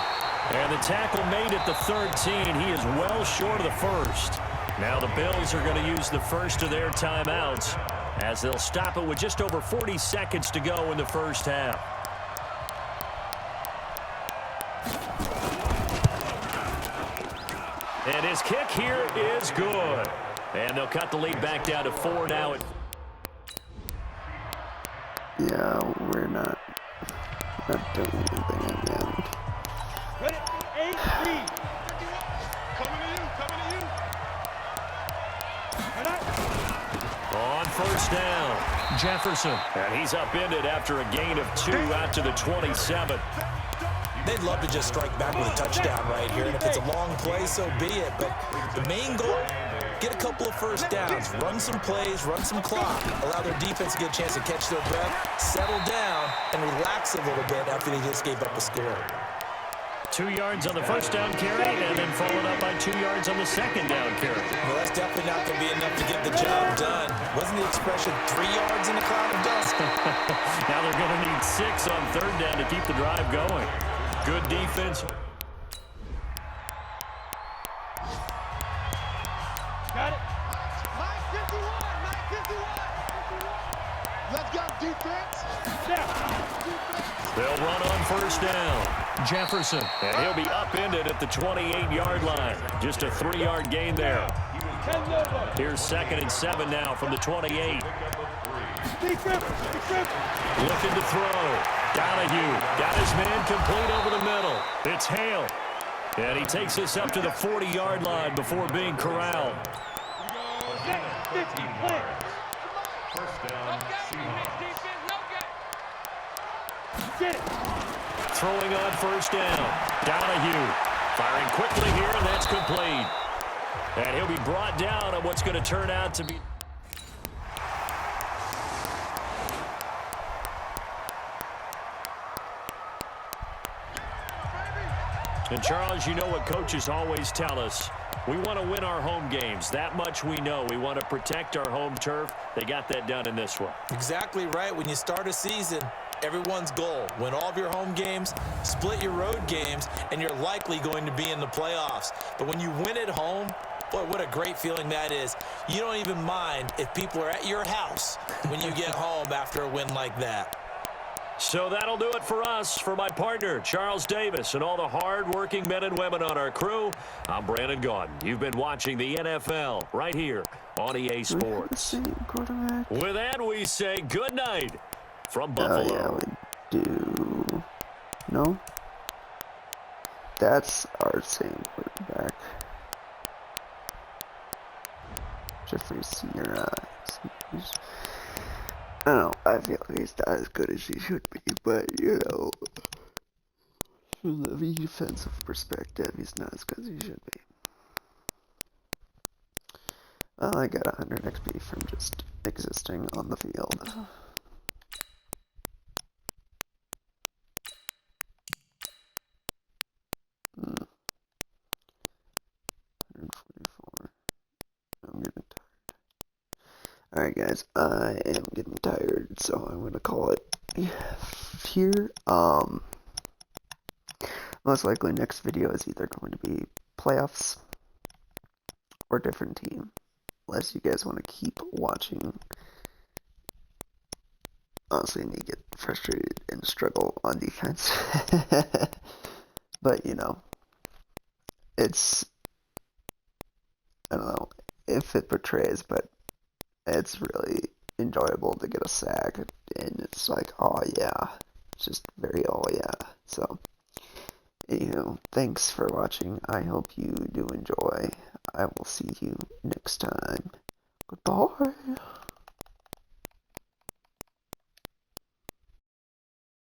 And the tackle made at the 13. He is well short of the first. Now the Bills are going to use the first of their timeouts as they'll stop it with just over 40 seconds to go in the first half. And his kick here is good. And they'll cut the lead back down to 4 now. Yeah, we're not doing anything again. Ready? 8 lead. Coming to you, coming to you. On first down, Jefferson. And he's upended after a gain of 2 out to the 27. They'd love to just strike back with a touchdown right here, and if it's a long play, so be it. But the main goal, get a couple of first downs, run some plays, run some clock, allow their defense to get a chance to catch their breath, settle down, and relax a little bit after they just gave up a score. 2 yards on the first down carry, and then followed up by 2 yards on the second down carry. Well, that's definitely not going to be enough to get the job done. Wasn't the expression 3 yards in a cloud of dust? Now they're going to need 6 on third down to keep the drive going. Good defense. Got it. 951. Let's go, defense. They'll run on first down. Jefferson, and he'll be upended at the 28-yard line. Just a 3-yard gain there. Here's 2nd and 7 now from the 28. Looking to throw. Donahue got his man complete over the middle. It's Hale. And he takes this up to the 40-yard line before being corralled. Throwing on first down. Donahue firing quickly here, and that's complete. And he'll be brought down on what's going to turn out to be... And Charles, you know what coaches always tell us. We want to win our home games. That much we know. We want to protect our home turf. They got that done in this one. Exactly right. When you start a season, everyone's goal, win all of your home games, split your road games, and you're likely going to be in the playoffs. But when you win at home, boy, what a great feeling that is. You don't even mind if people are at your house when you get home after a win like that. So that'll do it for us. For my partner, Charles Davis, and all the hard-working men and women on our crew, I'm Brandon Gaudin. You've been watching the NFL right here on EA Sports. With that, we say good night from Buffalo. Oh, yeah, we do. No? That's our same quarterback. Jeffrey Senior, I don't know, I feel like he's not as good as he should be, but, you know, from the defensive perspective, he's not as good as he should be. Well, I got 100 XP from just existing on the field. Hmm. 144. I'm getting tired. Alright guys, I am getting tired, so I'm gonna call it here. Most likely next video is either going to be playoffs or different team. Unless you guys want to keep watching. Honestly, me get frustrated and struggle on defense. But, you know, it's, I don't know if it portrays, but it's really enjoyable to get a sack, and it's like, oh yeah, it's just very oh yeah. So, anywho, thanks for watching. I hope you do enjoy. I will see you next time. Goodbye.